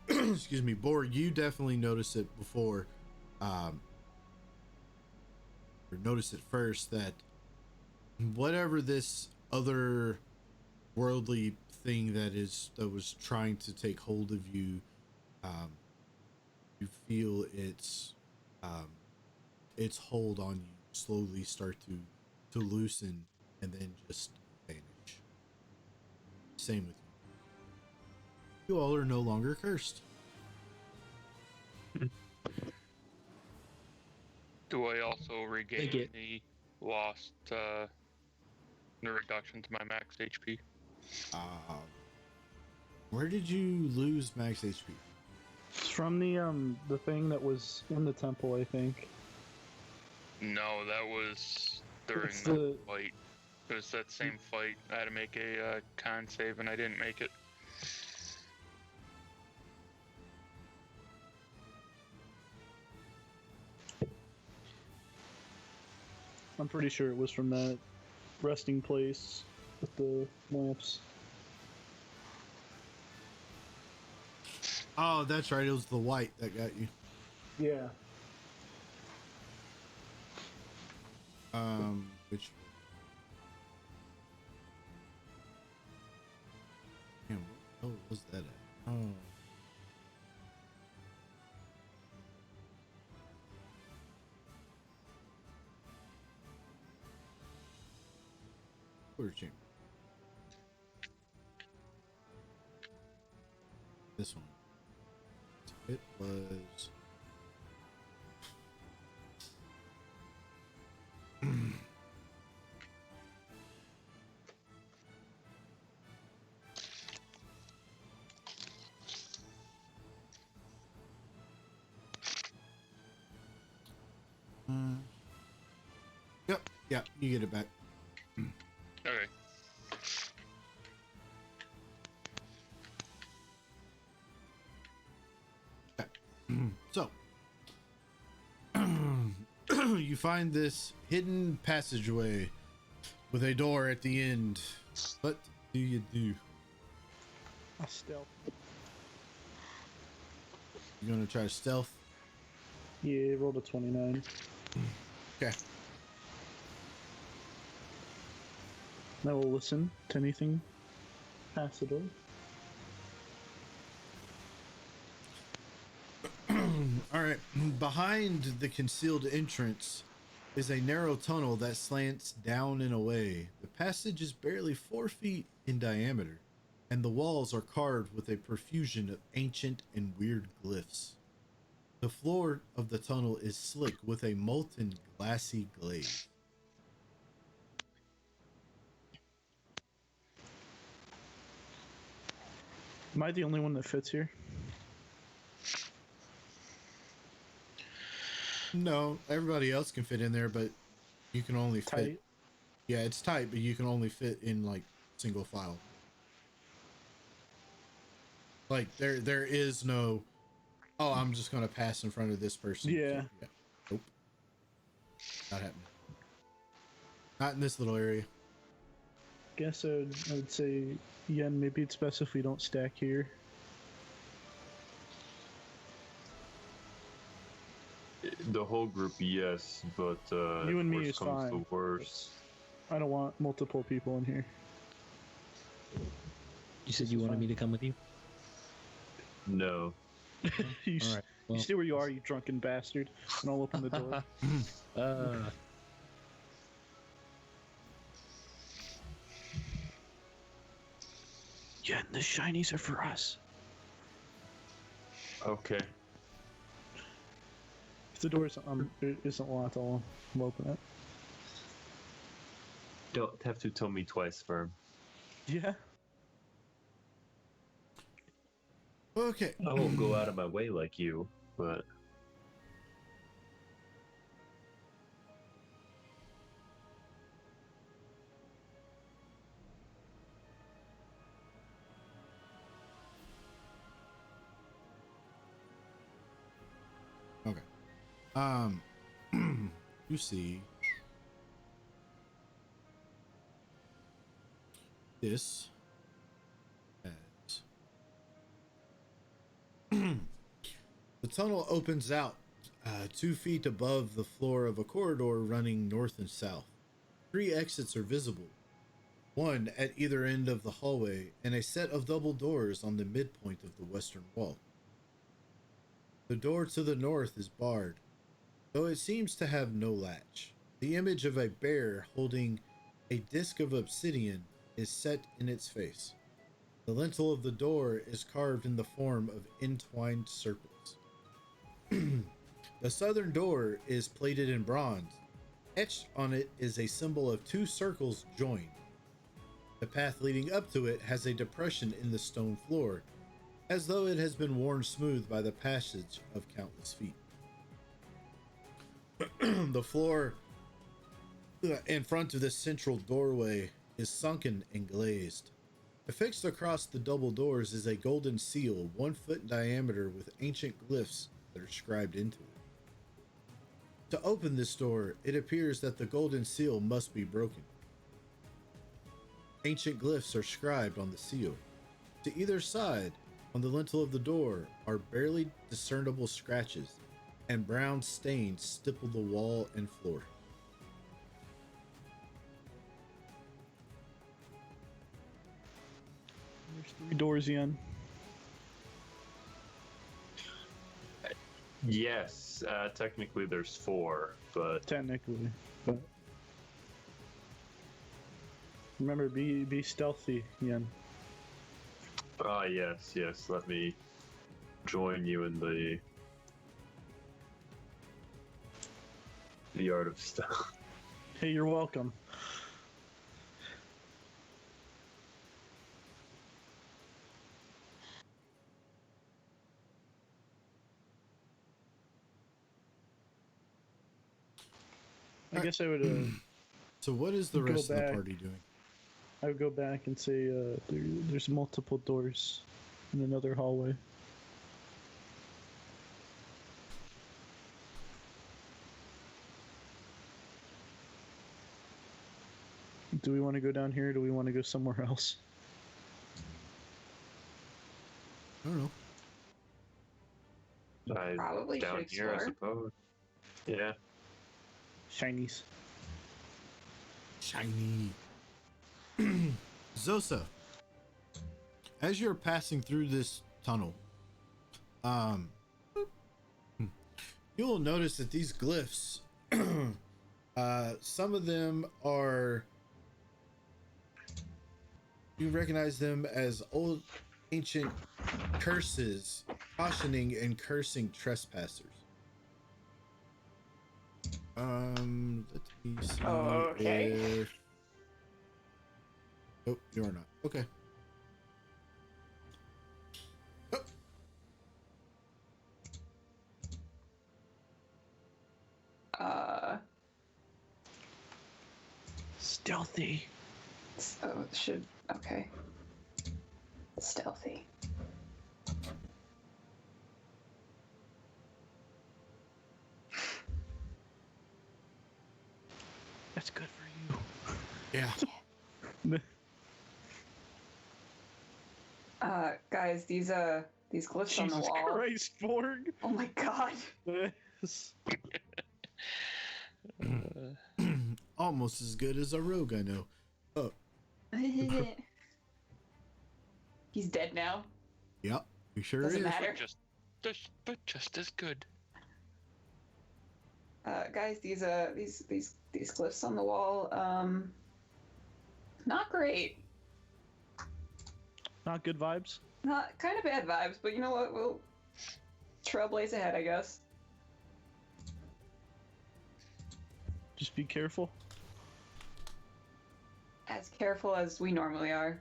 excuse me, Borg, you definitely notice it before, or notice it first, that whatever this other worldly thing that was trying to take hold of you, you feel its hold on you slowly start to loosen and then just vanish. Same with you. You all are no longer cursed. Do I also regain it. the lost the reduction to my max HP? Where did you lose max HP? it's from the thing that was in the temple, I think. No, that was during It's that the- fight. It was that same fight. I had to make a con save and I didn't make it. I'm pretty sure it was from that resting place with the lamps. Oh, that's right. It was the white that got you. Yeah. Which? Damn, what was that at? Oh. Quarter chamber. This one. It was. Yep, yeah, you get it back. Okay. So, you find this hidden passageway with a door at the end. What do you do? A stealth. You gonna try to stealth? Yeah, rolled a 29. Okay. I will listen to anything past the door. All right. Behind the concealed entrance is a narrow tunnel that slants down and away. The passage is barely 4 feet in diameter, and the walls are carved with a profusion of ancient and weird glyphs. The floor of the tunnel is slick with a molten glassy glaze. Am I the only one that fits here? No, everybody else can fit in there, but you can only fit. Tight. Yeah, it's tight, but you can only fit in like single file. Like there is no, oh, I'm just gonna pass in front of this person. Yeah. Nope. Not happening. Not in this little area. Guess I would say, yeah, maybe it's best if we don't stack here. The whole group, yes, but You and me worst is comes fine. to worst. I don't want multiple people in here. You said This you is wanted fine. me to come with you. No. you, All right. you Well, stay where you are, you drunken bastard, and I'll open the door. Yeah, the shinies are for us. Okay. If the door isn't locked, I'll open it. Don't have to tell me twice, firm. Yeah. Okay. I won't go out of my way like you, but Okay. You see this as the tunnel opens out 2 feet above the floor of a corridor running north and south. 3 exits are visible, one at either end of the hallway, and a set of double doors on the midpoint of the western wall. The door to the north is barred, though it seems to have no latch. The image of a bear holding a disc of obsidian is set in its face. The lintel of the door is carved in the form of entwined serpents. The southern door is plated in bronze. Etched on it is a symbol of 2 circles joined. The path leading up to it has a depression in the stone floor, as though it has been worn smooth by the passage of countless feet. The floor in front of this central doorway is sunken and glazed. Affixed across the double doors is a golden seal 1 foot in diameter with ancient glyphs that are scribed into it. To open this door, it appears that the golden seal must be broken. Ancient glyphs are scribed on the seal. To either side, on the lintel of the door, are barely discernible scratches, and brown stains stipple the wall and floor. There's 3 doors, Ian. yes, technically there's 4, but Technically, but remember, be stealthy, Ian. yes, let me join you in the art of stealth. Hey, you're welcome. I guess I would So what is the Go rest of the back. party doing? I would go back and say there's multiple doors in another hallway. Do we want to go down here or do we want to go somewhere else? I don't know. Probably down should here, I explore. suppose. Yeah. Shinies. Shiny. Zosa, as you're passing through this tunnel, you'll notice that these glyphs, some of them are, you recognize them as old ancient curses cautioning and cursing trespassers. Let me see Okay. if... Oh, you are not. Okay. Stealthy. So it should okay. Stealthy. That's good for Yeah. you. Guys, these glyphs on the Jesus wall. Christ, Borg. Oh my god. Almost as good as a rogue I know. Oh, He's dead now. yep. He sure Doesn't is. matter. But just as good. Guys, these glyphs on the wall, not great. Not good vibes. Not kind of bad vibes, but you know what? We'll trailblaze ahead, I guess. Just be careful. As careful as we normally are.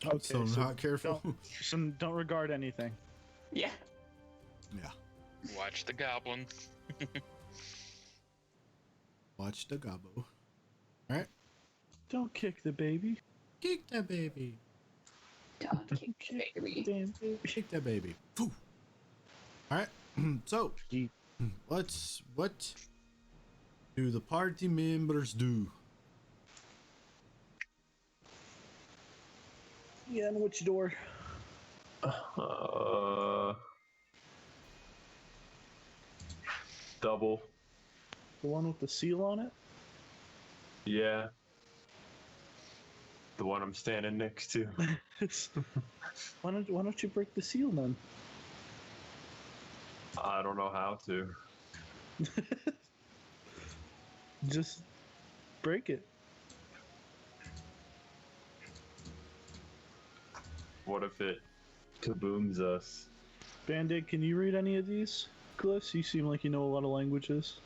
Okay, so so not careful. Don't regard anything. Yeah. Yeah. Watch the goblin. Watch the gobbo. All right. Don't kick the baby. Kick that baby. Don't kick the baby. Damn baby. Kick that baby. Phew. All right. So, Gee. what do the party members do? Yeah, and which door? Double. The one with the seal on it? Yeah. The one I'm standing next to. Why don't you break the seal then? I don't know how to. Just break it. What if it kabooms us? Band-Aid, can you read any of these glyphs? You seem like you know a lot of languages.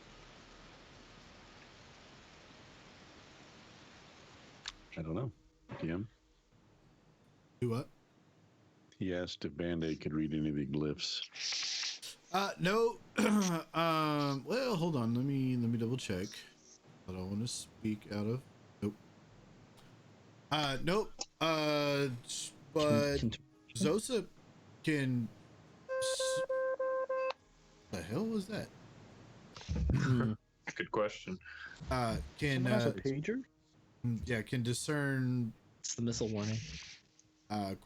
I don't know. DM? Do what? He asked if Band-Aid could read any of the glyphs. No. Well, hold on. Let me double check. I don't want to speak out of. Nope. Nope. But Zosa can. The hell was that? Good question. Can Someone has a pager? yeah, can discern It's the missile warning.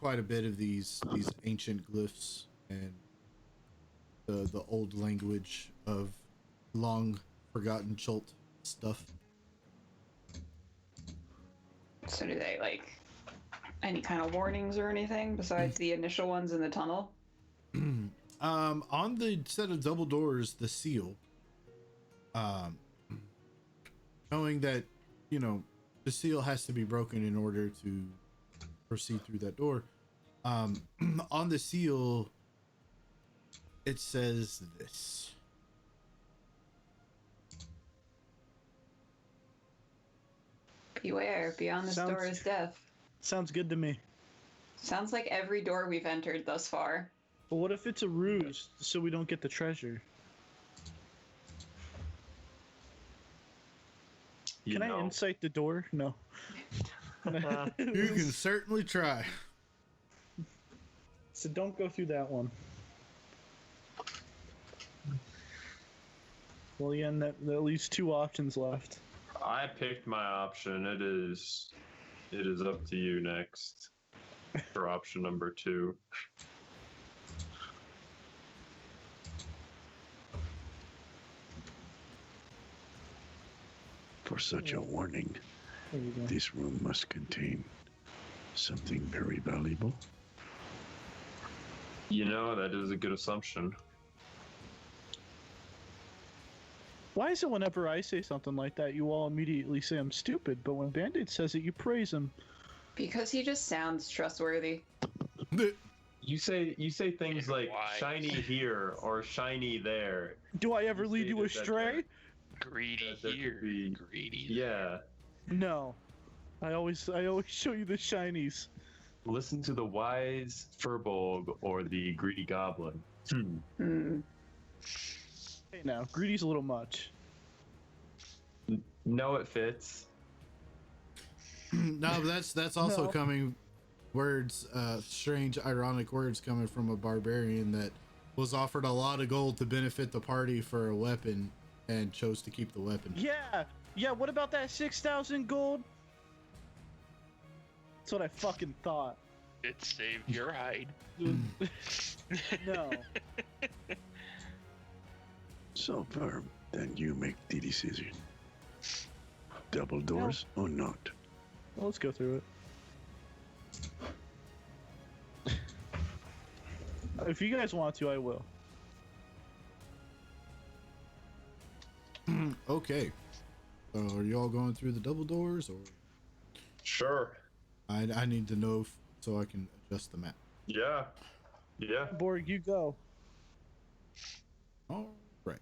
quite a bit of these ancient glyphs and the old language of long forgotten Chult stuff. So do they, like, any kind of warnings or anything besides the initial ones in the tunnel? On the set of double doors, the seal, knowing that, you know, the seal has to be broken in order to proceed through that door. On the seal, it says this. Beware, beyond this door is death. Sounds good to me. Sounds like every door we've entered thus far. But what if it's a ruse so we don't get the treasure? Can I insight the door? No. You can certainly try. So don't go through that one. Well, yeah, and that at least 2 options left. I picked my option. It is up to you next for option number 2. For such a warning, There you go. this room must contain something very valuable. You know, that is a good assumption. Why is it whenever I say something like that, you all immediately say I'm stupid, but when Band-Aid says it, you praise him? Because he just sounds trustworthy. You say things Yeah, like why? shiny here or shiny there. Do I ever lead you stated that astray? Greedy That there could here. be- Greedy. Yeah. No. I always show you the shinies. Listen to the wise Furbolg or the greedy goblin. Hmm. Hey now, greedy's a little much. No, it fits. No, but that's also No. coming words, strange, ironic words coming from a barbarian that was offered a lot of gold to benefit the party for a weapon and chose to keep the weapon. Yeah, what about that 6,000 gold? That's what I fucking thought. It saved your hide. No. So firm, then you make the decision. Double doors or not? Well, let's go through it. If you guys want to, I will. Okay. So are you all going through the double doors, or Sure. I need to know so I can adjust the map. Yeah. Yeah. Borg, you go. All right.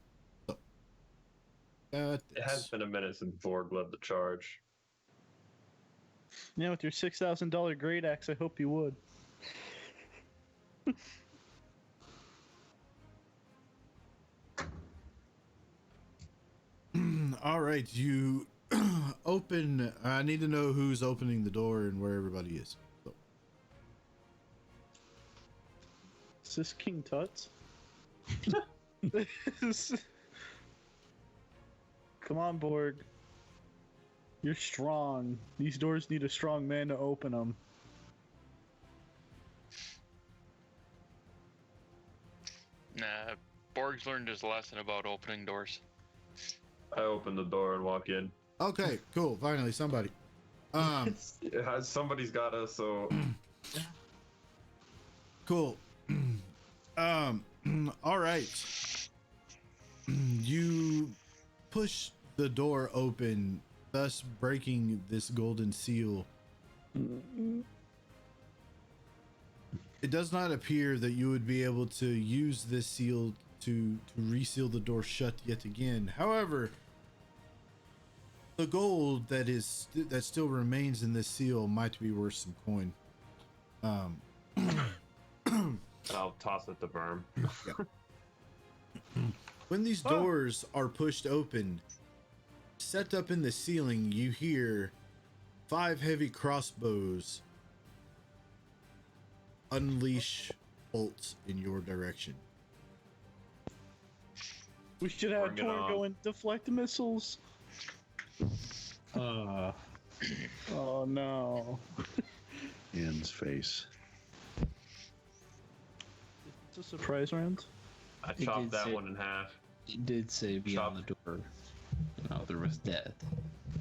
So got It has this. been a minute since Borg led the charge. Yeah, with your $6,000 great axe, I hope you would. All right, you open. I need to know who's opening the door and where everybody is. So, Is this King Tut's? Come on, Borg. You're strong. These doors need a strong man to open them. Nah, Borg's learned his lesson about opening doors. I open the door and walk in. okay, cool. Finally, somebody. Somebody's got us, so Cool. All right. You push the door open, thus breaking this golden seal. It does not appear that you would be able to use this seal to reseal the door shut yet again. However, the gold that still remains in this seal might be worth some coin. I'll toss it to Verm. When these doors are pushed open, set up in the ceiling, you hear 5 heavy crossbows unleash bolts in your direction. We should have Bring it Tor on. go and deflect missiles. Oh no. Ian's face. It's a surprise round. I It chopped did that say- one in half. It did say beyond the door. No, there was death.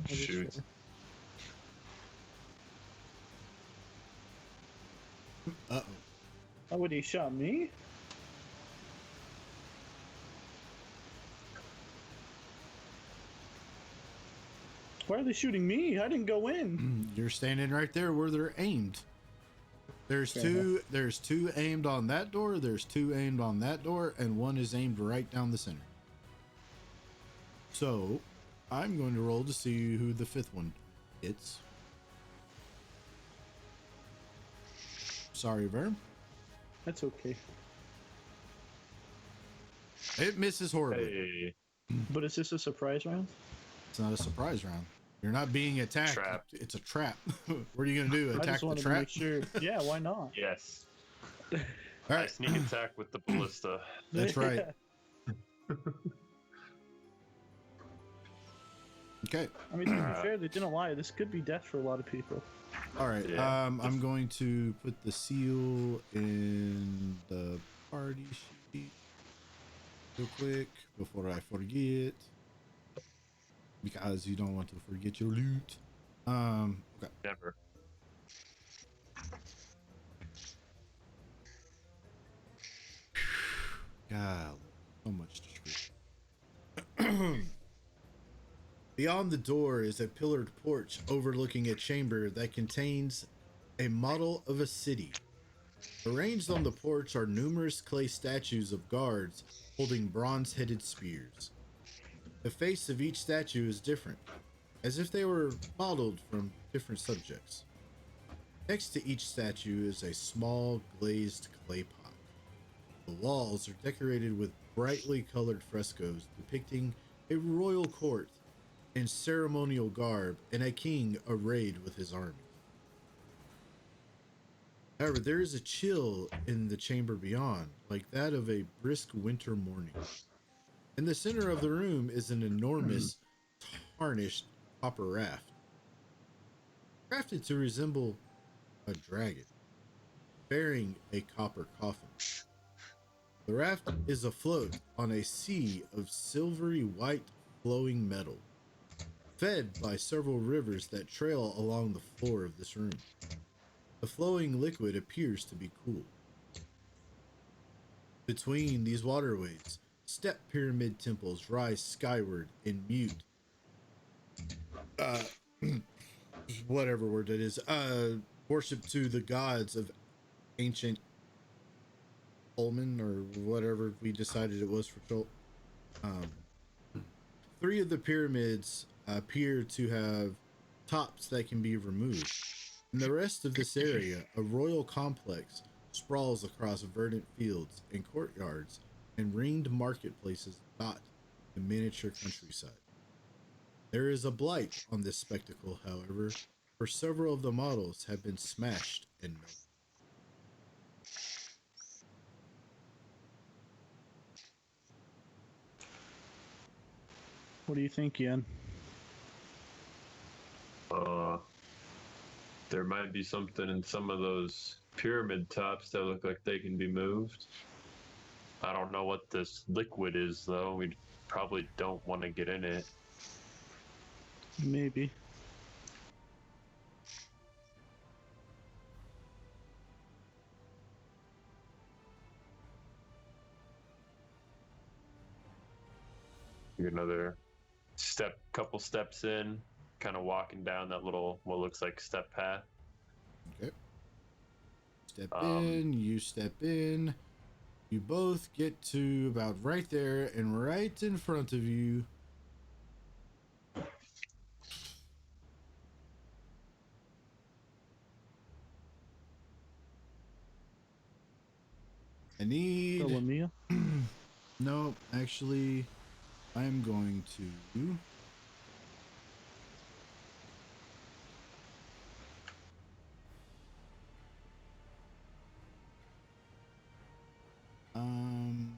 Shoot. Uh-oh. Oh, would he shot me? Why are they shooting me? I didn't go in. You're standing right there where they're aimed. There's Fair two aimed on that door, there's 2 aimed on that door, and 1 is aimed right down the center. So, I'm going to roll to see who the 5th one hits. Sorry, Verm. That's okay. It misses horribly. Hey, But is this a surprise round? It's not a surprise round. You're not being attacked. Trap. It's a trap. What are you going to do? I Attack just the wanted to trap? make sure. Yeah, why not? yes. All I right. sneak attack with the ballista. That's right. Okay. I mean, to be fair, they didn't lie. This could be death for a lot of people. All right. Yeah. I'm going to put the seal in the party sheet real quick before I forget, because you don't want to forget your loot. Okay. Never. God, so much to shoot. Beyond the door is a pillared porch overlooking a chamber that contains a model of a city. Arranged on the porch are numerous clay statues of guards holding bronze-headed spears. The face of each statue is different, as if they were modeled from different subjects. Next to each statue is a small glazed clay pot. The walls are decorated with brightly colored frescoes depicting a royal court in ceremonial garb and a king arrayed with his army. However, there is a chill in the chamber beyond, like that of a brisk winter morning. In the center of the room is an enormous, tarnished copper raft, crafted to resemble a dragon, bearing a copper coffin. The raft is afloat on a sea of silvery white flowing metal, fed by several rivers that trail along the floor of this room. The flowing liquid appears to be cool. Between these waterways, step pyramid temples rise skyward in mute, whatever word that is, worship to the gods of ancient Ulman, or whatever we decided it was for Chult. Three of the pyramids appear to have tops that can be removed. In the rest of this area, a royal complex sprawls across verdant fields and courtyards, and ringed marketplaces dot the miniature countryside. There is a blight on this spectacle, however, for several of the models have been smashed and melted. What do you think, Ian? There might be something in some of those pyramid tops that look like they can be moved. I don't know what this liquid is, though. We probably don't want to get in it. Maybe. Another couple steps in, kind of walking down that little, what looks like step path. Okay. Step in, you step in. You both get to about right there, and right in front of you, I need... Lamia? No, actually, I'm going to...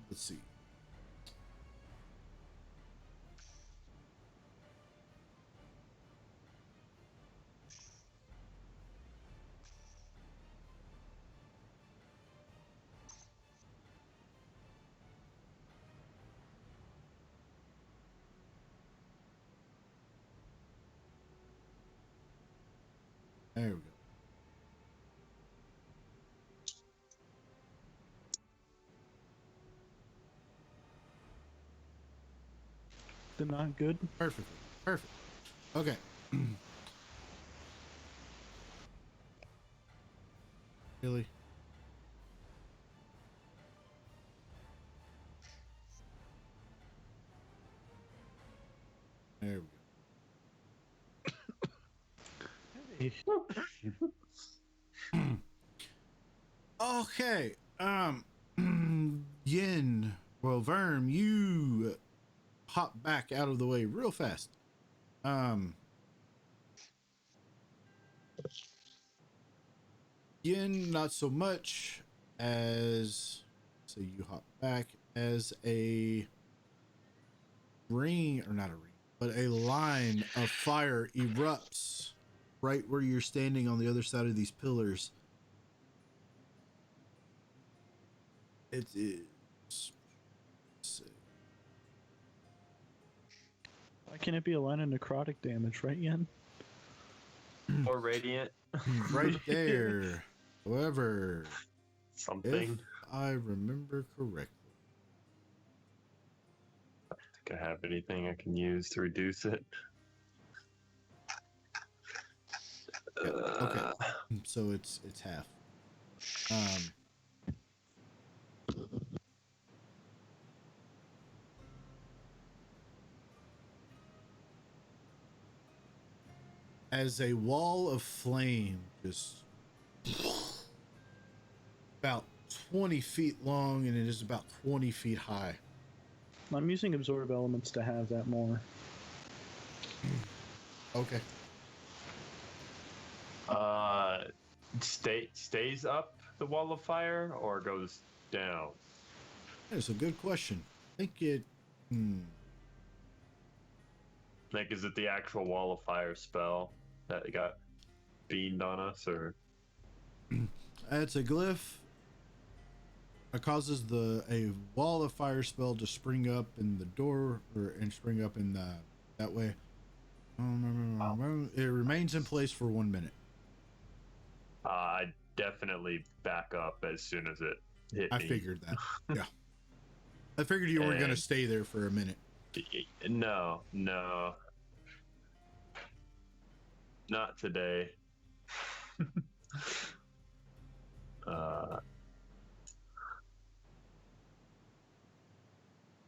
let's see. There we go. They're not good? Perfect. Perfect. Okay. Really? There we go. Hey. Okay. Yin, well, Verm, you hop back out of the way real fast. Yin, not so much as, so you hop back as a ring, or not a ring, but a line of fire erupts right where you're standing on the other side of these pillars. It is. Let's see. Why can't it be a line of necrotic damage, right, Ian? Or radiant. Right there. However, Something. if I remember correctly. I don't think I have anything I can use to reduce it. Yeah, okay. So it's half. As a wall of flame just about 20 feet long, and it is about 20 feet high. I'm using absorb elements to have that more. Okay. Stays up the wall of fire or goes down? That's a good question. I think it... Like, is it the actual wall of fire spell that got beamed on us, or? It's a glyph. It causes a wall of fire spell to spring up in the door, and spring up in that way. It remains in place for 1 minute. I definitely back up as soon as it hit I me. figured that. Yeah. I figured you weren't going to stay there for a minute. No. Not today.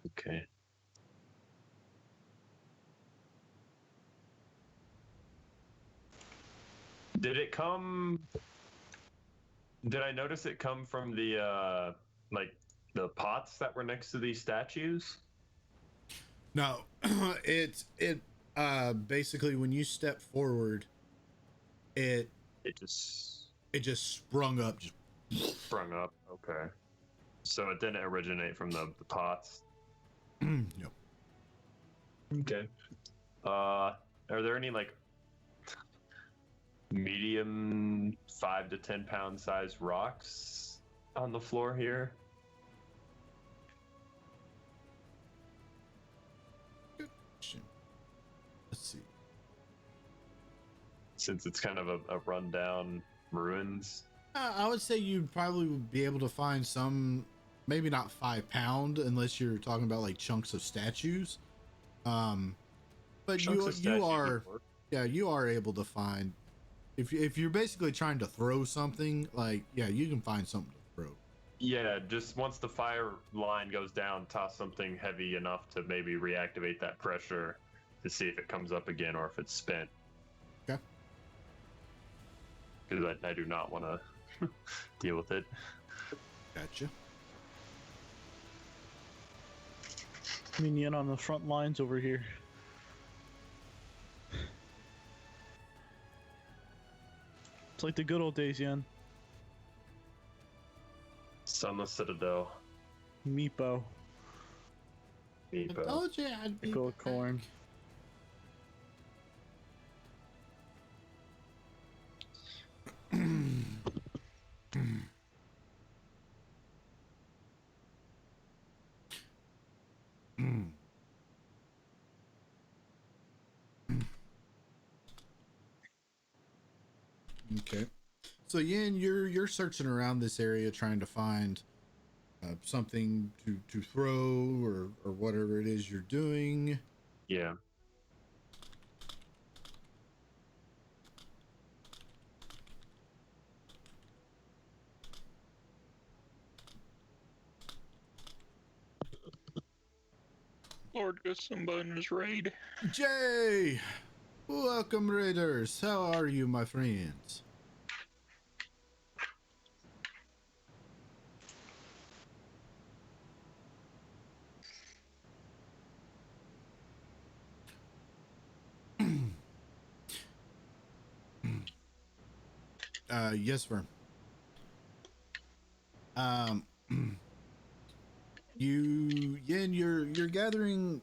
Okay. Did I notice it come from the like the pots that were next to these statues? No, it basically when you step forward, it just sprung up. Sprung up. Okay. So it didn't originate from the pots. No. Okay. Are there any like medium 5 to 10 pound size rocks on the floor here? Let's see. Since it's kind of a rundown ruins. I would say you'd probably be able to find some, maybe not 5 pound, unless you're talking about like chunks of statues. But you are able to find, if you're basically trying to throw something, like, yeah, you can find something to throw. Yeah, just once the fire line goes down, toss something heavy enough to maybe reactivate that pressure to see if it comes up again or if it's spent. Okay. Because I do not want to deal with it. Gotcha. Minion on the front lines over here. It's like the good old days, Yen. Sunless Citadel. Meepo. Meepo. I told you I'd be Gold corn. Okay. So Yin, you're searching around this area trying to find something to throw or whatever it is you're doing. Yeah. Lord Simba in his raid. Jay! Welcome, Raiders. How are you, my friends? Yes, sir. Yin, you're gathering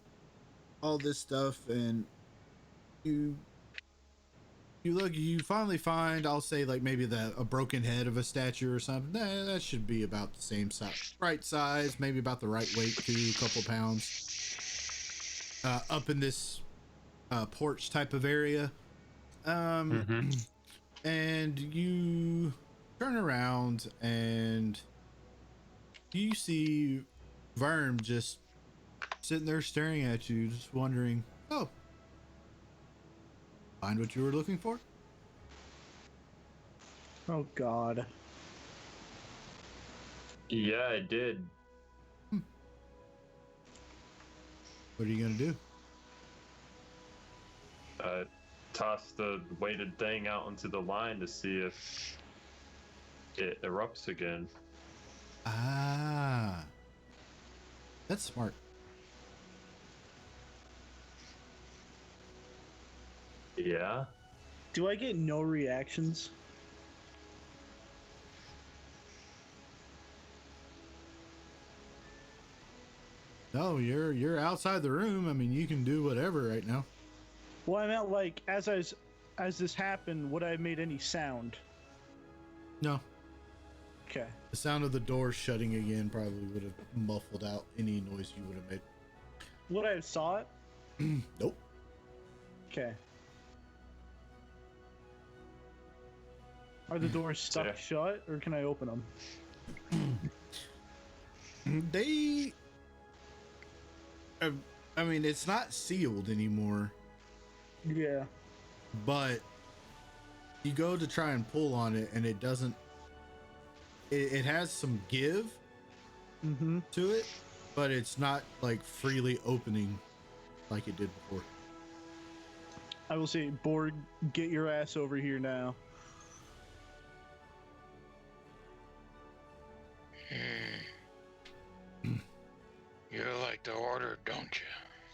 all this stuff, and you finally find, I'll say, like maybe a broken head of a statue or something. That should be about the same size, right size, maybe about the right weight too, a couple pounds. Up in this porch type of area. And you turn around and you see Verm just sitting there staring at you, just wondering, oh, find what you were looking for? Oh God. Yeah, I did. What are you gonna do? Toss the weighted thing out into the line to see if it erupts again. Ah, that's smart. Yeah. Do I get no reactions? No, you're outside the room. I mean, you can do whatever right now. Well, I meant like as this happened, would I have made any sound? No. Okay. The sound of the door shutting again probably would have muffled out any noise you would have made. Would I have saw it? Nope. Okay. Are the doors stuck Yeah. shut, or can I open them? They. I mean, it's not sealed anymore, Yeah. but you go to try and pull on it, and it doesn't. It has some give Mm-hmm. to it, but it's not like freely opening like it did before. I will say, Borg, get your ass over here now. You like the order, don't you?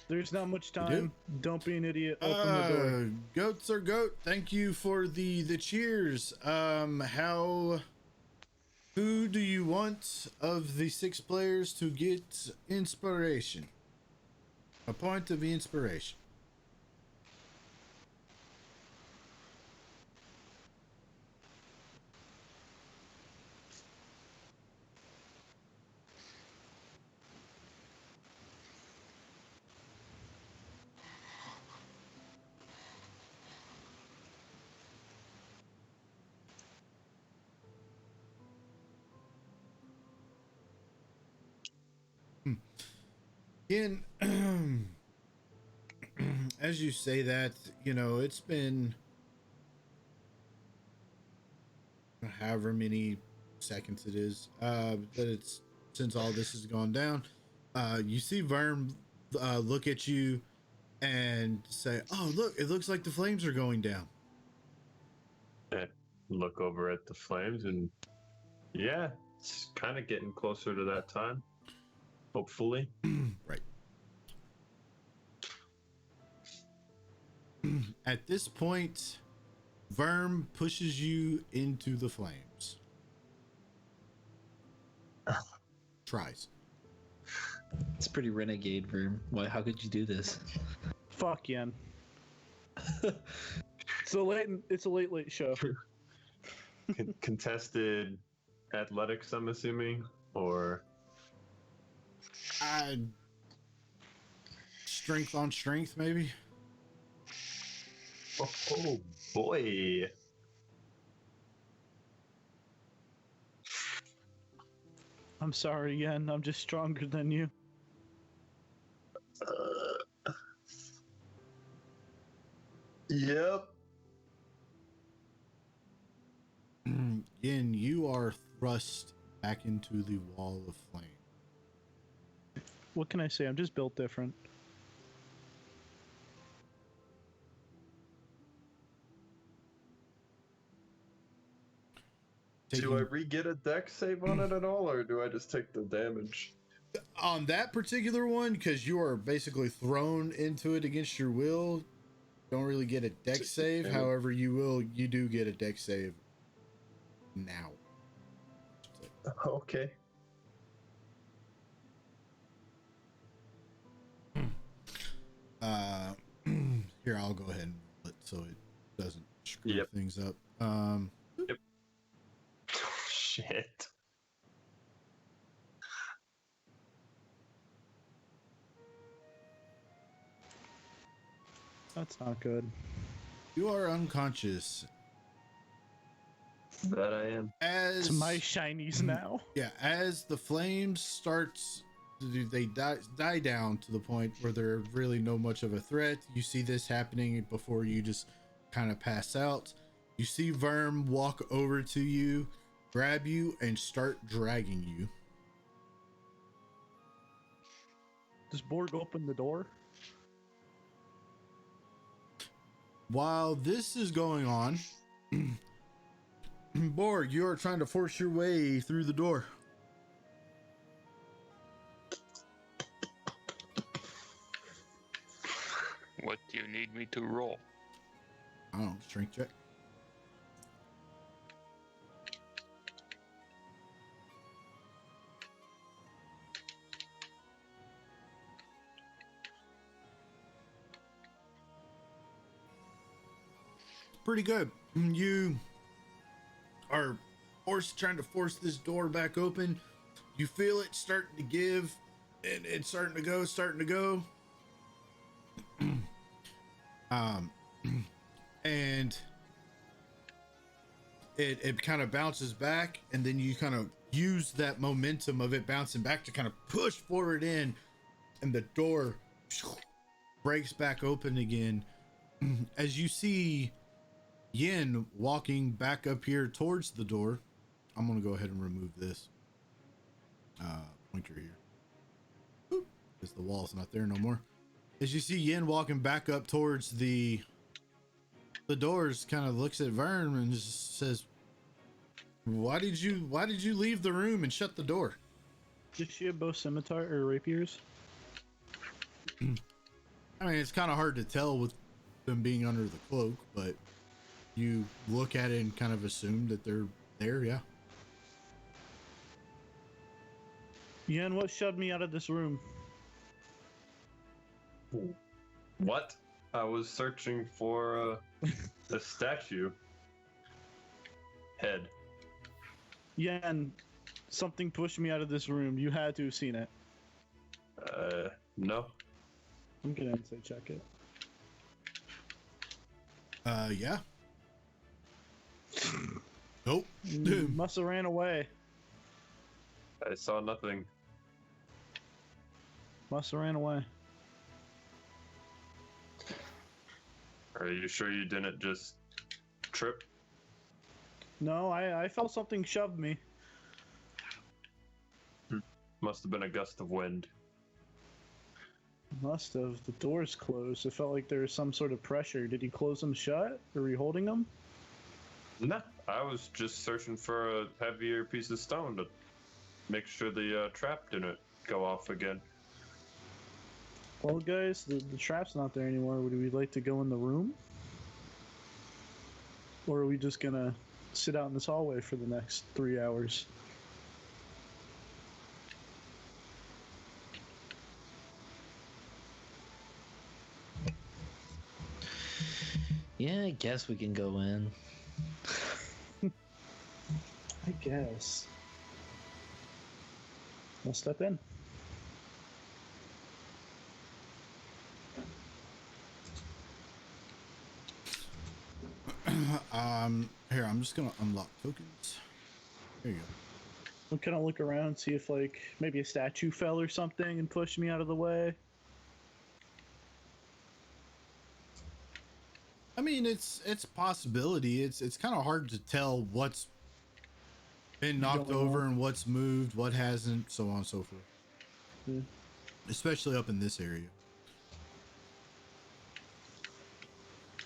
There's not much do? time. Don't be an idiot. Open the door. Goats are goat. Thank you for the cheers. Who do you want of the 6 players to get inspiration? A point of inspiration. Again, as you say that, you know, it's been however many seconds it is that it's since all this has gone down. You see Verm look at you and say, "Oh, look, it looks like the flames are going down." I look over at the flames and yeah, it's kind of getting closer to that time. Hopefully. Right. At this point, Verm pushes you into the flames. Tries. It's pretty renegade, Verm. Why? How could you do this? Fuck Yen. It's a late show. Contested athletics, I'm assuming, or Strength on strength, maybe. oh boy. I'm sorry, Yen. I'm just stronger than you. Yep. Yin, you are thrust back into the wall of flame. What can I say? I'm just built different. Do I re-get a dex save on it at all, or do I just take the damage? On that particular one, because you are basically thrown into it against your will, don't really get a dex save. Yeah. However, you do get a dex save now. Okay. Here, I'll go ahead and roll it so it doesn't screw Yep. things up. Shit. That's not good. You are unconscious. That I am. As It's my shinies now. yeah, as the flames starts, they die down to the point where they're really no much of a threat. You see this happening before you just kind of pass out. You see Verm walk over to you, grab you, and start dragging you. Does Borg open the door? While this is going on, Borg, you are trying to force your way through the door. What do you need me to roll? I don't know, strength check. Pretty good. You are trying to force this door back open. You feel it starting to give, and it's starting to go. And it kind of bounces back, and then you kind of use that momentum of it bouncing back to kind of push forward in, and the door breaks back open again. As you see Yin walking back up here towards the door. I'm gonna go ahead and remove this pointer here because the wall's not there no more. As you see Yin walking back up towards the doors, kind of looks at Vern and just says, why did you leave the room and shut the door? Did she have both scimitar or rapiers? I mean, it's kind of hard to tell with them being under the cloak, but you look at it and kind of assume that they're there. Yeah. Yen, what shoved me out of this room? What? I was searching for the statue. Head. Yen, something pushed me out of this room. You had to have seen it. No. I'm gonna insight check it. Yeah. Nope. Must have ran away. I saw nothing. Must have ran away. Are you sure you didn't just trip? No, I felt something shoved me. Must have been a gust of wind. Must have. The door's closed. It felt like there was some sort of pressure. Did he close them shut? Or were you holding them? Nah, I was just searching for a heavier piece of stone to make sure the trap didn't go off again. Well, guys, the trap's not there anymore. Would we like to go in the room? Or are we just gonna sit out in this hallway for the next 3 hours? Yeah, I guess we can go in. I guess. I'll step in. Here, I'm just gonna unlock tokens. There you go. I'll kind of look around, see if like maybe a statue fell or something and pushed me out of the way. I mean, it's a possibility. It's kind of hard to tell what's been knocked Going over on. and what's moved, what hasn't, so on and so forth. Yeah. Especially up in this area.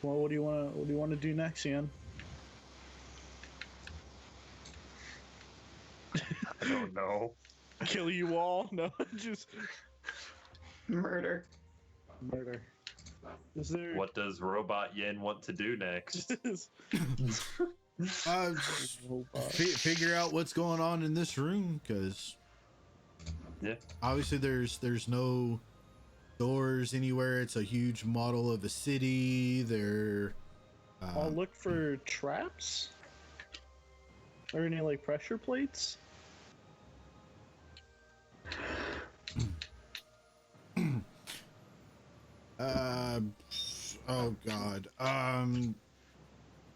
Well, what do you want to do next, Ian? I don't know. Kill you all? No, just Murder. murder. Is there? What does Robot Yin want to do next? Figure out what's going on in this room, because Yeah. obviously there's no doors anywhere. It's a huge model of a city. I'll look for traps. Or any like pressure plates. Oh god.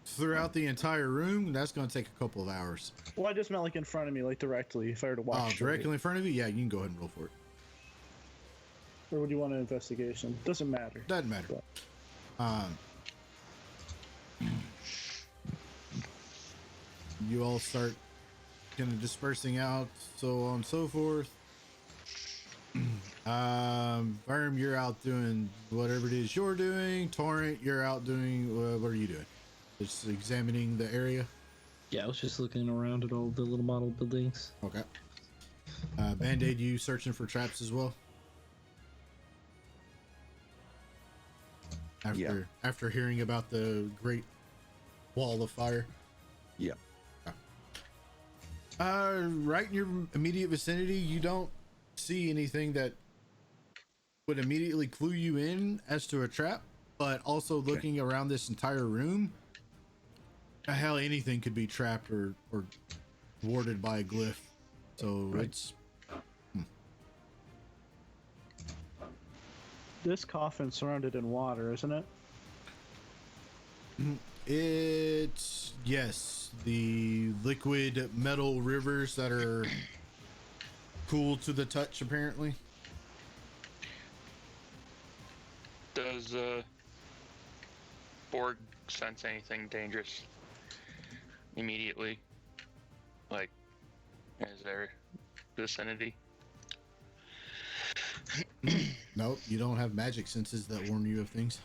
Throughout the entire room, that's gonna take a couple of hours. Well, I just meant like in front of me, like directly. If I were to walk. Oh, straight. directly in front of you? Yeah, you can go ahead and roll for it. Or would you want an investigation? Doesn't matter. Doesn't matter. You all start kind of dispersing out, so on and so forth. Verm, you're out doing whatever it is you're doing. Torrent, you're out doing what are you doing? Just examining the area. Yeah, I was just looking around at all the little model buildings. Okay. Band-Aid, you searching for traps as well? After hearing about the great wall of fire. Yeah. Right in your immediate vicinity, you don't see anything that would immediately clue you in as to a trap, but also looking around this entire room, hell, anything could be trapped or warded by a glyph. So Right. it's This coffin's surrounded in water, isn't it? it's yes, the liquid metal rivers that are cool to the touch apparently. Does Borg sense anything dangerous immediately? Like, is there vicinity? Nope, you don't have magic senses that warn you of things.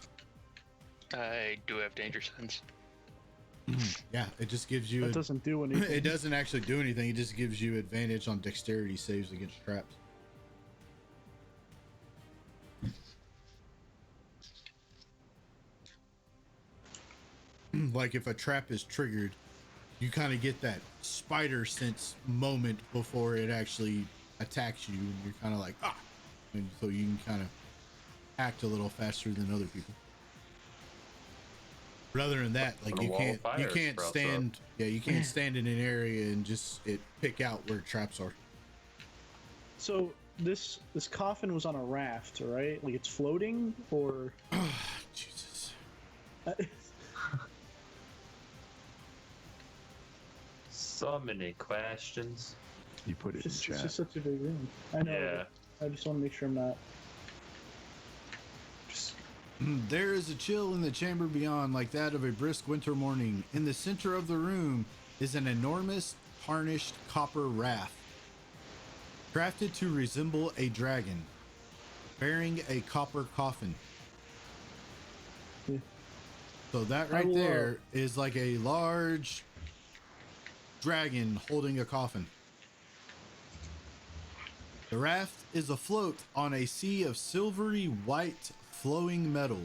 I do have danger sense. Yeah, it just gives you That doesn't do anything. it doesn't actually do anything. It just gives you advantage on dexterity saves against traps. Like if a trap is triggered, you kind of get that spider sense moment before it actually attacks you, and you're kind of like ah, and so you can kind of act a little faster than other people. But other than that, like When a you wall of can't fire sprouts stand you can't stand in an area and just pick out where traps are. So this coffin was on a raft, right? Like it's floating, or Jesus. So many questions. You put it in it's chat. just such a big room. I know. Yeah. I just want to make sure I'm not. Just There is a chill in the chamber beyond, like that of a brisk winter morning. In the center of the room is an enormous, tarnished copper raft, crafted to resemble a dragon, bearing a copper coffin. Yeah. So that I right will, there is like a large dragon holding a coffin. The raft is afloat on a sea of silvery white flowing metal,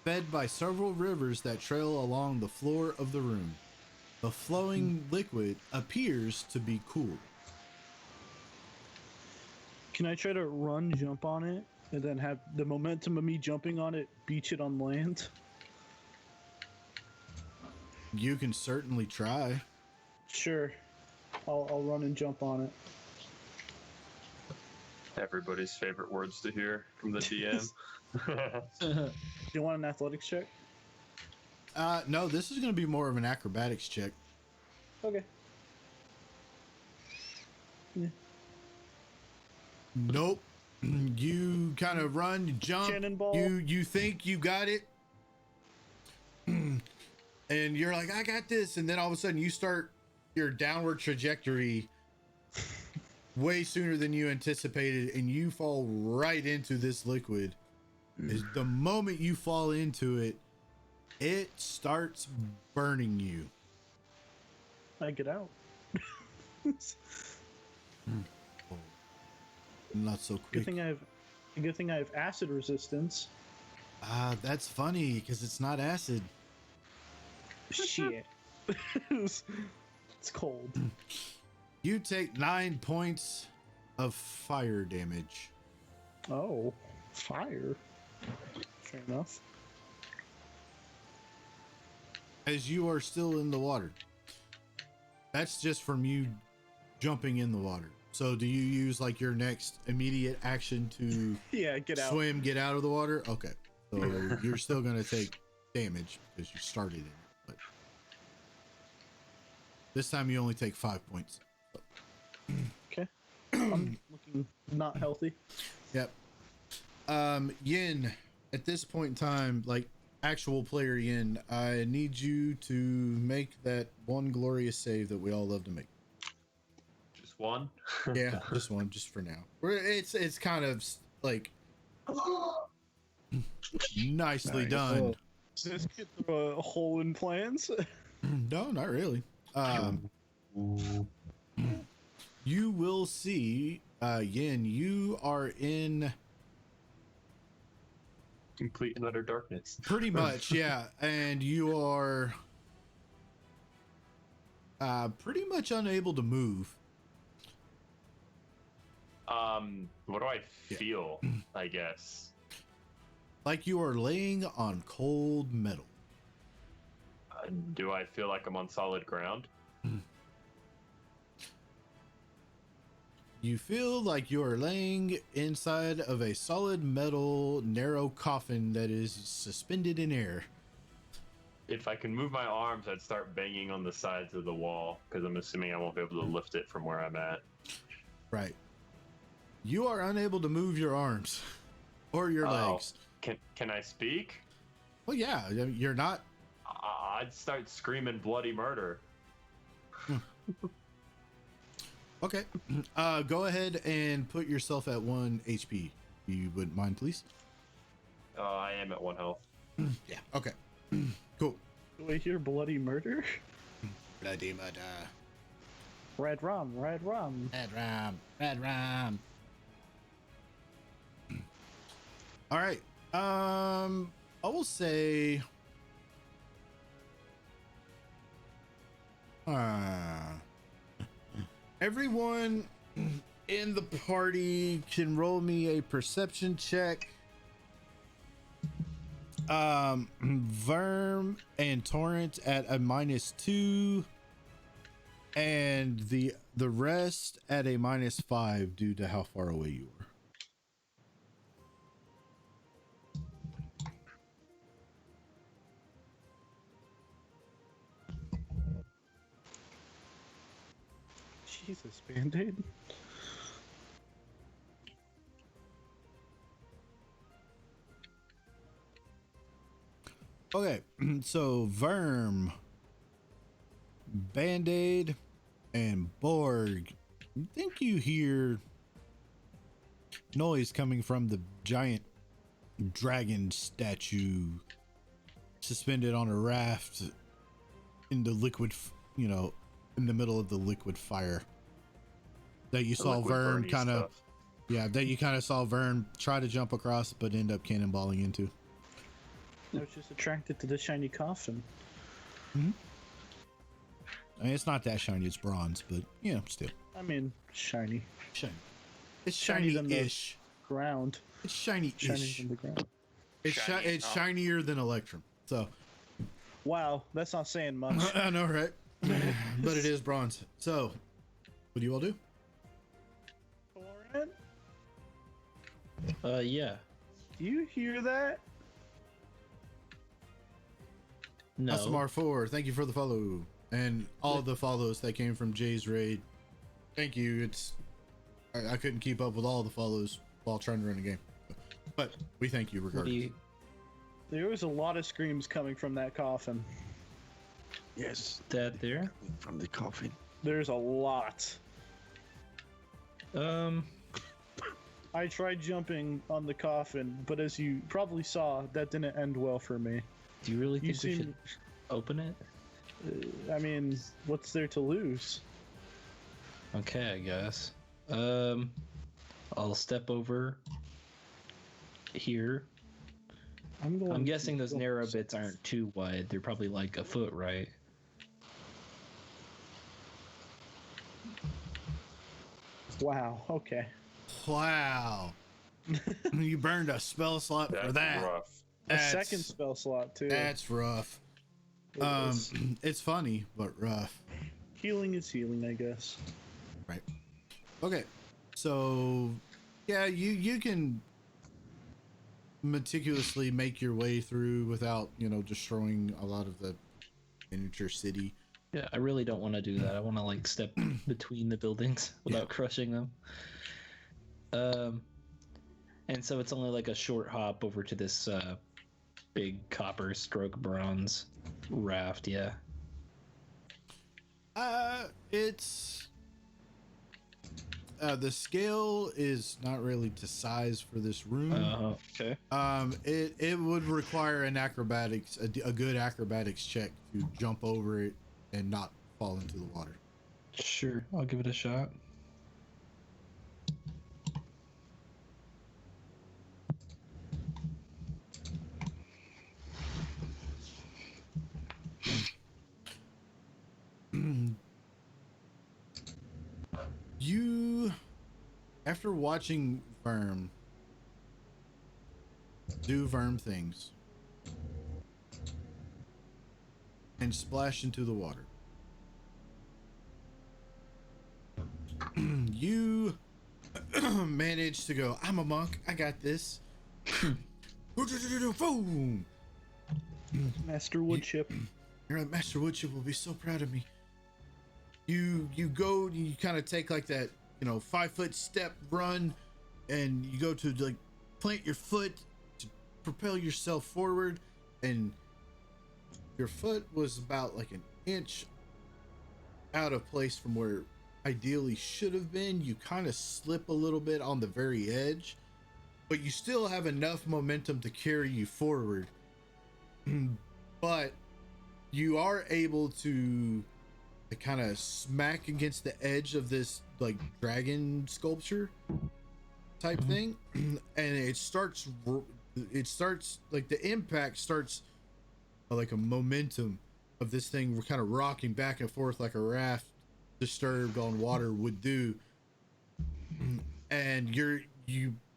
fed by several rivers that trail along the floor of the room. The flowing liquid appears to be cool. Can I try to run, jump on it, and then have the momentum of me jumping on it beach it on land? You can certainly try. Sure. I'll run and jump on it. Everybody's favorite words to hear from the DM. Do you want an athletics check? No, this is going to be more of an acrobatics check. Okay. Yeah. Nope. You kind of run, you jump. Cannonball. You think you got it, and you're like, I got this, and then all of a sudden you start your downward trajectory way sooner than you anticipated, and you fall right into this liquid. Is the moment you fall into it, it starts burning you. I get out. Not so Good quick. thing I have acid resistance. That's funny because it's not acid. Shit. It's cold. You take 9 points of fire damage. Oh, fire. Fair enough. As you are still in the water. That's just from you jumping in the water. So do you use like your next immediate action to Yeah, get out. swim, get out of the water? Okay. So you're still going to take damage because you started in it. But this time you only take 5 points. Okay. I'm looking not healthy. Yep. Yin, at this point in time, like actual player Yin, I need you to make that one glorious save that we all love to make. Just one? Yeah, just one, just for now. It's kind of like nicely Nice. done. Does this get through a hole in plans? No, not really. You will see, Yin, you are in Complete and utter darkness. pretty much, yeah, and you are pretty much unable to move. What do I Yeah. feel? I guess. Like you are laying on cold metal. Do I feel like I'm on solid ground? You feel like you are laying inside of a solid metal narrow coffin that is suspended in air. If I can move my arms, I'd start banging on the sides of the wall because I'm assuming I won't be able to lift it from where I'm at. Right. You are unable to move your arms or your legs. Can I speak? Well, yeah, you're not. I'd start screaming bloody murder. Okay. Go ahead and put yourself at 1 HP. You wouldn't mind, please? I am at 1 health. Yeah. Okay. Cool. Do I hear bloody murder? Bloody murder. Red rum, red rum. Red rum. Red rum. All right. I will say. Everyone in the party can roll me a perception check. Verm and Torrent at a -2, and the rest at a -5 due to how far away you are. Jesus, Band-Aid. Okay, so Verm, Band-Aid, and Borg. You think you hear noise coming from the giant dragon statue suspended on a raft in the liquid, in the middle of the liquid fire that you saw Verm kind of, that you kind of saw Verm try to jump across but end up cannonballing into. I was just attracted to the shiny coffin. Mm-hmm. I mean, it's not that shiny, it's bronze, but still. I mean, shiny. Shiny. It's Shiny than the shiny-ish. Ground. It's shiny-ish. Shiny than the ground. It's shinier than Electrum. So. Wow, that's not saying much. I know, right? But it is bronze. So, what do you all do? Torrent? Yeah. Do you hear that? No. SMR4, thank you for the follow. And all the follows that came from Jay's raid. Thank you. I couldn't keep up with all the follows while trying to run a game. But we thank you regardless. There was a lot of screams coming from that coffin. Yes, That there? from the coffin. There's a lot. I tried jumping on the coffin, but as you probably saw, that didn't end well for me. Do you really You think we should open it? I mean, what's there to lose? Okay, I guess. I'll step over here. I'm guessing those narrow bits aren't too wide. They're probably like a foot, right? Wow, okay. Wow. You burned a spell slot for that. Rough. A second spell slot, too. That's rough. It is. It's funny, but rough. Healing is healing, I guess. Right. Okay. So, yeah, you can meticulously make your way through without, destroying a lot of the miniature city. Yeah, I really don't want to do that. I want to like step between the buildings without crushing them. And so it's only like a short hop over to this big copper stroke bronze raft. Yeah. It's the scale is not really to size for this room. Okay. It would require an acrobatics, a good acrobatics check to jump over it and not fall into the water. Sure, I'll give it a shot. You, after watching Verm do Verm things and splash into the water, you manage to go, I'm a monk, I got this. Boom! Master Woodchip. You're right, Master Woodchip will be so proud of me. You go, you kind of take like that, 5-foot step run, and you go to like plant your foot to propel yourself forward, and your foot was about like an inch out of place from where ideally should have been. You kind of slip a little bit on the very edge, but you still have enough momentum to carry you forward. But you are able to kind of smack against the edge of this like dragon sculpture type thing, and it starts like the impact starts like a momentum of this thing kind of rocking back and forth like a raft disturbed on water would do. And you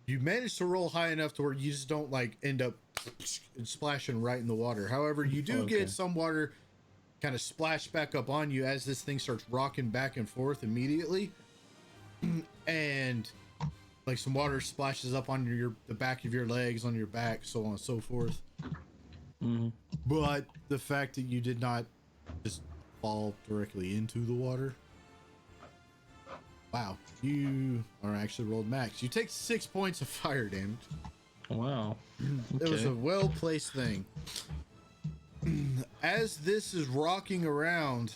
manage to roll high enough to where you just don't like end up splashing right in the water. However, you do get some water kind of splash back up on you as this thing starts rocking back and forth immediately, and like some water splashes up on the back of your legs, on your back, so on and so forth. But the fact that you did not just fall directly into the water, wow, you are actually rolled max. You take 6 points of fire damage. Wow. It was a well-placed thing. As this is rocking around,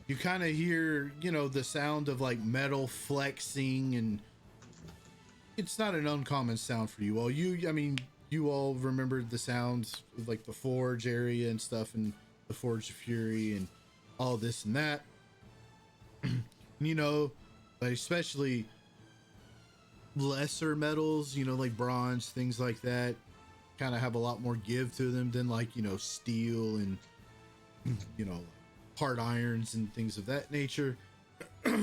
you kind of hear, the sound of like metal flexing, and it's not an uncommon sound for you all. You all remembered the sounds of like the forge area and stuff, and the Forge of Fury and all this and that. Like especially lesser metals, like bronze, things like that, kind of have a lot more give to them than like, steel and, hard irons and things of that nature. But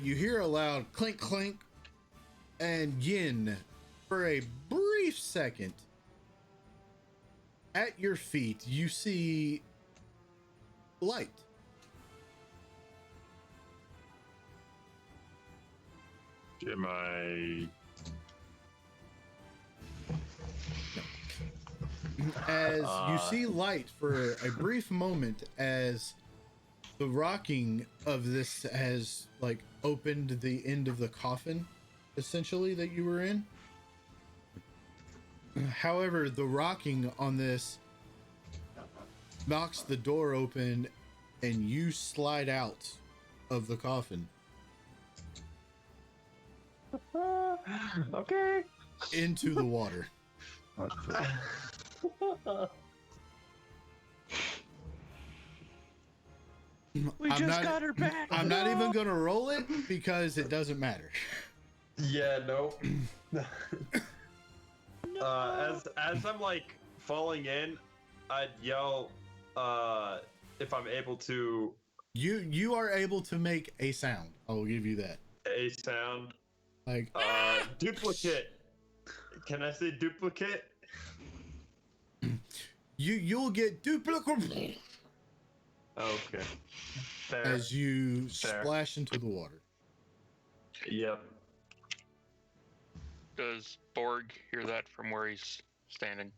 you hear a loud clink, clink, and yin, for a brief second, at your feet, you see light. Am I? As you see light for a brief moment, as the rocking of this has like opened the end of the coffin, essentially, that you were in. However, the rocking on this knocks the door open, and you slide out of the coffin. Okay. Into the water. We got her back. I'm not even gonna roll it because it doesn't matter. Yeah, no. As I'm like falling in, I'd yell, if I'm able to. You are able to make a sound. I will give you that. A sound. Like duplicate. Can I say duplicate? You'll get duplicate Okay. Fair. as you Fair. splash into the water. Yep. Does Borg hear that from where he's standing?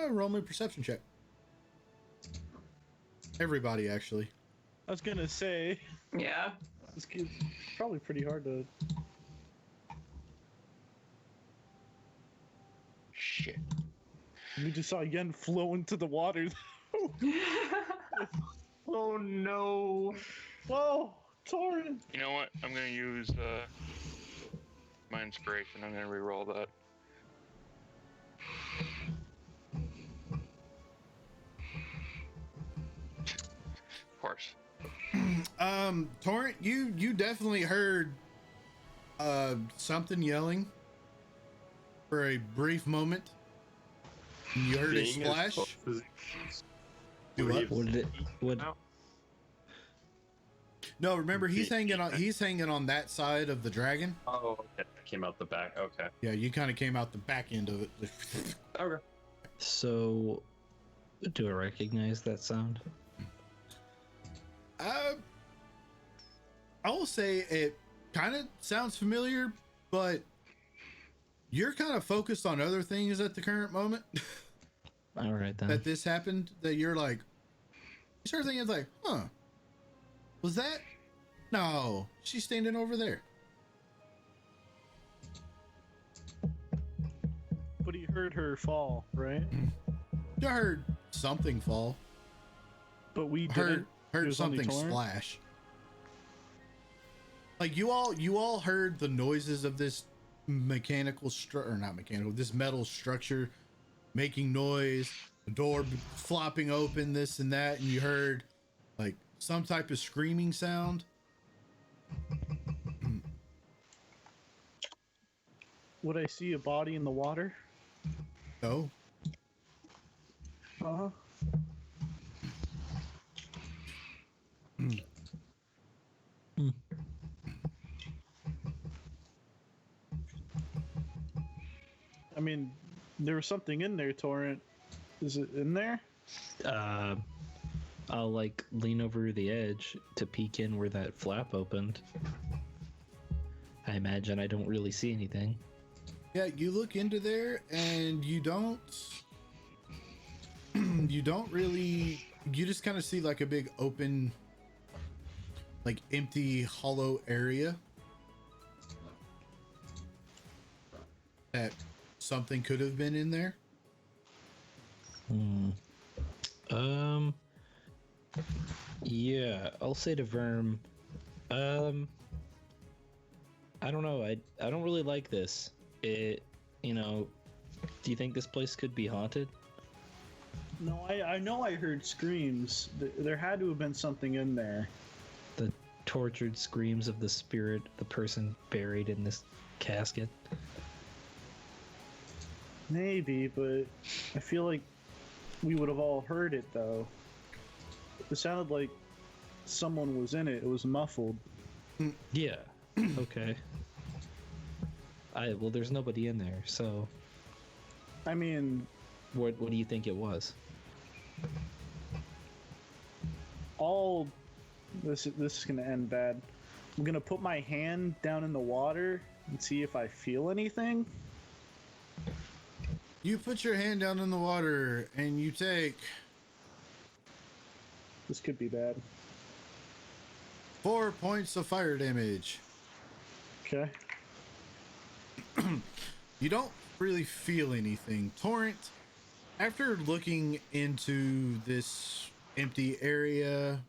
Roll me a perception check. Everybody, actually. I was gonna say, Yeah. this kid's probably pretty hard to. Shit. We just saw Yen flow into the water. Oh no. Whoa, Torrent! You know what? I'm gonna use my inspiration. I'm gonna re-roll that. Of course. Torrent, you definitely heard something yelling for a brief moment. You heard a Being as splash. close as- Do what? What did it? What? No, remember he's hanging on that side of the dragon. Oh, okay. It came out the back. Okay. Yeah, you kind of came out the back end of it. Okay. So, do I recognize that sound? I will say it kind of sounds familiar, but you're kind of focused on other things at the current moment. All right then. That this happened, that you're like, you start thinking like, huh, was that? No, she's standing over there. But he heard her fall, right? You heard something fall. But we Heard didn't. It was only something torrent? splash. Like you all heard the noises of this this metal structure making noise, the door flopping open, this and that, and you heard like some type of screaming sound. Would I see a body in the water? No. Uh-huh. I mean, there was something in there, Torrent. Is it in there? I'll like lean over the edge to peek in where that flap opened. I imagine I don't really see anything. Yeah, you look into there and you don't really, you just kind of see like a big open, like empty hollow area that something could have been in there. Yeah, I'll say to Verm, I don't know, I don't really like this. Do you think this place could be haunted? No, I know I heard screams. There had to have been something in there. The tortured screams of the spirit, the person buried in this casket. Maybe, but I feel like we would have all heard it, though. It sounded like someone was in it. It was muffled. Yeah. Okay. Well, there's nobody in there, so I mean, what do you think it was? This is gonna end bad. I'm gonna put my hand down in the water and see if I feel anything. You put your hand down in the water and you take This could be bad. 4 points of fire damage. Okay. You don't really feel anything. Torrent, after looking into this empty area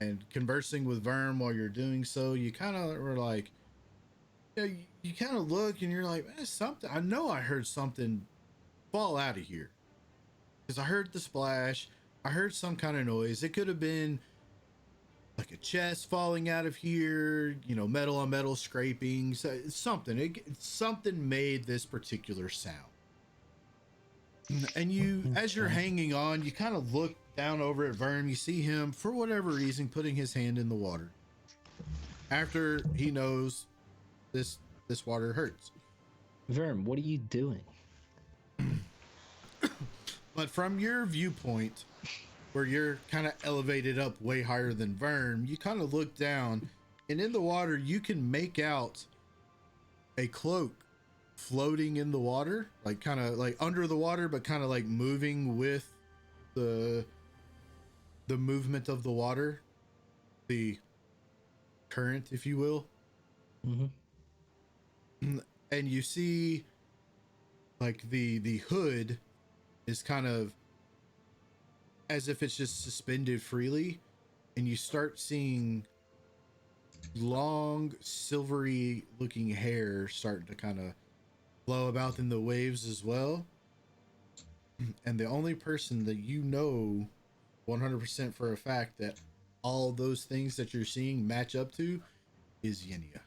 and conversing with Verm while you're doing so, you kind of were like, you kind of look and you're like, man, something, I know I heard something fall out of here. Because I heard the splash, I heard some kind of noise. It could have been like a chest falling out of here, metal on metal scraping, something. Something made this particular sound. And you, as you're hanging on, you kind of look down over at Verm. You see him, for whatever reason, putting his hand in the water. After he knows this water hurts. Verm, what are you doing? But from your viewpoint, where you're kind of elevated up way higher than Verm, you kind of look down, and in the water, you can make out a cloak floating in the water, like kind of like under the water, but kind of like moving with the movement of the water, the current, if you will. Mm-hmm. And you see like the hood is kind of as if it's just suspended freely, and you start seeing long silvery looking hair starting to kind of flow about in the waves as well. And the only person that 100% for a fact that all those things that you're seeing match up to is Yenia.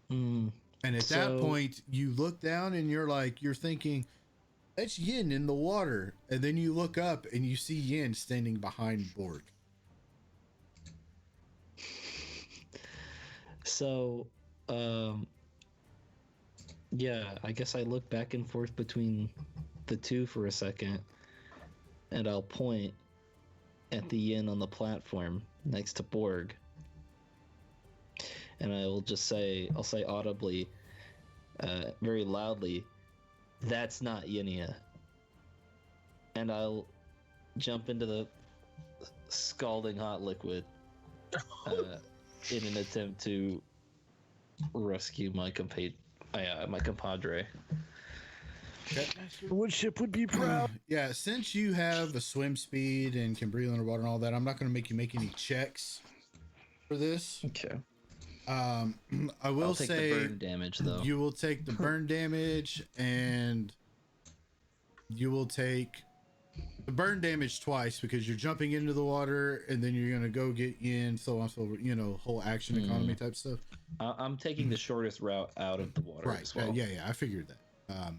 And at that point, you look down and you're thinking, that's Yin in the water. And then you look up and you see Yin standing behind Borg. So, yeah, I guess I look back and forth between the two for a second, and I'll point at the Yin on the platform next to Borg. and I'll say audibly, very loudly, "That's not Yinia." And I'll jump into the scalding hot liquid in an attempt to rescue my compadre. What ship would be proud? Yeah, since you have the swim speed and can breathe underwater and all that, I'm not going to make you make any checks for this. Okay. I will I'll take say the burn damage though. you will take the burn damage, and you will take the burn damage twice because you're jumping into the water and then you're going to go get in, so on, so whole action economy type stuff. I'm taking the shortest route out of the water Right. as well. Yeah, I figured that.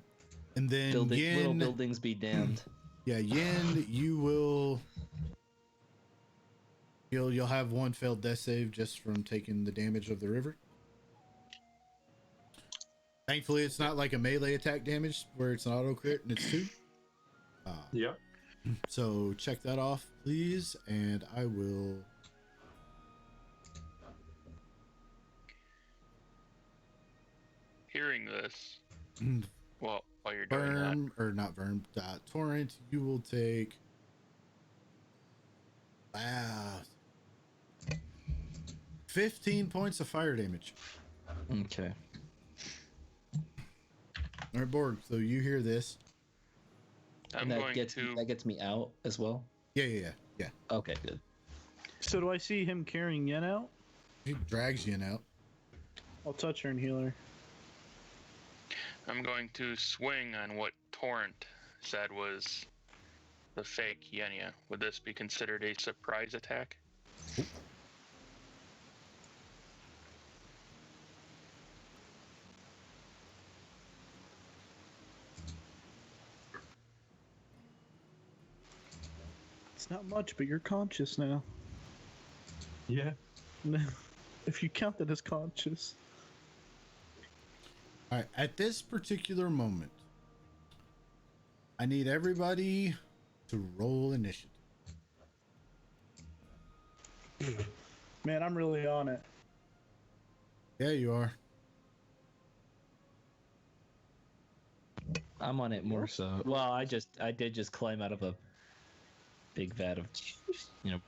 And then Little Yin, buildings be damned. yeah, Yin, you'll have one failed death save just from taking the damage of the river. Thankfully, it's not like a melee attack damage where it's an auto crit and it's 2. Yep. So check that off, please, and I will. Hearing this, well, while you're doing Verm, or not Verm, Torrent, you will take. Wow. 15 points of fire damage. Okay. All right, Borg, so you hear this. that, I'm And that going gets to. that gets me out as well. Yeah. Okay, good. So do I see him carrying Yen out? He drags you out. I'll touch her and heal her. I'm going to swing on what Torrent said was the fake Yenia. Would this be considered a surprise attack? It's not much, but you're conscious now. Yeah. If you count that as conscious. All right, at this particular moment, I need everybody to roll initiative. Man, I'm really on it. Yeah, you are. I'm on it more so. Well, I did just climb out of a big vat of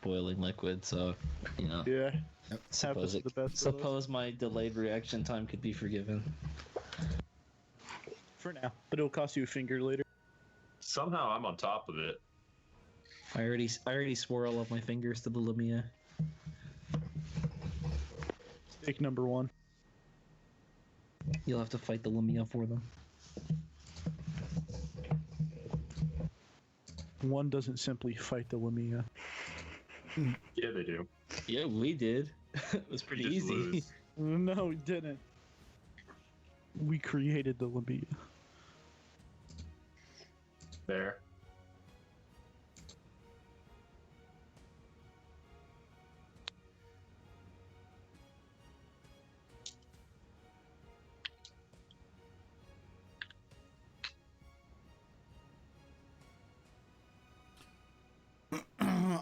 boiling liquid, so Yeah. suppose Happens to the best of us. suppose my delayed reaction time could be forgiven. For now, but it'll cost you a finger later. Somehow I'm on top of it. I already swore all of my fingers to the Lamia. Take number 1. You'll have to fight the Lamia for them. 1 doesn't simply fight the Lamia. Yeah, they do. Yeah, we did. It was pretty You just easy. lose. No, we didn't. We created the Lamia. There.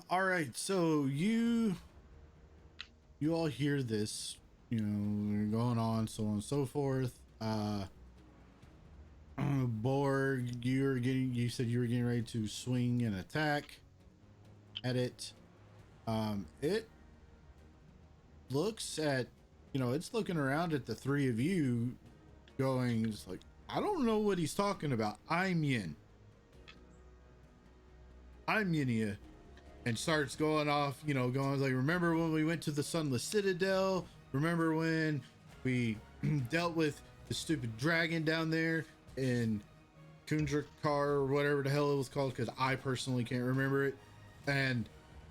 All right, so you all hear this, going on, so on and so forth. Borg, you said you were getting ready to swing an attack at it. It looks at, it's looking around at the three of you going, it's like, I don't know what he's talking about. I'm Yin. I'm Yinia. And starts going off, going like, remember when we went to the Sunless Citadel? Remember when we dealt with the stupid dragon down there in Kundrakar or whatever the hell it was called? Because I personally can't remember it. And,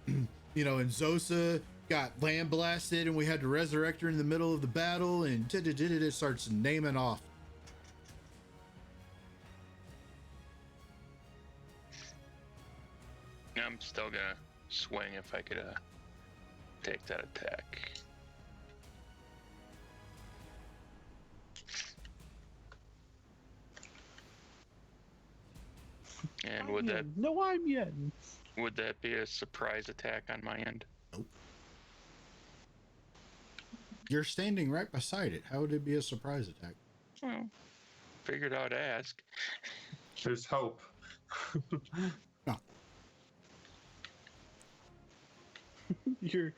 and Zosa got land blasted and we had to resurrect her in the middle of the battle, and it starts naming off. I'm still gonna swing if I could take that attack. And would that No, I'm Yen. would that be a surprise attack on my end? Nope. You're standing right beside it. How would it be a surprise attack? Well, figured I'd ask. There's hope. No. You're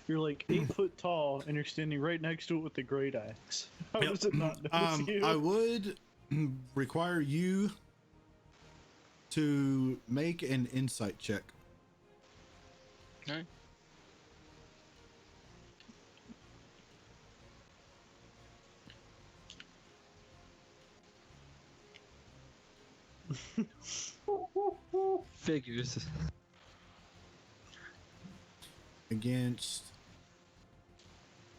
like 8 foot tall, and you're standing right next to it with the great axe. How Yep. does it not notice you? I would require you to make an insight check. Okay. Figures. Against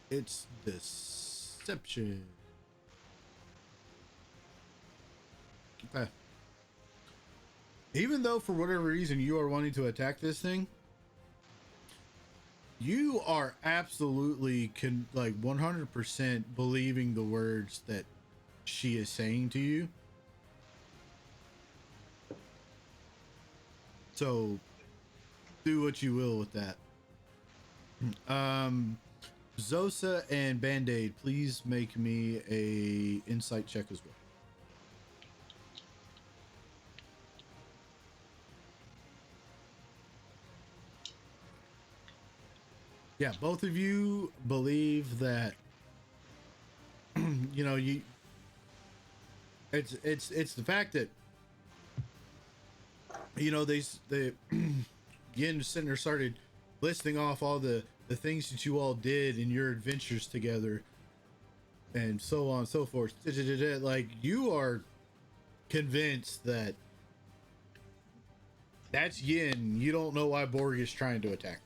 its deception. Okay. Even though for whatever reason you are wanting to attack this thing, you are absolutely 100% believing the words that she is saying to you. So do what you will with that. Zosa and Band-Aid, please make me a insight check as well. Yeah, both of you believe that it's the fact that they Yin sitting there started listing off all the things that you all did in your adventures together and so on and so forth. Like, you are convinced that that's Yin. You don't know why Borg is trying to attack her.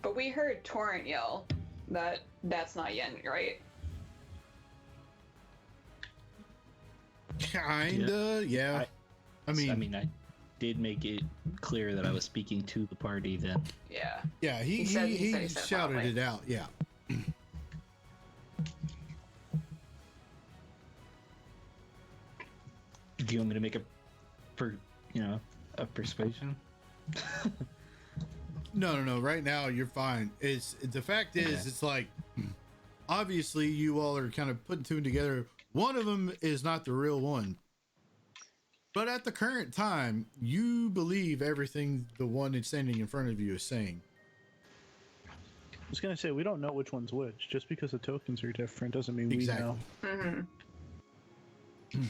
But we heard Torrent yell that that's not Yen, right? Kinda, yeah. I mean, I did make it clear that I was speaking to the party then. Yeah. yeah, he said it shouted loudly. it out, yeah. Do you want me to make a persuasion? No. Right now, you're fine. The fact is, Okay. it's like, obviously, you all are kind of putting two together. One of them is not the real one, but at the current time, you believe everything the one that's standing in front of you is saying. I was gonna say, we don't know which one's which. Just because the tokens are different doesn't mean Exactly. we know. Mm-hmm.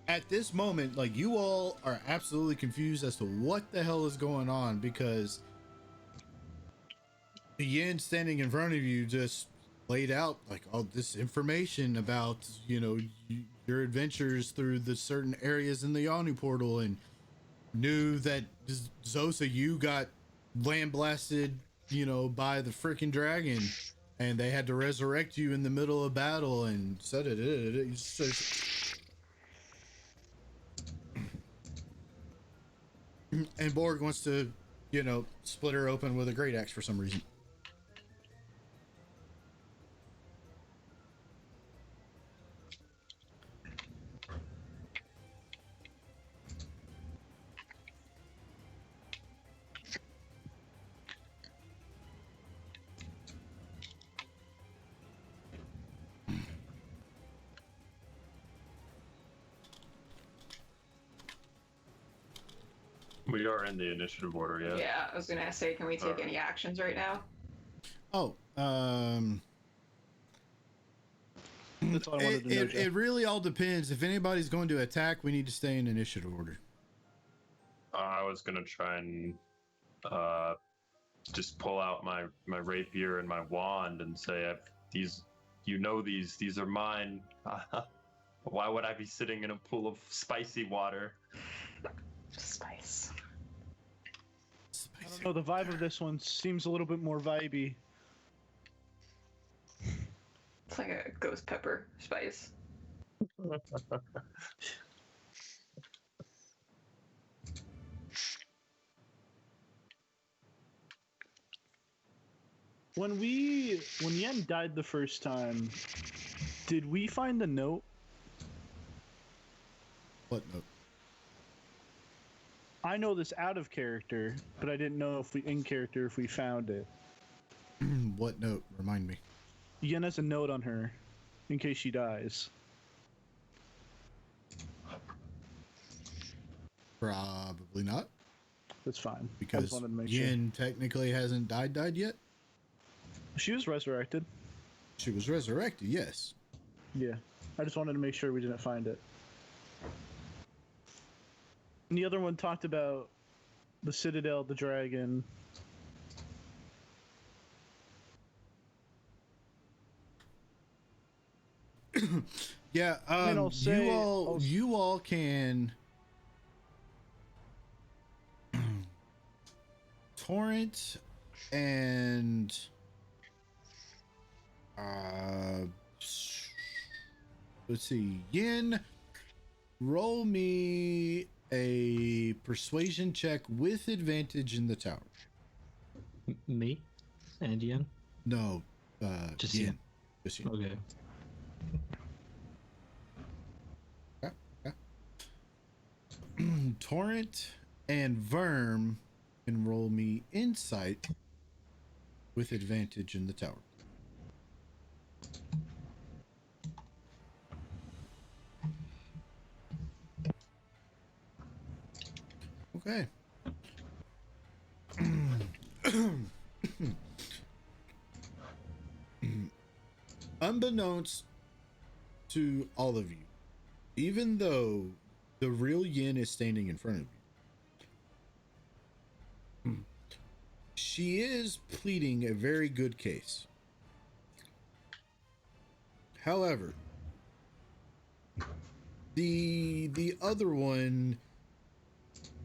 At this moment, like, you all are absolutely confused as to what the hell is going on, because the Yin standing in front of you just laid out like all this information about your adventures through the certain areas in the Yawning Portal, and knew that Zosa, you got land blasted by the freaking dragon, and they had to resurrect you in the middle of battle, and said it. And Borg wants to split her open with a great axe for some reason. We are in the initiative order, yeah. Yeah, I was gonna say, can we take any actions right now? Oh, That's all I wanted to know, Jeff. it really all depends. If anybody's going to attack, we need to stay in initiative order. I was gonna try and just pull out my rapier and my wand and say, these are mine. Why would I be sitting in a pool of spicy water? Spice. I don't know, the vibe of this one seems a little bit more vibey. It's like a ghost pepper spice. When Yen died the first time, did we find the note? What note? I know this out of character, but I didn't know if we in character if we found it. What note? Remind me. Yen has a note on her, in case she dies. Probably not, That's fine. I because just wanted to make sure. Yin technically hasn't died yet. She was resurrected. She was resurrected, yes. Yeah. I just wanted to make sure we didn't find it. And the other one talked about the Citadel, the dragon. Yeah, mean, I'll say- you all can Torrent and let's see, Yin, roll me a persuasion check with advantage in the tower. Me and Yen. No, Just Yin. Yin. Just Yin. Okay. Torrent and Verm can roll me insight with advantage in the tower. Okay. Unbeknownst to all of you, even though the real Yin is standing in front of you, she is pleading a very good case. However, the other one,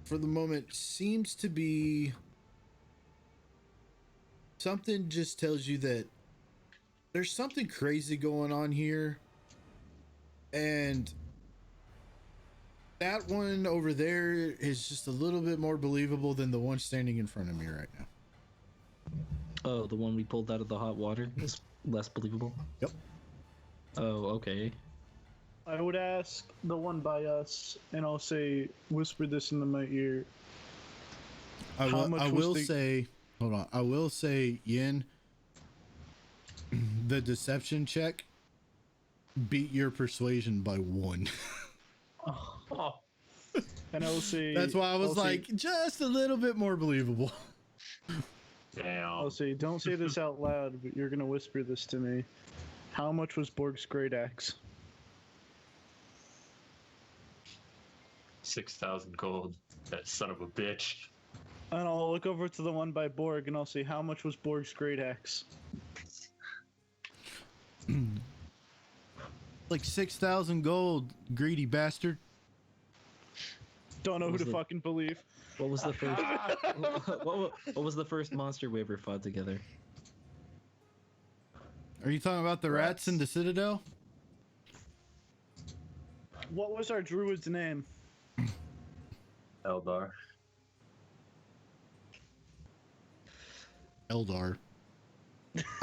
for the moment, seems to be something just tells you that there's something crazy going on here, and that one over there is just a little bit more believable than the one standing in front of me right now. Oh, the one we pulled out of the hot water is less believable? Yep. Oh, okay. I would ask the one by us, and I'll say, whisper this into my ear. I How much was will the- say, hold on. I will say, Yin, the deception check beat your persuasion by 1. Oh, And I will say. That's why I was I'll say- like, just a little bit more believable. damn. I'll say, don't say this out loud, but you're gonna whisper this to me. How much was Borg's great axe? 6,000 gold. That son of a bitch. And I'll look over to the one by Borg, and I'll say, how much was Borg's great axe? Like 6,000 gold, greedy bastard. Don't know who was to the- fucking believe. What was the first? what was the first monster we ever fought together? Are you talking about the rats in the Citadel? What was our druid's name? Eldar. Eldar.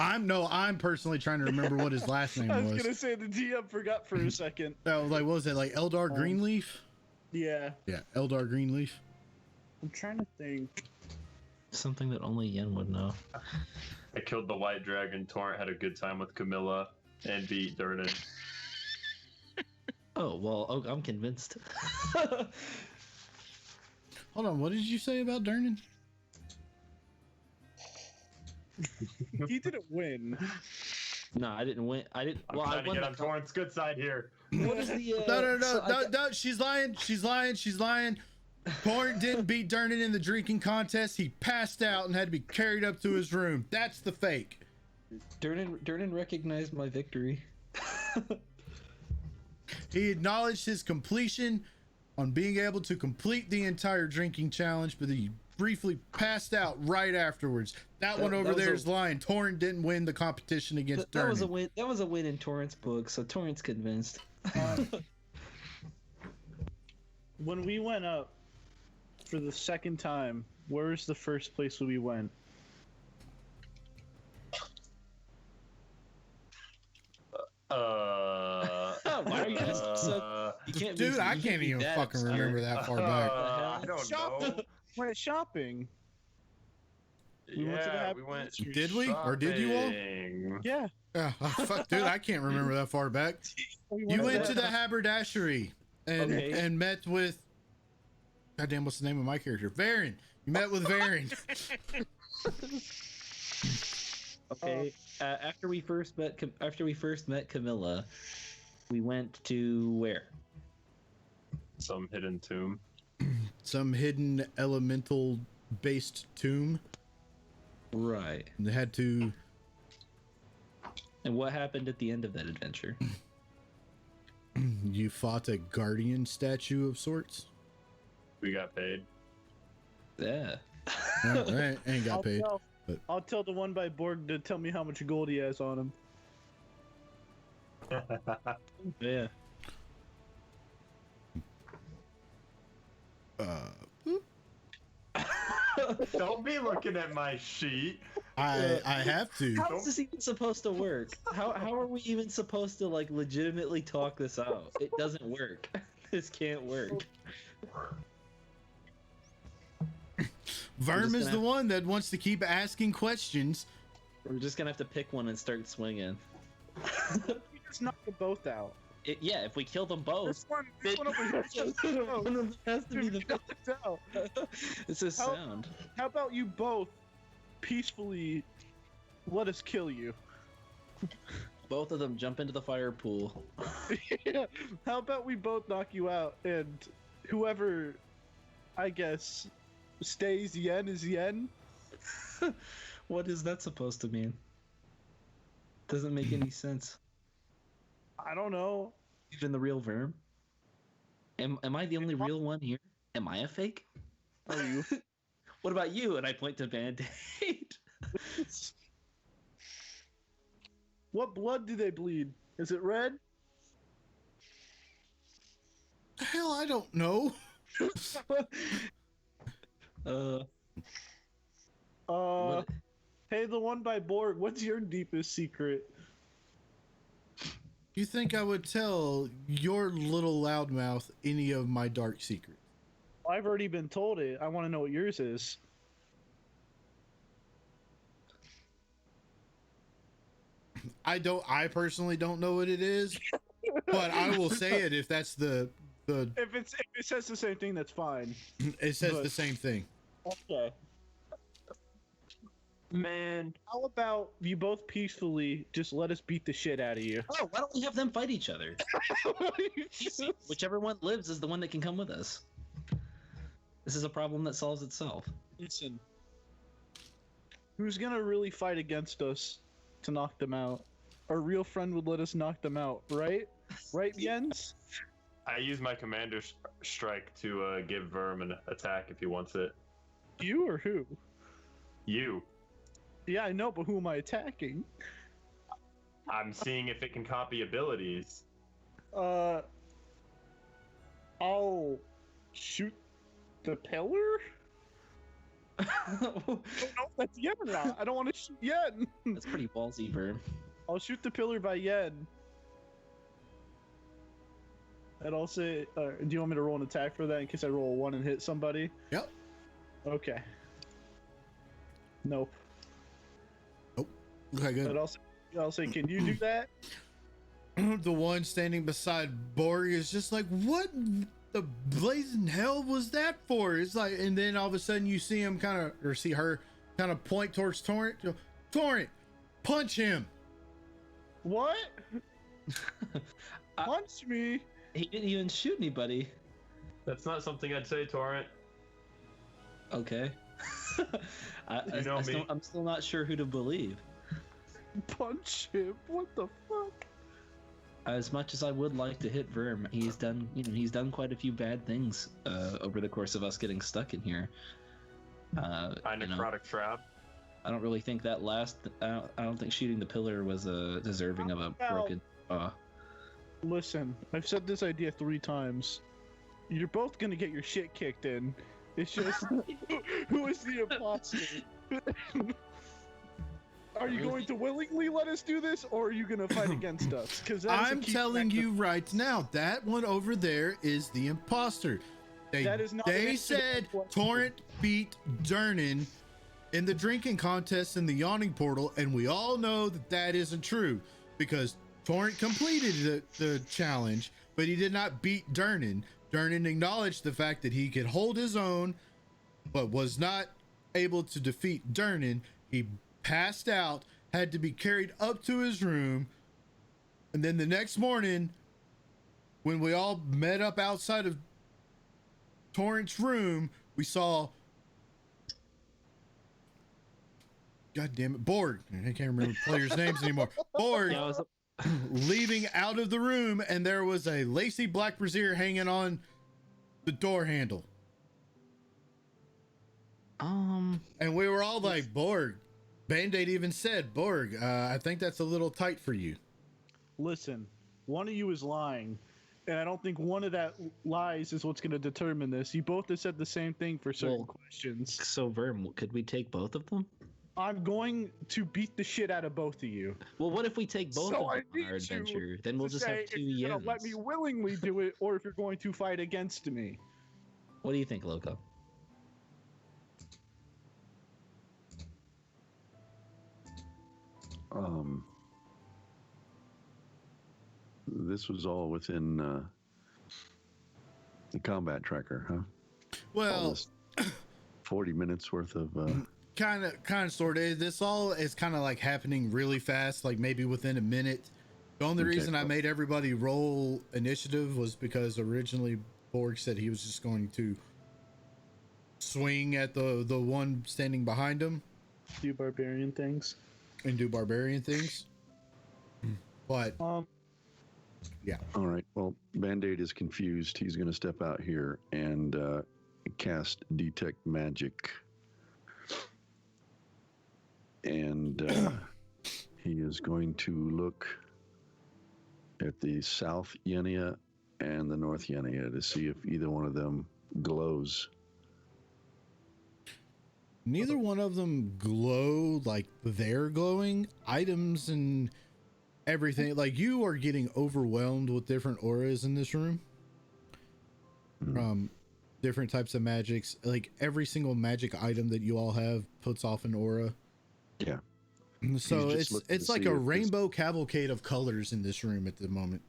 I'm personally trying to remember what his last name I was was. gonna say the DM forgot for a second. Like, what was it? Like Eldar Greenleaf? Yeah, Yeah, Eldar Greenleaf. I'm trying to think. Something that only Yen would know. I killed the white dragon. Torrent had a good time with Camilla and beat Durnan. Oh well, I'm convinced. Hold on, what did you say about Durnan? He didn't win. No, I didn't win. I didn't. I'm Well, I trying to won get the on Torrent's good side here. What is the? No, she's lying. She's lying. She's lying. Torrent didn't beat Durnan in the drinking contest. He passed out and had to be carried up to his room. That's the fake. Durnan recognized my victory. He acknowledged his completion on being able to complete the entire drinking challenge, but he briefly passed out right afterwards. That one over was there a- is lying. Torrent didn't win the competition against That was a Durnan. win. That was a win in Torrent's book, so Torrent's convinced. When we went up for the second time, where's the first place we went? Why are you just You can't be, Dude, I you can't be even that fucking obscure. remember that far back. I don't know. Went shopping. We went to the Yeah, Happy we went. Street. Did we? Or did you all? shopping. Yeah. Yeah, fuck, dude, I can't remember that far back. You went to the haberdashery and Okay. and met with. Goddamn, what's the name of my character? Varen. You met with Varen. Okay. After we first met Camilla, we went to where? Some hidden tomb. Some hidden elemental-based tomb. Right. And they had to. And what happened at the end of that adventure? You fought a guardian statue of sorts. We got paid. Yeah. I ain't got paid. I'll tell the one by Borg to tell me how much gold he has on him. Yeah. Don't be looking at my sheet. I have to. How is this even supposed to work? How are we even supposed to like legitimately talk this out? It doesn't work. This can't work. Verm just is gonna the one that wants to keep asking questions. We're just gonna have to pick one and start swinging. We just knocked them both out. Yeah, if we kill them both, This one over here. one of them has to be the. knocked out. It's a sound. How about you both peacefully let us kill you? Both of them jump into the fire pool. Yeah. How about we both knock you out and whoever, I guess, stays yen is yen? What is that supposed to mean? Doesn't make any sense. I don't know. Even the real Verm? Am I the only real one here? Am I a fake? Are you? What about you? And I point to Band-Aid. What blood do they bleed? Is it red? Hell, I don't know. What- Hey, the one by Borg, what's your deepest secret? You think I would tell your little loudmouth any of my dark secrets? I've already been told it. I want to know what yours is. I personally don't know what it is, but I will say it if that's the If it says the same thing, that's fine. it says But- the same thing. Okay. Man, How about you both peacefully just let us beat the shit out of you? Oh, why don't we have them fight each other? Whichever one lives is the one that can come with us. This is a problem that solves itself. Listen. Who's gonna really fight against us to knock them out? Our real friend would let us knock them out, right? Right, Jens? I use my commander strike to give Verm an attack if he wants it. You or who? You. Yeah, I know, but who am I attacking? I'm seeing if it can copy abilities. I'll shoot the pillar? I don't know if that's Yen or not. I don't want to shoot Yen. That's pretty ballsy, Verm. I'll shoot the pillar by Yen. And I'll say, do you want me to roll an attack for that in case I roll a 1 and hit somebody? Yep. Okay. Nope. Okay, good. But I'll say, can you do that? The one standing beside Borg is just like, what the blazing hell was that for? It's like, and then all of a sudden you see him see her kind of point towards Torrent. Torrent, punch him. What? Punch me? He didn't even shoot anybody. That's not something I'd say, Torrent. Okay. I'm still not sure who to believe. Punch him? What the fuck? As much as I would like to hit Verm, he's done quite a few bad things over the course of us getting stuck in here. Necrotic trap. I don't really think that I don't think shooting the pillar was deserving of a broken jaw. Listen, I've said this idea 3 times. You're both gonna get your shit kicked in. It's just who is the imposter? Are you going to willingly let us do this, or are you going to fight against us? Because I'm telling you right now, that one over there is the imposter. That is not an They answer to said the question. Torrent beat Durnan in the drinking contest in the Yawning Portal, and we all know that that isn't true because Torrent completed the challenge, but he did not beat Durnan. Durnan acknowledged the fact that he could hold his own, but was not able to defeat Durnan. He passed out, had to be carried up to his room, and then the next morning, when we all met up outside of Torrent's room, we saw, God damn it, Borg. I can't remember players' names anymore. Borg Yeah, leaving out of the room, and there was a lacy black brassiere hanging on the door handle. And we were all like, Borg. Band-Aid even said, Borg, I think that's a little tight for you. Listen, one of you is lying, and I don't think one of that lies is what's going to determine this. You both have said the same thing for certain Well, questions. so Verm, could we take both of them? I'm going to beat the shit out of both of you. Well, what if we take both So of I them on our need you adventure? Then we'll to just say have two if you're yens. gonna let me willingly do it, or if you're going to fight against me. What do you think, Loco? This was all within the combat tracker, huh? All Well, this 40 minutes worth of. kind of, sort of. This all is kind of like happening really fast, like maybe within a minute. The only Okay. reason I made everybody roll initiative was because originally Borg said he was just going to swing at the one standing behind him Do barbarian things. and do barbarian things. But yeah, All right. Well, Band-Aid is confused. He's going to step out here and cast Detect Magic. And he is going to look at the South Yenia and the North Yenia to see if either one of them glows. neither one of them glow like they're glowing. Items and everything, like, you are getting overwhelmed with different auras in this room from different types of magics. Like every single magic item that you all have puts off an aura. Yeah. So He's just looking it's to like see a if this- rainbow cavalcade of colors in this room at the moment.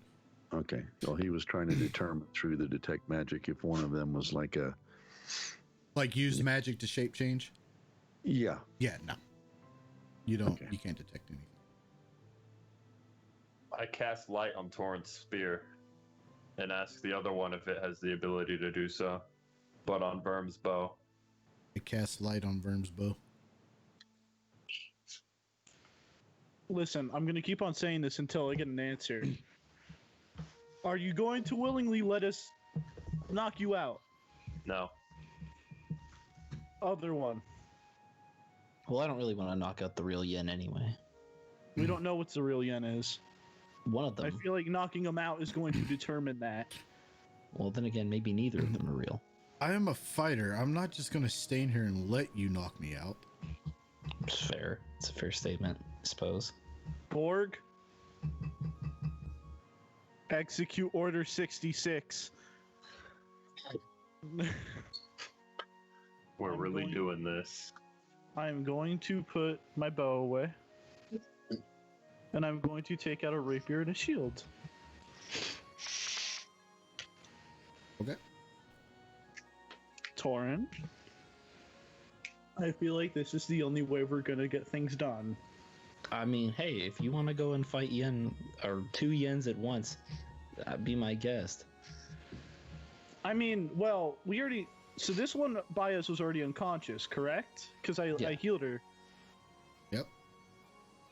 Okay. Well, he was trying to determine through the Detect Magic if one of them was like a. Like use magic to shape change. Yeah. Yeah, no, you don't. Okay. You can't detect anything. I cast light on Torrent's spear and ask the other one if it has the ability to do so, but on Verm's bow. I cast light on Verm's bow. Listen, I'm going to keep on saying this until I get an answer. Are you going to willingly let us knock you out? No. Other one. Well, I don't really want to knock out the real yen anyway. We don't know what the real yen is. One of them. I feel like knocking them out is going to determine that. Well, then again, maybe neither of them are real. I am a fighter. I'm not just gonna stay in here and let you knock me out. It's fair. It's a fair statement, I suppose. Borg, execute Order 66. We're I'm really going- doing this. I'm going to put my bow away. And I'm going to take out a rapier and a shield. Okay. Torrent, I feel like this is the only way we're gonna get things done. I mean, hey, if you want to go and fight yen or two yens at once, be my guest. I mean, well, we already. So this one by us was already unconscious, correct? Because I healed her. Yep.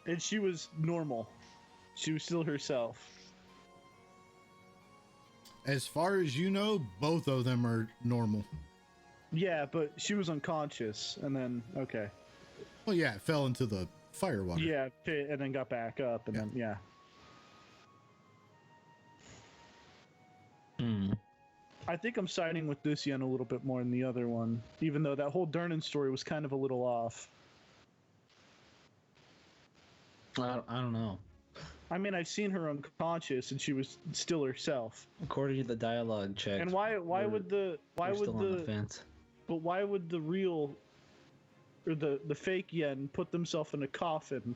And she was normal. She was still herself. As far as you know, both of them are normal. Yeah, but she was unconscious, and then okay. Well, yeah, it fell into the fire water. Yeah, and then got back up, and then yeah. Hmm. I think I'm siding with this yen a little bit more than the other one, even though that whole Durnan story was kind of a little off. I don't know. I mean, I've seen her unconscious, and she was still herself. According to the dialogue check. And why would the still on the fence? but why would the real or the fake Yen put themselves in a coffin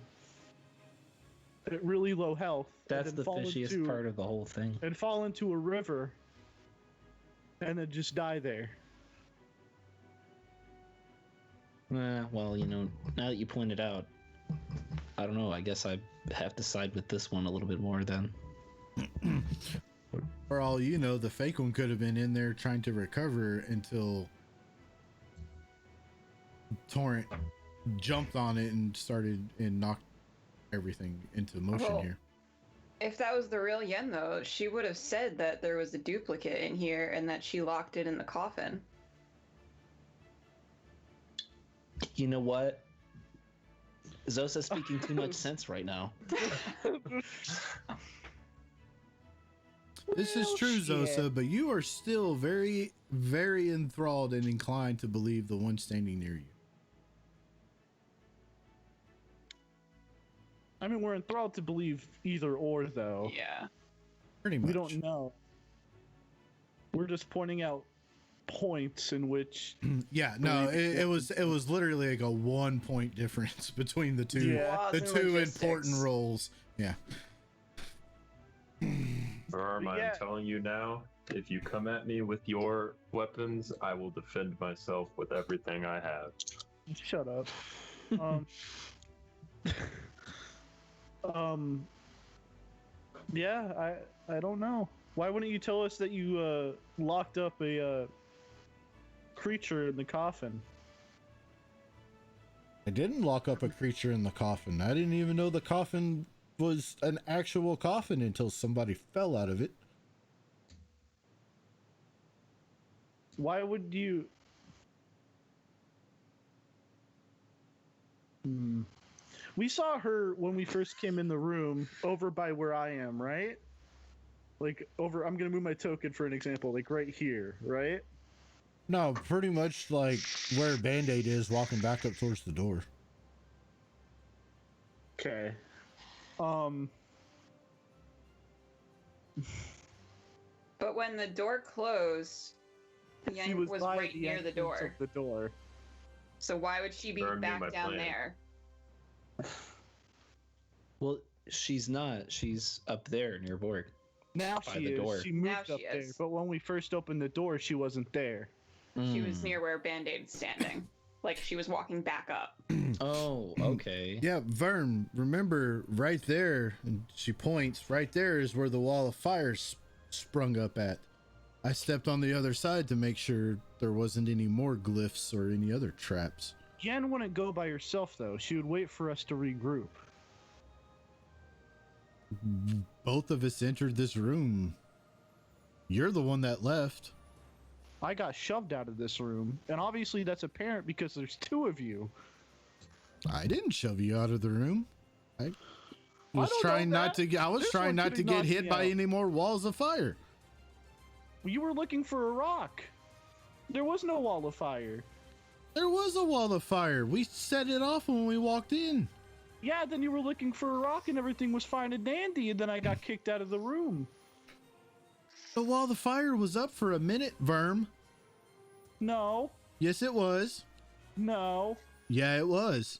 at really low health? That's and the then fall fishiest into- part of the whole thing. And fall into a river, and then just die there. Well, now that you point it out, I don't know. I guess I have to side with this one a little bit more then. For all you know, the fake one could have been in there trying to recover until Torrent jumped on it and started and knocked everything into motion Well, here. If that was the real Yen, though, she would have said that there was a duplicate in here and that she locked it in the coffin. You know what? Zosa's speaking too much sense right now. This is true, Zosa, but you are still very, very enthralled and inclined to believe the one standing near you. I mean, we're enthralled to believe either or, though. Yeah. Pretty much. We don't know. We're just pointing out points in which. Yeah, no, it was literally like a 1 point difference between the two, Yeah. the Lots of two logistics. important roles. Yeah. Verm, Yeah. I'm telling you now, if you come at me with your weapons, I will defend myself with everything I have. Shut up. Yeah, I don't know. Why wouldn't you tell us that you locked up a creature in the coffin? I didn't lock up a creature in the coffin. I didn't even know the coffin was an actual coffin until somebody fell out of it. Why would you? We saw her when we first came in the room over by where I am, right? Like over, I'm gonna move my token for an example, like right here, right? No, pretty much like where Band-Aid is walking back up towards the door. Okay. But when the door closed, She Yen was by right near the entrance door. of the door. So why would she be Verm knew my back down plan. there? Well, she's not. She's up there near Borg. Now By she the is. door. She moved Now up she there, is. but when we first opened the door, she wasn't there. She was Mm. near where Band-Aid's standing. Like she was walking back up. Oh, okay. Yeah, Vern, remember right there, and she points, right there is where the wall of fire sprung up at. I stepped on the other side to make sure there wasn't any more glyphs or any other traps. Yen wouldn't go by herself, though. She would wait for us to regroup. Both of us entered this room. You're the one that left. I got shoved out of this room, and obviously that's apparent because there's two of you. I didn't shove you out of the room. I was don't trying know not that. to. I was This trying one not could've to get knocked hit me by out. any more walls of fire. You were looking for a rock. There was no wall of fire. There was a wall of fire. We set it off when we walked in. Yeah, then you were looking for a rock and everything was fine and dandy, and then I got kicked out of the room. The wall of fire was up for a minute, Verm. No, Yes, it was. no. Yeah, it was.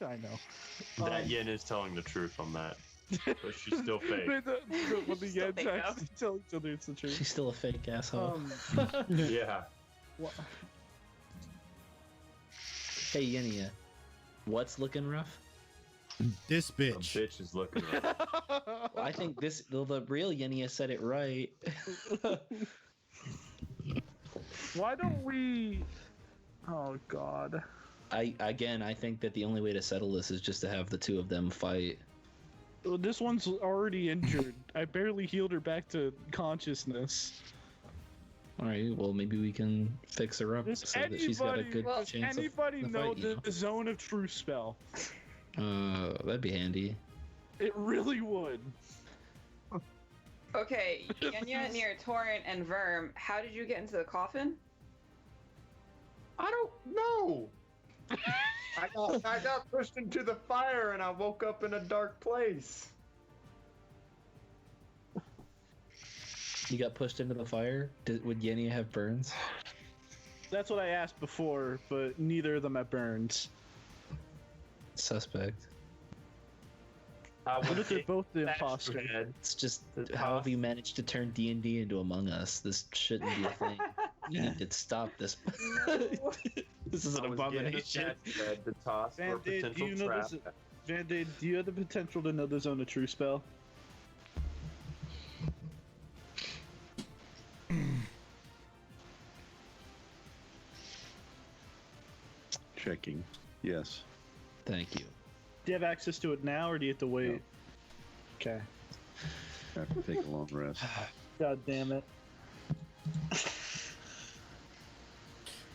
I know. That Yen is telling the truth on that. But she's still fake. When the Still Yens fake, though. actually tell each other it's the truth. She's still a fake asshole. Yeah. Wha- Hey, Yenia, what's looking rough? This The bitch. bitch is looking rough. I think the real Yenia said it right. Why don't we? Oh God. I think that the only way to settle this is just to have the two of them fight. Well, this one's already injured. I barely healed her back to consciousness. All right, well maybe we can fix her up Does so that she's got a anybody- good Well, chance Anybody of the know fight, you the zone of truth spell? know? That'd be handy. It really would. Okay, Yenya near Torrent and Verm, how did you get into the coffin? I don't know. I got pushed into the fire and I woke up in a dark place. You got pushed into the fire? Would Yenny have burns? That's what I asked before, but neither of them have burns. Suspect. What if they're both the imposter? It's just how have you managed to turn D&D into Among Us? This shouldn't be a thing. You need to stop this. This is an abomination. The toss for Band-Aid, do potential you know trap. this? Band-Aid, do you have the potential to know the zone of true spell? Checking. Yes. Thank you. Do you have access to it now, or do you have to wait? No. Okay. I have to take a long rest. God damn it.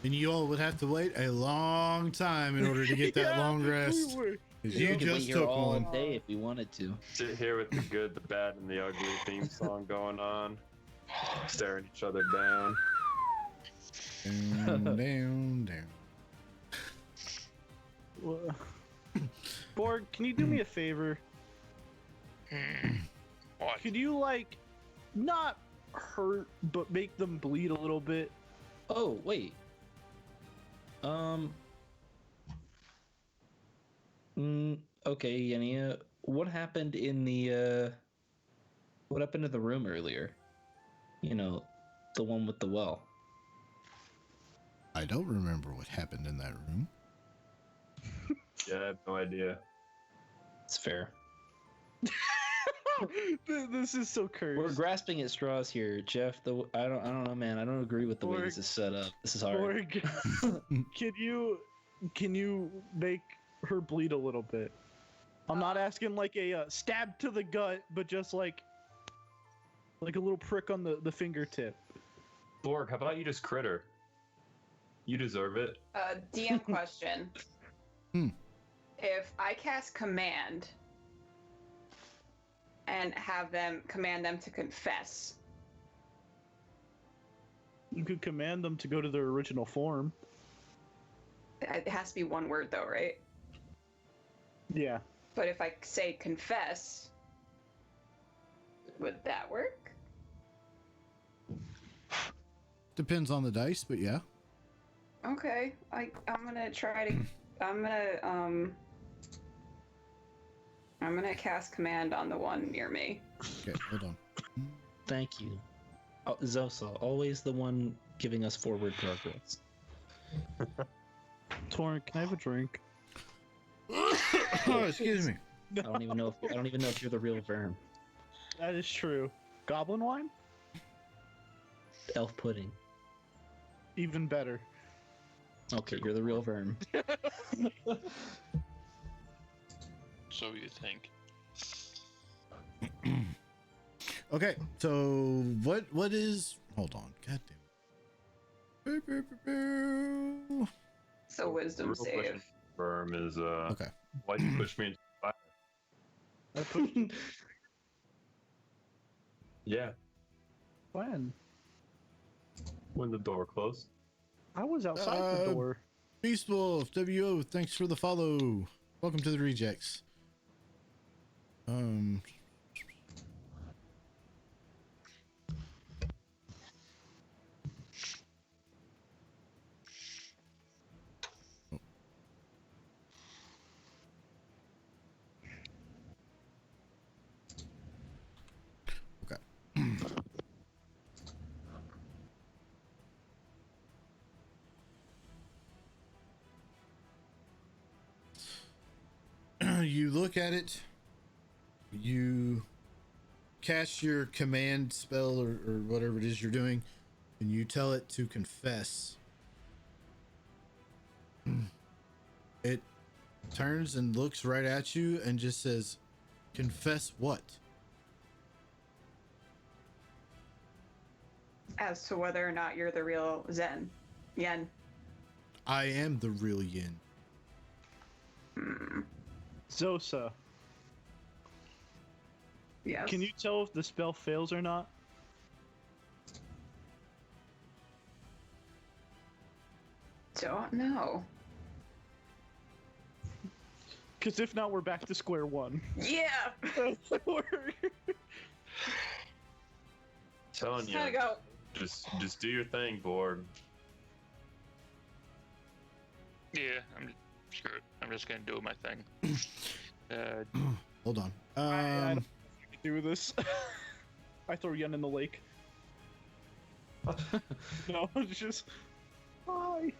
And you all would have to wait a long time in order to get that long rest. We were. 'Cause We you could wait just here took all one. day if we wanted to. Sit here with the good, the bad, and the ugly theme song going on, staring each other down. Down, down, down. Well, Borg, can you do me a favor? What? Could you, like, not hurt, but make them bleed a little bit? Oh, wait. Okay, Yenny, what happened in the, what happened to the room earlier? You know, the one with the well. I don't remember what happened in that room. Yeah, I have no idea. It's fair. This is so cursed. We're grasping at straws here, Jeff. I don't know, man. I don't agree with the way this is set up. This is hard. Borg, can you make her bleed a little bit? I'm not asking like a stab to the gut, but just like a little prick on the fingertip. Borg, how about you just crit her? You deserve it. DM question. If I cast command and have them command them to confess, You could command them to go to their original form. it has to be one word though, right? Yeah. But if I say confess, would that work? Depends on the dice, but yeah. Okay, I'm gonna try to. I'm gonna cast command on the one near me. Okay, hold on. Thank you. Oh, Zosa, always the one giving us forward progress. Torrent, can I have a drink? Oh, excuse me. I don't even know if you're the real Verm. That is true. Goblin wine? Elf pudding. Even better. Okay, you're the real Verm. So you think? Okay, so what is? Hold on. God damn. So wisdom Real save. question Firm is Okay. why'd you push me into fire? I pushed you. Yeah, When? when the door closed. I was outside the door. Beast Wolf WO, thanks for the follow. Welcome to the rejects. You look at it, you cast your command spell or whatever it is you're doing, and you tell it to confess. It turns and looks right at you and just says, confess what? As to whether or not you're the real Yen. I am the real Yin. Zosa, Yes. can you tell if the spell fails or not? Don't know. Because if not, we're back to square one. Yeah. Telling Just gotta you, go. just do your thing, board. Yeah, screw it. I'm just gonna do my thing. Hold on. I don't do this. I throw Yen in the lake. No, it's just. Bye.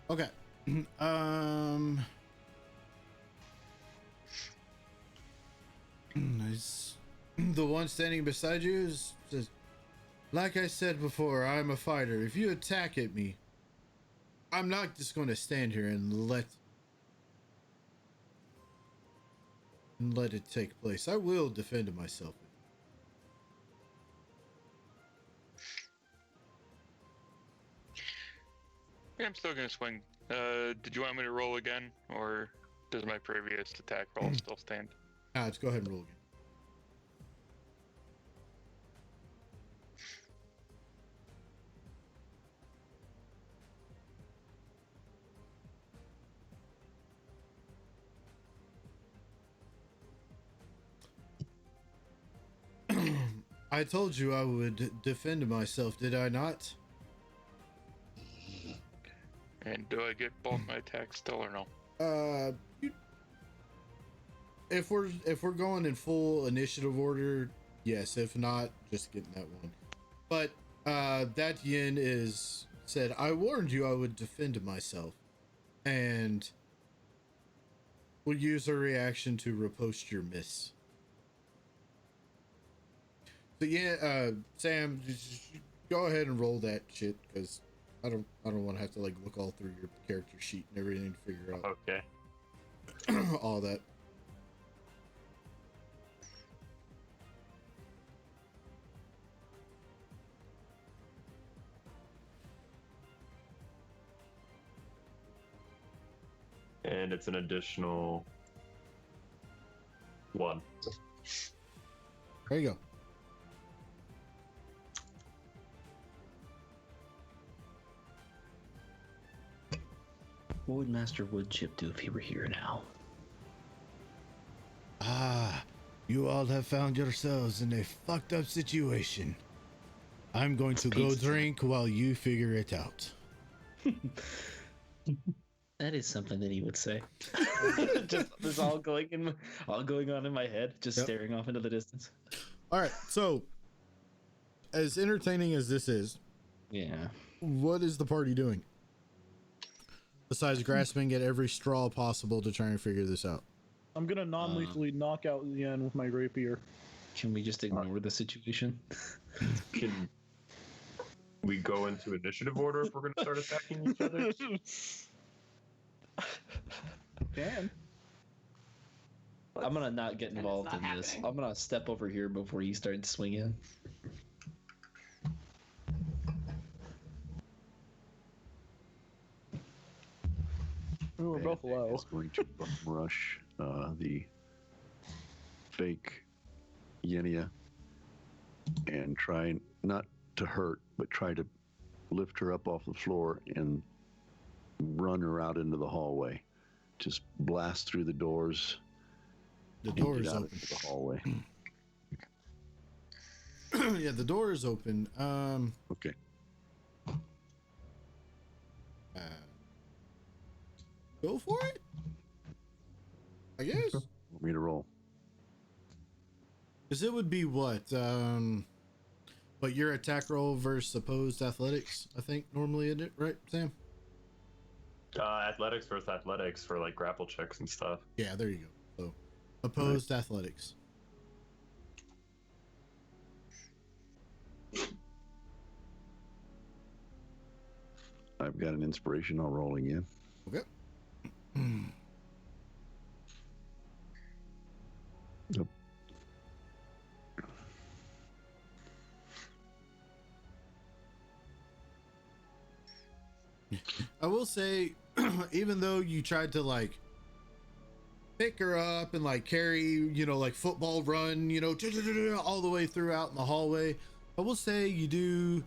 Okay. Nice. The one standing beside you says, like I said before, I'm a fighter. If you attack at me, I'm not just going to stand here and let it take place. I will defend myself. Yeah, I'm still gonna swing. Did you want me to roll again, or does my previous attack roll still stand? Let's go ahead and roll again. I told you I would defend myself, did I not? And do I get both my attacks still or no? If we're going in full initiative order, yes. If not, just getting that one. But that Yin said, I warned you I would defend myself, and will use a reaction to riposte your miss. So yeah, Sam, just go ahead and roll that shit, because I don't want to have to like look all through your character sheet and everything to figure out Okay. all that. And it's an additional 1. There you go. What would Master Woodchip do if he were here now? Ah, you all have found yourselves in a fucked up situation. I'm going to go Pizza. drink while you figure it out. That is something that he would say. Just this all going on in my head, just Yep. staring off into the distance. All right, so as entertaining as this is, Yeah. what is the party doing? Besides grasping at every straw possible to try and figure this out. I'm gonna non-lethally knock out Yen with my rapier. Can we just ignore the situation? Can we go into initiative order if we're going to start attacking each other? Can. I'm gonna not get Then it's involved not in this. happening. I'm gonna step over here before you start swinging. Ooh, we're both Bandit low. is going to bum rush the fake Yenia and try not to hurt, but try to lift her up off the floor and run her out into the hallway. Just blast through the doors. The and door get is out open. into the hallway. Yeah, the door is open. Okay. Go for it, I guess. Want me to roll? Because it would be what? But your attack roll versus opposed athletics, I think, normally, isn't it? Right, Sam? Athletics versus athletics for like grapple checks and stuff. Yeah, there you go. So, opposed athletics. I've got an inspiration. I'll roll again. Okay. Yep. I will say, even though you tried to like pick her up and like carry, like football run, all the way throughout in the hallway, I will say you do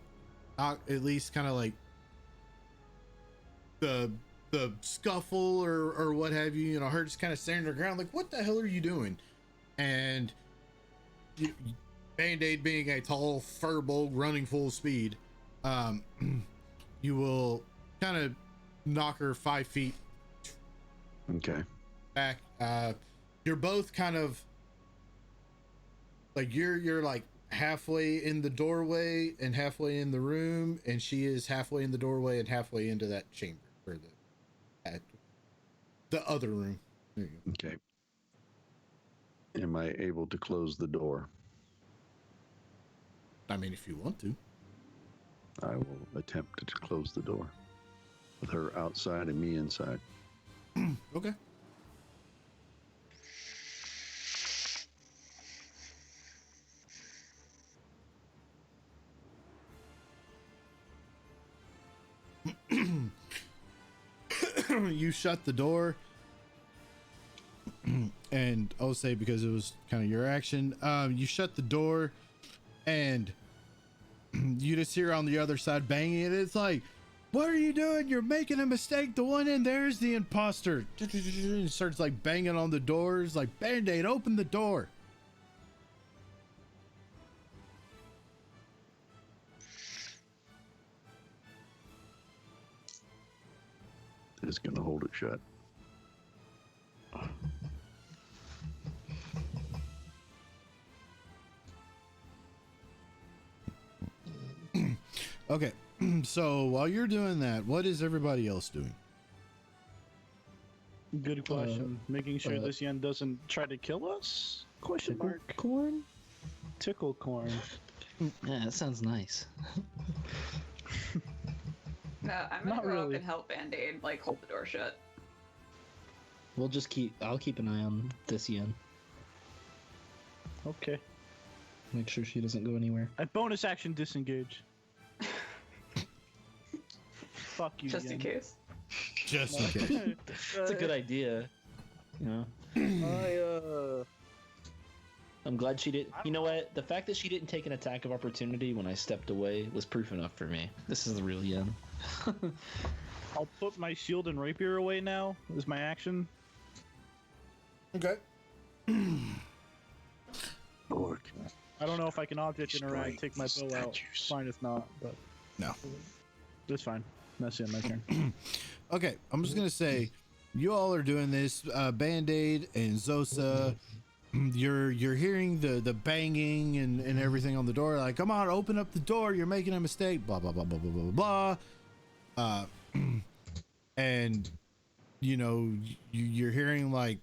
at least kind of like the scuffle or what have you. You know, her just kind of standing on the ground like, what the hell are you doing? And Band-Aid being a tall furball running full speed, you will kind of knock her 5 feet Okay. back. You're both kind of like you're like halfway in the doorway and halfway in the room, and she is halfway in the doorway and halfway into that chamber or the other room. There you go. Okay. Am I able to close the door? I mean, if you want to. I will attempt to close the door with her outside and me inside. Okay. You shut the door, and I'll say because it was kind of your action, you shut the door, and you just hear on the other side banging it. It's like, what are you doing? You're making a mistake. The one in there is the imposter. It starts like banging on the doors, like, Band-Aid, open the door. Just gonna hold it shut. Okay, so while you're doing that, what is everybody else doing? Good question. Making sure this yen doesn't try to kill us? Question mark. Corn? Tickle corn. Yeah, that sounds nice. No, I'm gonna Not go up really. and help Band-Aid, like, hold the door shut. I'll keep an eye on this yen. Okay. Make sure she doesn't go anywhere. At bonus action, disengage. Fuck you, Just in yen. case. Just in case. It's a good idea. You know? I'm glad she did. You know what? The fact that she didn't take an attack of opportunity when I stepped away was proof enough for me. This is the real yen. I'll put my shield and rapier away now. Is my action. Okay. Borg. I don't know if I can object Destroying interact, take my these bow out. statues. Fine if not, but No. it's fine. That's it, my turn. Okay, I'm just gonna say, you all are doing this. Band-Aid and Zosa, you're hearing the banging and everything on the door. Like, come on, open up the door. You're making a mistake. Blah blah blah blah blah blah blah. And you know you're hearing like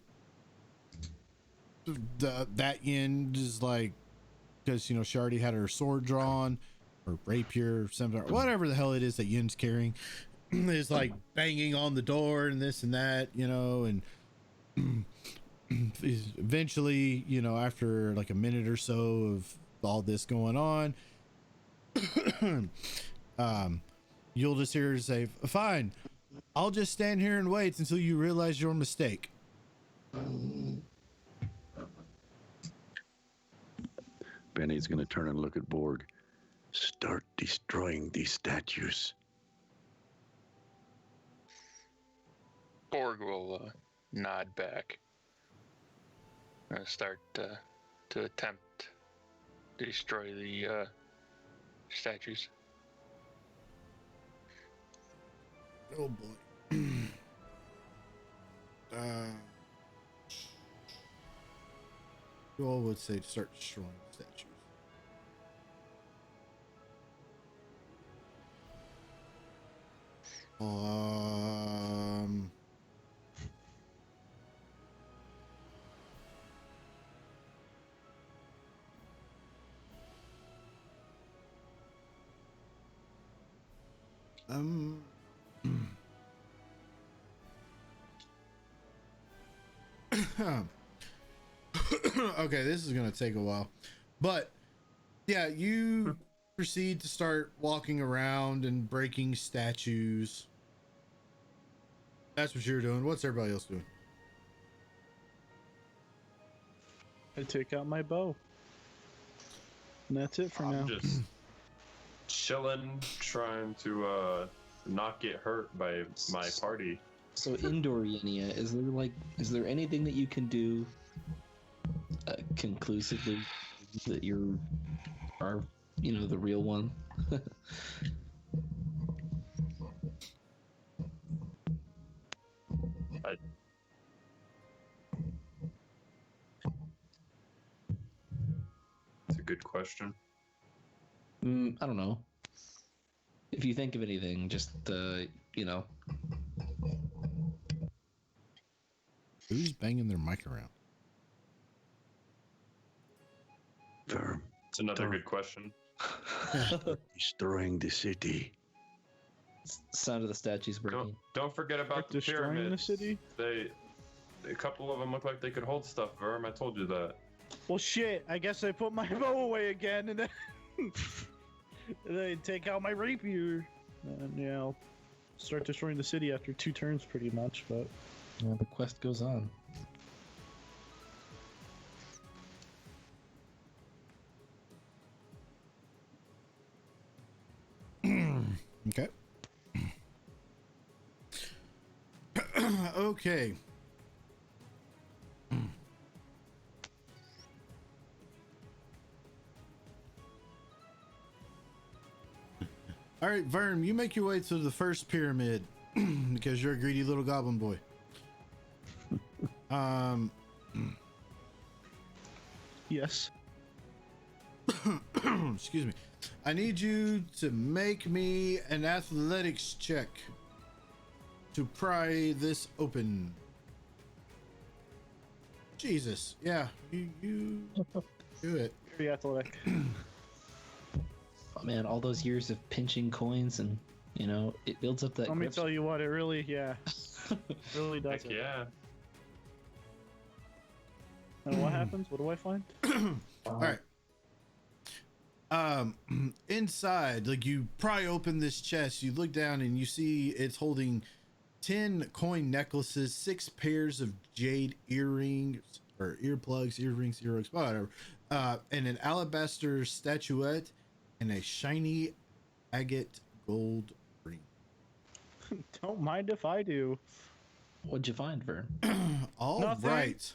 that yen is like, because you know she already had her sword drawn or rapier or something, or whatever the hell it is that Yin's carrying, is like banging on the door and this and that, you know, and eventually, you know, after like a minute or so of all this going on, you'll just hear her say, fine, I'll just stand here and wait until you realize your mistake. Benny's gonna turn and look at Borg. Start destroying these statues. Borg will nod back. Start to attempt to destroy the statues. Oh boy. You all would say to start destroying statues. Um okay, this is gonna take a while, but yeah, you proceed to start walking around and breaking statues. That's what you're doing. What's everybody else doing? I take out my bow. And that's it for now. I'm just chilling, trying to not get hurt by my party. So indoor Yenia, is there anything that you can do conclusively that you are the real one? It's a good question. I don't know. If you think of anything, just Who's banging their mic around? Verm, It's another Don't- good question. destroying the city. sound of the statues breaking. Don't forget about Start the destroying the pyramids. city? A couple of them look like they could hold stuff, Verm. I told you that. Well, shit. I guess I put my bow away again, and then and then take out my rapier. And yeah, I'll start destroying the city after 2 turns, pretty much. But Yeah, the quest goes on. Okay. Okay. All right, Vern, you make your way to the first pyramid because you're a greedy little goblin boy. yes, Excuse me. I need you to make me an athletics check to pry this open. Jesus. Yeah, you do it. very athletic. Oh man, all those years of pinching coins and it builds up that. Let me grip. tell you what, it really, really does. Heck It. yeah. And what happens? What do I find? All right. Inside, like you pry open this chest, you look down and you see it's holding 10 coin necklaces, 6 pairs of jade earrings or earplugs, earrings, earrings, whatever, and an alabaster statuette and a shiny agate gold ring. Don't mind if I do. What'd you find, Vern? All Nothing. right.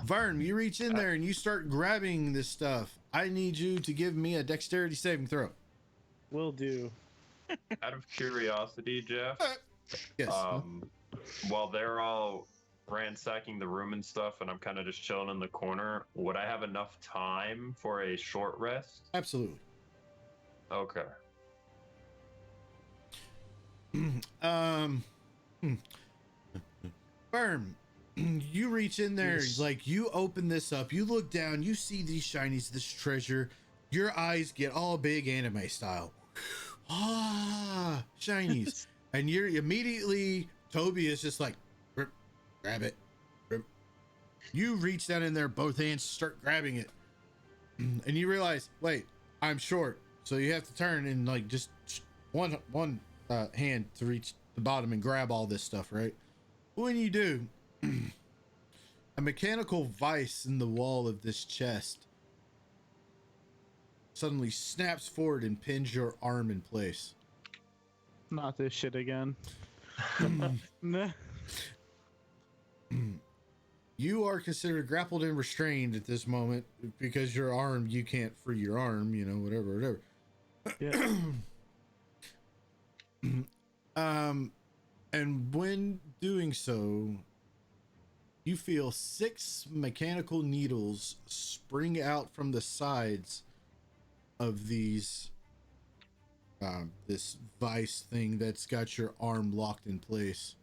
Vern, you reach in there and you start grabbing this stuff. I need you to give me a dexterity saving throw. Will do. Out of curiosity, Jeff, Yes. while they're all ransacking the room and stuff, and I'm kind of just chilling in the corner, would I have enough time for a short rest? Absolutely. Okay. Firm. You reach in there, Yes. like you open this up, you look down, you see these shinies, this treasure, your eyes get all big anime style. Ah, shinies. And you're immediately, Toby is just like, "Rip, grab it. Rip." You reach down in there, both hands start grabbing it. And you realize, wait, I'm short. So you have to turn and like just one hand to reach the bottom and grab all this stuff, right? When you do, a mechanical vise in the wall of this chest suddenly snaps forward and pins your arm in place. Not this shit again. Nah. You are considered grappled and restrained at this moment because your arm, you can't free your arm, whatever. Yeah. And when doing so, you feel 6 mechanical needles spring out from the sides of these this vice thing that's got your arm locked in place.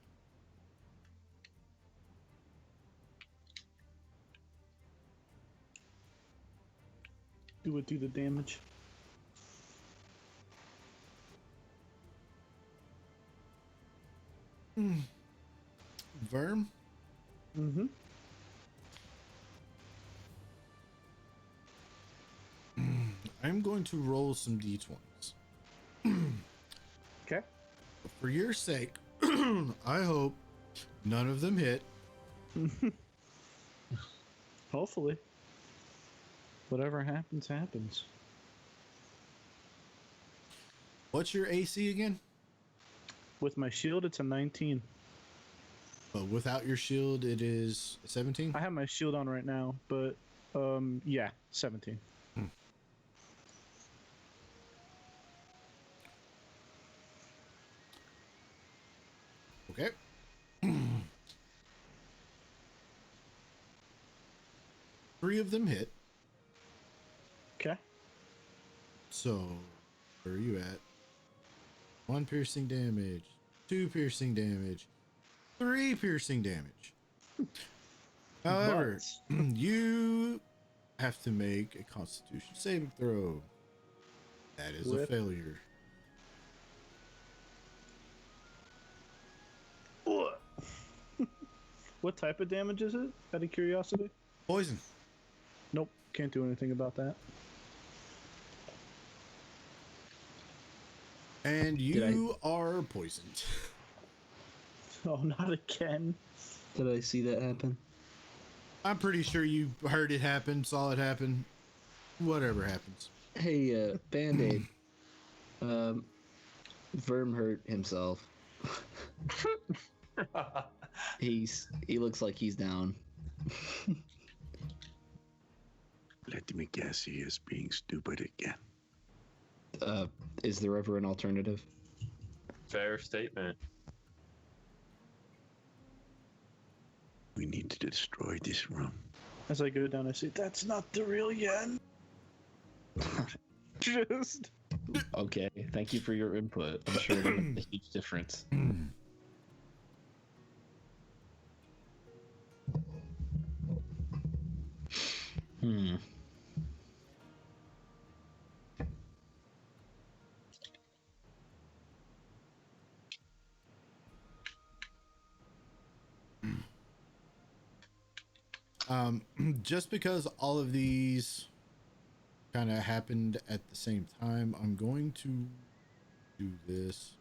Do the damage. Verm, Mm-hmm. I'm going to roll some d20s. Okay. For your sake, I hope none of them hit. Hopefully. Whatever happens, happens. What's your AC again? With my shield, it's a 19. But without your shield, it is 17. I have my shield on right now, but yeah, 17. Okay. Three of them hit. Okay. So, where are you at? 1 piercing damage, 2 piercing damage, 3 piercing damage. However, you have to make a Constitution saving throw. That is a Whip. failure. What type of damage is it? Out of curiosity. Poison. Nope, can't do anything about that. And you are poisoned. Oh, not again. Did I see that happen? I'm pretty sure you heard it happen, saw it happen. Whatever happens. Hey, Band-Aid. Verm hurt himself. He looks like he's down. Let me guess, he is being stupid again. Is there ever an alternative? Fair statement. We need to destroy this room. As I go down, I say, "That's not the real Yen." Just. Okay, thank you for your input. I'm sure it'll make a huge difference. Hmm. Just because all of these kind of happened at the same time, I'm going to do this.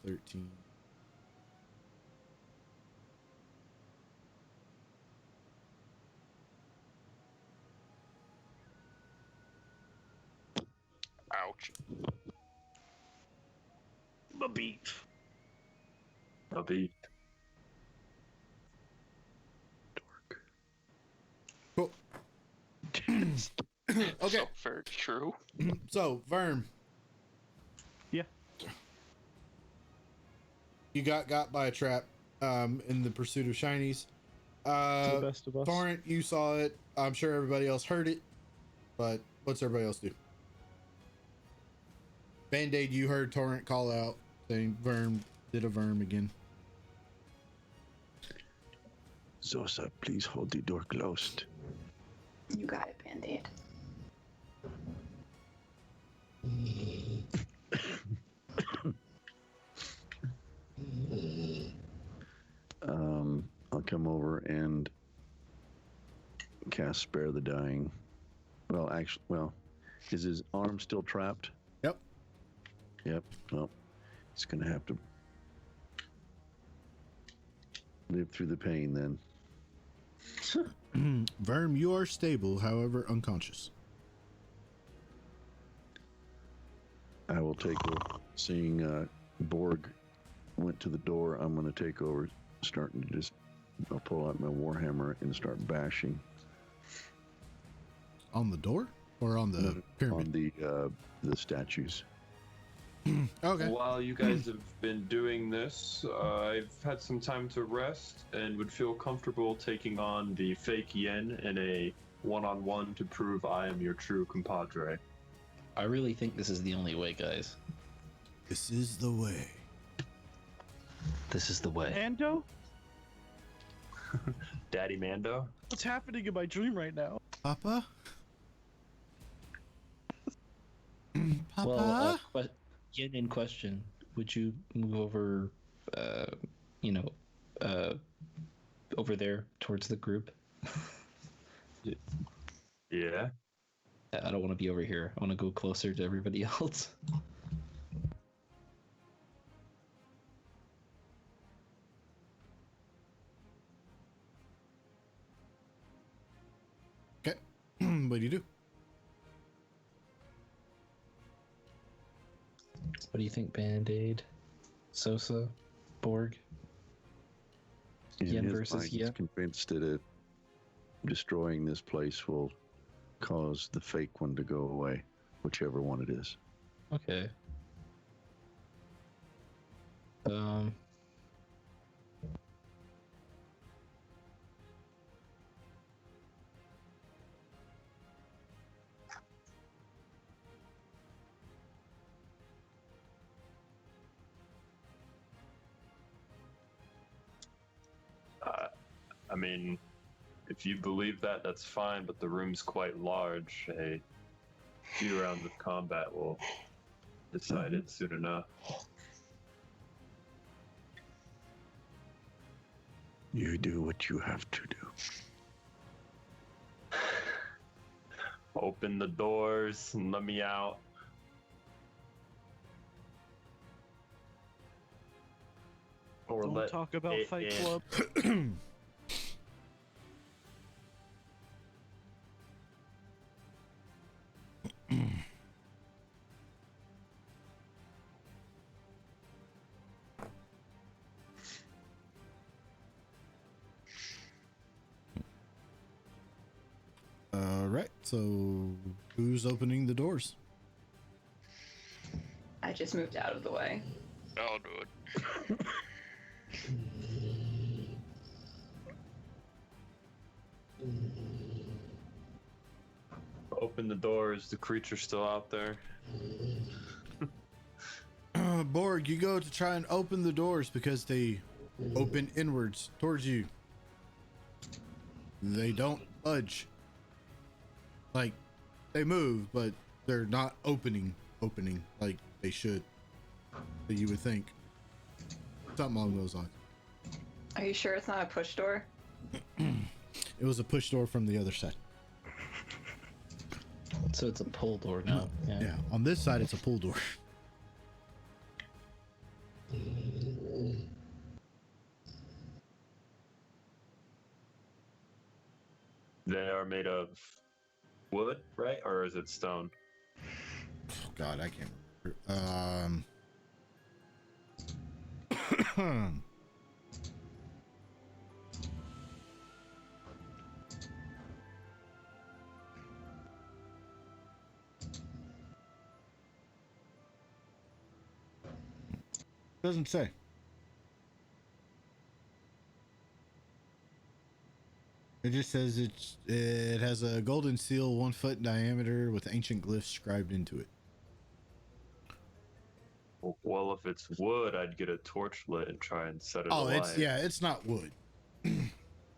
13. Ouch. The beef. A beat. Cool. Okay. So very true. So, Verm. Yeah. You got by a trap in the pursuit of shinies. The best of us. Torrent, you saw it. I'm sure everybody else heard it. But what's everybody else do? Band-Aid, you heard Torrent call out saying Verm did a Verm again. Zosa, please hold the door closed. You got it, Band-Aid. I'll come over and cast Spare the Dying. Is his arm still trapped? Yep. Yep. Well, he's gonna have to live through the pain then. Verm, you are stable, however unconscious. I will take over. Seeing Borg went to the door, I'm going to take over, starting to I'll pull out my Warhammer and start bashing. On the door? Or on the pyramid? On the statues. Okay. While you guys have been doing this, I've had some time to rest and would feel comfortable taking on the fake Yen in a one-on-one to prove I am your true compadre. I really think this is the only way, guys. This is the way. This is the way. Mando? Daddy Mando? What's happening in my dream right now? Papa? Papa? Well, Yin in question, would you move over, over there towards the group? Yeah. I don't want to be over here. I want to go closer to everybody else. Okay. What do you do? What do you think, Band-Aid? Sosa? Borg? In Yen his versus mind, he's yen? convinced that destroying this place will cause the fake one to go away, whichever one it is. Okay. I mean, if you believe that, that's fine, but the room's quite large. A few rounds of combat will decide it soon enough. You do what you have to do. Open the doors and let me out. Or Don't let talk about it Fight in. Club. All right. So who's opening the doors? I just moved out of the way. I'll do it. Open the doors. The creature's still out there. Borg, you go to try and open the doors because they open inwards towards you. They don't budge. Like, they move, but they're not opening like they should. That you would think. Something along those lines. Are you sure it's not a push door? It was a push door from the other side. So it's a pull door now. Yeah, on this side it's a pull door. They are made of wood, right? Or is it stone? Oh, God, I can't remember. Doesn't say. It just says it has a golden seal 1 foot in diameter with ancient glyphs scribed into it. Well, if it's wood, I'd get a torch lit and try and set it Oh, alight. it's not wood.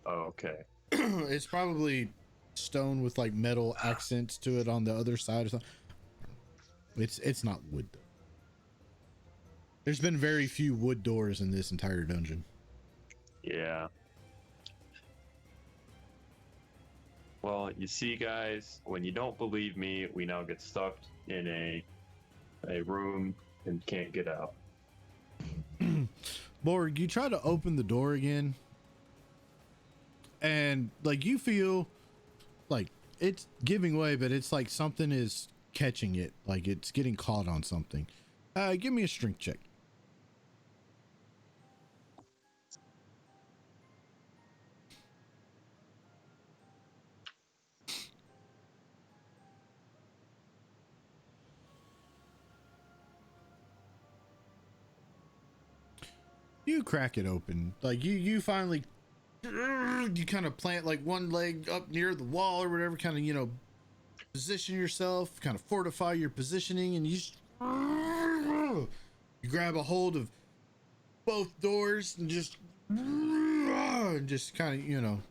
Oh, okay. It's probably stone with like metal accents to it on the other side or something. It's not wood though. There's been very few wood doors in this entire dungeon. Yeah. Well, you see, guys, when you don't believe me, we now get stuck in a room and can't get out. Borg, you try to open the door again, and like you feel like it's giving way, but it's like something is catching it, like it's getting caught on something. Give me a strength check. You crack it open. Like you finally, you kind of plant like one leg up near the wall or whatever, kind of, you know, position yourself, kind of fortify your positioning, and you grab a hold of both doors and just kind of, you know,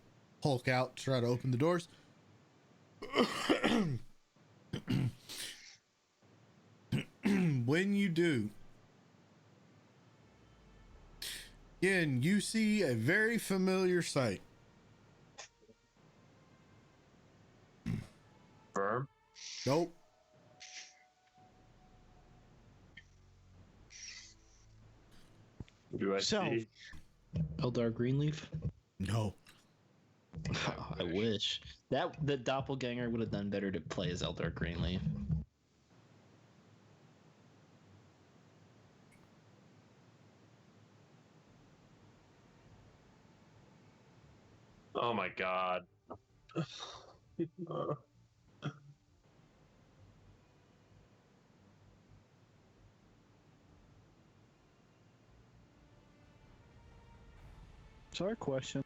hulk out, try to open the doors. When you do, again, you see a very familiar sight. Firm? Nope. What do I Self. see? Eldar Greenleaf? No. I wish. That the doppelganger would have done better to play as Eldar Greenleaf. Oh my god. It's our question.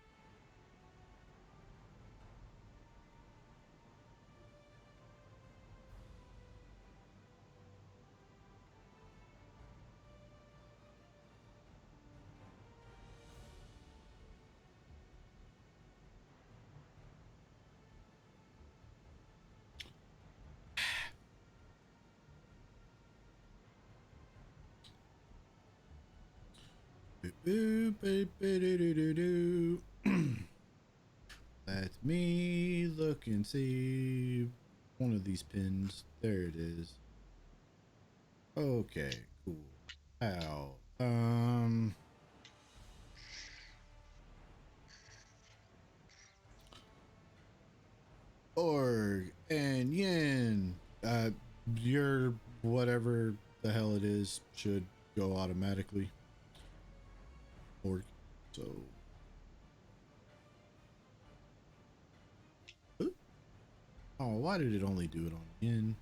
Let me look and see one of these pins. There it is. Okay, cool. How? Org and Yin. Your whatever the hell it is should go automatically. Org. So. Oh, why did it only do it on Yin?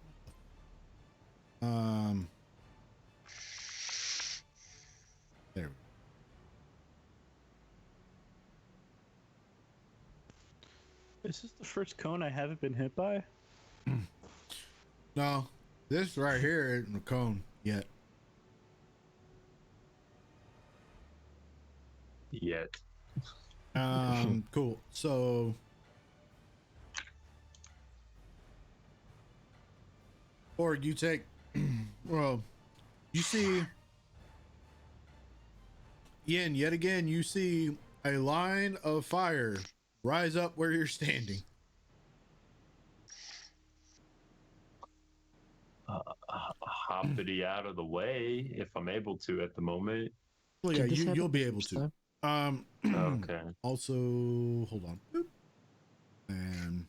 There we go. Is this the first cone I haven't been hit by? No, this right here isn't a cone yet. Yet. Cool. So or you take well, you see Yin, yet again you see a line of fire rise up where you're standing. Hoppity out of the way if I'm able to at the moment. Well, yeah, Did this you'll happen be the able first to. time? Okay. Also, hold on. Boop. And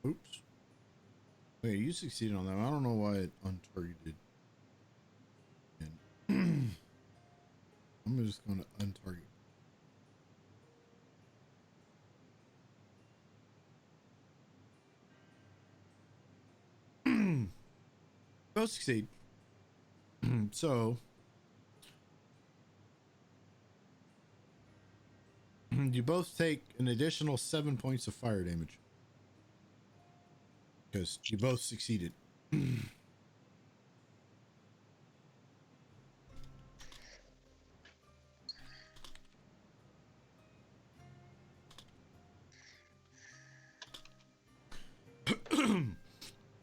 oops. Okay, you succeeded on that. I don't know why it untargeted. And I'm just gonna untarget. Both succeed. So you both take an additional 7 points of fire damage because you both succeeded.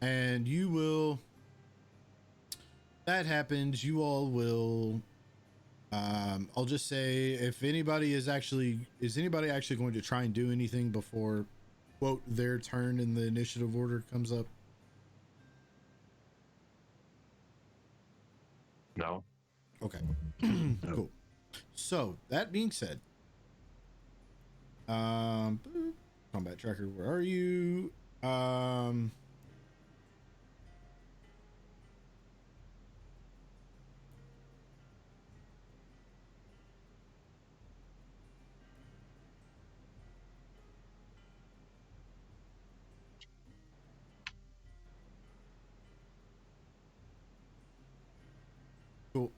And you will, that happens, you all will, I'll just say if anybody is anybody actually going to try and do anything before quote their turn in the initiative order comes up? No. Okay. Cool. So that being said, combat tracker, where are you? Cool.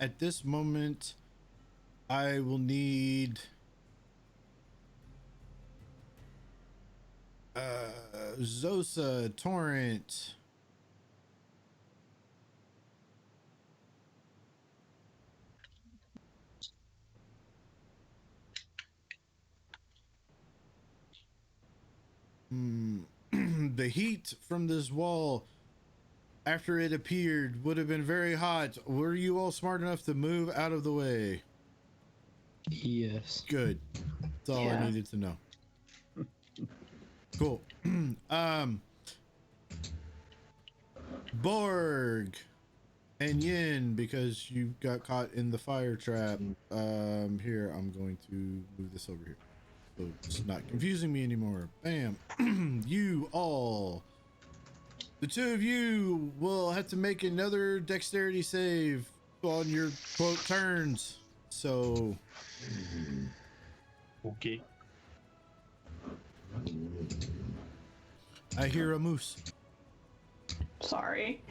At this moment, I will need Zosa, Torrent. The heat from this wall after it appeared would have been very hot. Were you all smart enough to move out of the way? Yes. Good. That's all I needed to know. Cool. Borg. And Yin, because you got caught in the fire trap. Here, I'm going to move this over here. So it's not confusing me anymore. Bam. You all. The two of you will have to make another dexterity save on your quote turns. So Okay. I hear a moose. Sorry.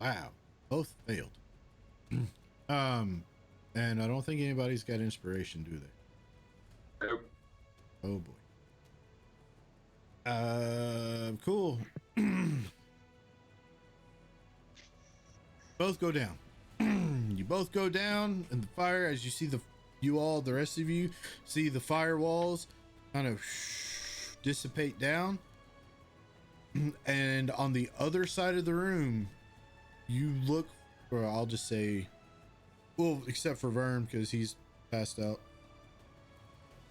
Wow. Both failed. And I don't think anybody's got inspiration, do they? Nope. Oh boy. Cool. Both go down. You both go down in the fire as you see the rest of you see the firewalls kind of dissipate down. And on the other side of the room, you look, or I'll just say, well, except for Vern because he's passed out.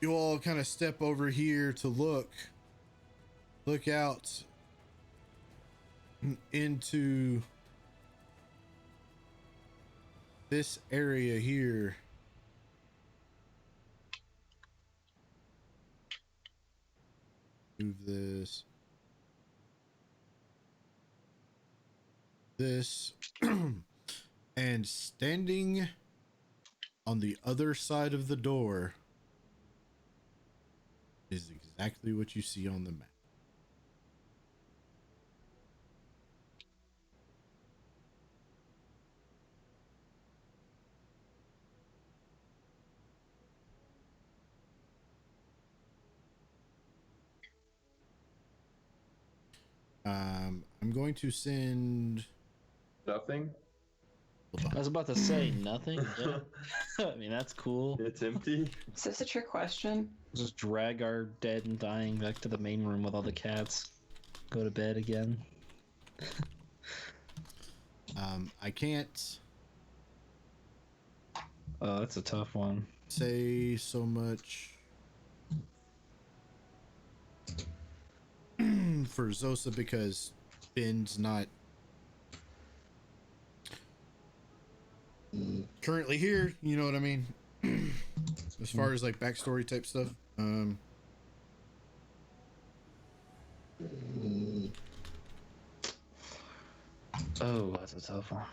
You all kind of step over here to look out into this area here. Move this and standing on the other side of the door is exactly what you see on the map. I'm going to send. Nothing. I was about to say nothing. Yeah. I mean, that's cool. It's empty. Is this a trick question? Just drag our dead and dying back to the main room with all the cats. Go to bed again. I can't Oh, that's a tough one. say so much for Zosa because Ben's not currently here, you know what I mean? As far as like backstory type stuff. Oh, that's a tough one.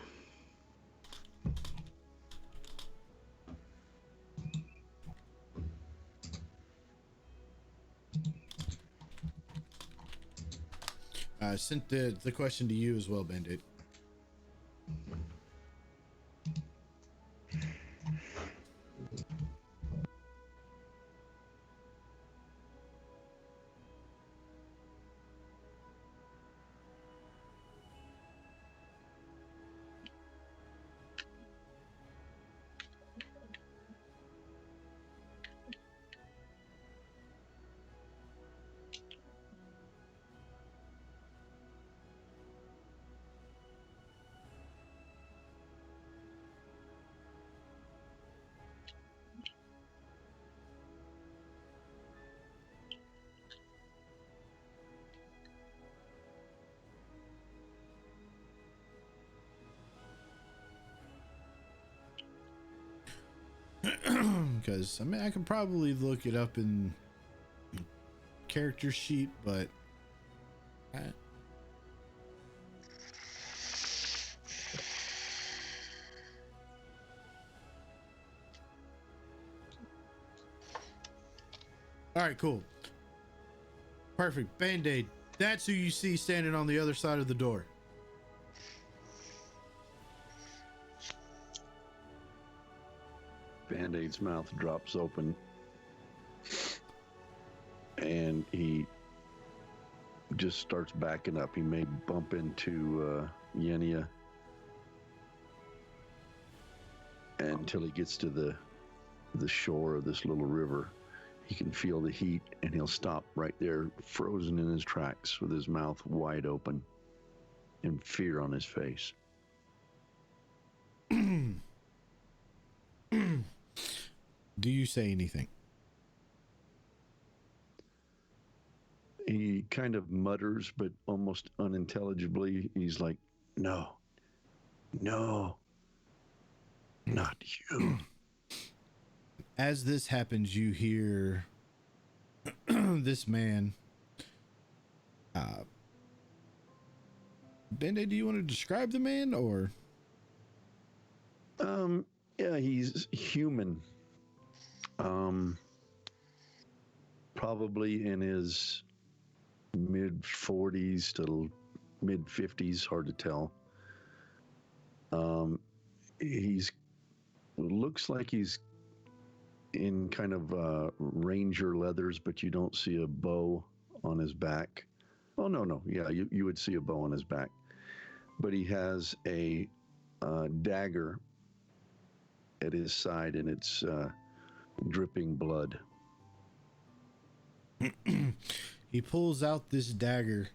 I sent the question to you as well, Band-Aid. Because I mean I can probably look it up in character sheet, but all right, cool, perfect. Band-Aid, that's who you see standing on the other side of the door. Band-Aid's mouth drops open and he just starts backing up. He may bump into Yenia until he gets to the shore of this little river. He can feel the heat and he'll stop right there, frozen in his tracks with his mouth wide open and fear on his face. Do you say anything? He kind of mutters, but almost unintelligibly. He's like, no, not you. As this happens, you hear this man. Bende, do you want to describe the man, or? Yeah, he's human. Probably in his mid 40s to mid 50s, hard to tell. He's looks like he's in kind of ranger leathers, but you don't see a bow on his back. Oh, no. Yeah, you would see a bow on his back. But he has a dagger at his side, and it's dripping blood. He pulls out this dagger,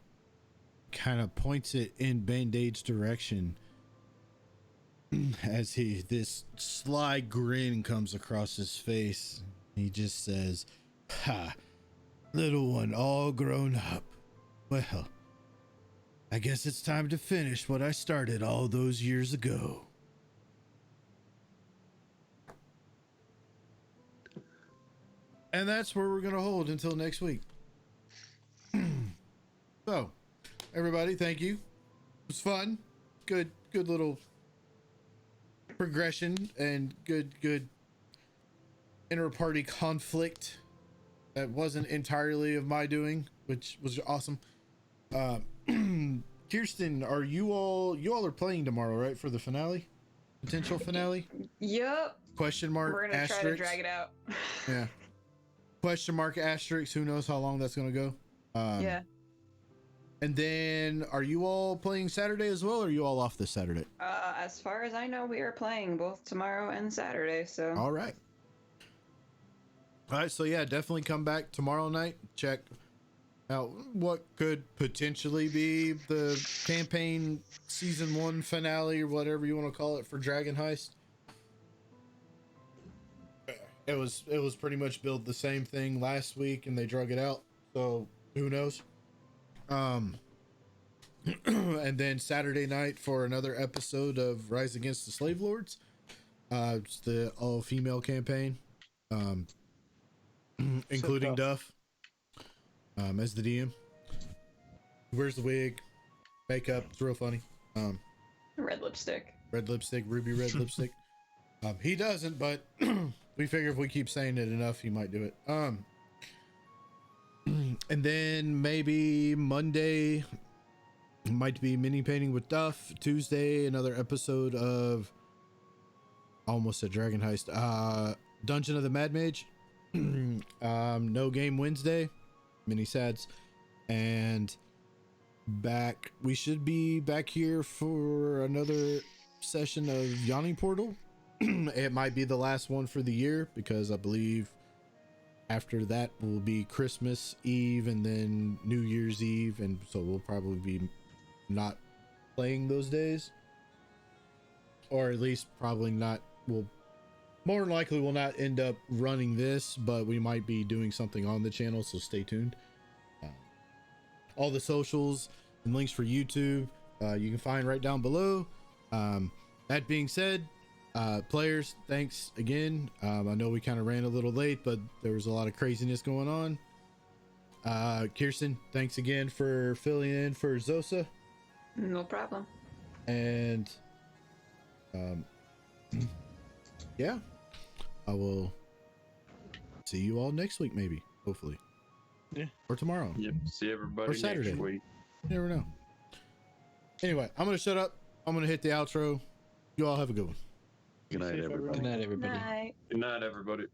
kind of points it in Band-Aid's direction as this sly grin comes across his face. He just says, "Ha, little one all grown up. Well, I guess it's time to finish what I started all those years ago." And that's where we're going to hold until next week. So, everybody, thank you. It was fun. Good little progression and good inter-party conflict that wasn't entirely of my doing, which was awesome. Kirsten, are you all are playing tomorrow, right, for the finale? Potential finale? Yep. Question mark, We're gonna asterisk. try to drag it out. Yeah. Question mark, asterisk. Who knows how long that's gonna go? Yeah. And then, are you all playing Saturday as well, or are you all off this Saturday? As far as I know, we are playing both tomorrow and Saturday, so. All right. All right, so yeah, definitely come back tomorrow night. Check out what could potentially be the campaign season 1 finale, or whatever you want to call it, for Dragon Heist. It was pretty much billed the same thing last week, and they drug it out. So who knows? And then Saturday night for another episode of Rise Against the Slave Lords. It's the all-female campaign, including Duff as the DM. Wears the wig, makeup. It's real funny. Red lipstick. Ruby red lipstick. He doesn't, but we figure if we keep saying it enough, he might do it. And then maybe Monday might be mini painting with Duff. Tuesday, another episode of almost a Dragon Heist. Dungeon of the Mad Mage. No game Wednesday. Mini sads. And we should be back here for another session of Yawning Portal. It might be the last one for the year, because I believe after that will be Christmas Eve and then New Year's Eve, and so we'll probably be not playing those days, or at least probably not. We'll more than likely will not end up running this, but we might be doing something on the channel, so stay tuned. All the socials and links for YouTube you can find right down below. That being said, players, thanks again. I know we kind of ran a little late, but there was a lot of craziness going on. Kirsten, thanks again for filling in for Zosa. No problem. And yeah, I will see you all next week, maybe, hopefully. Yeah. Or tomorrow. Yep. See everybody Or Saturday. next week. You never know. Anyway, I'm gonna shut up. I'm gonna hit the outro. You all have a good one. Good night, safe, everybody. Good night, everybody. Night. Good night, everybody.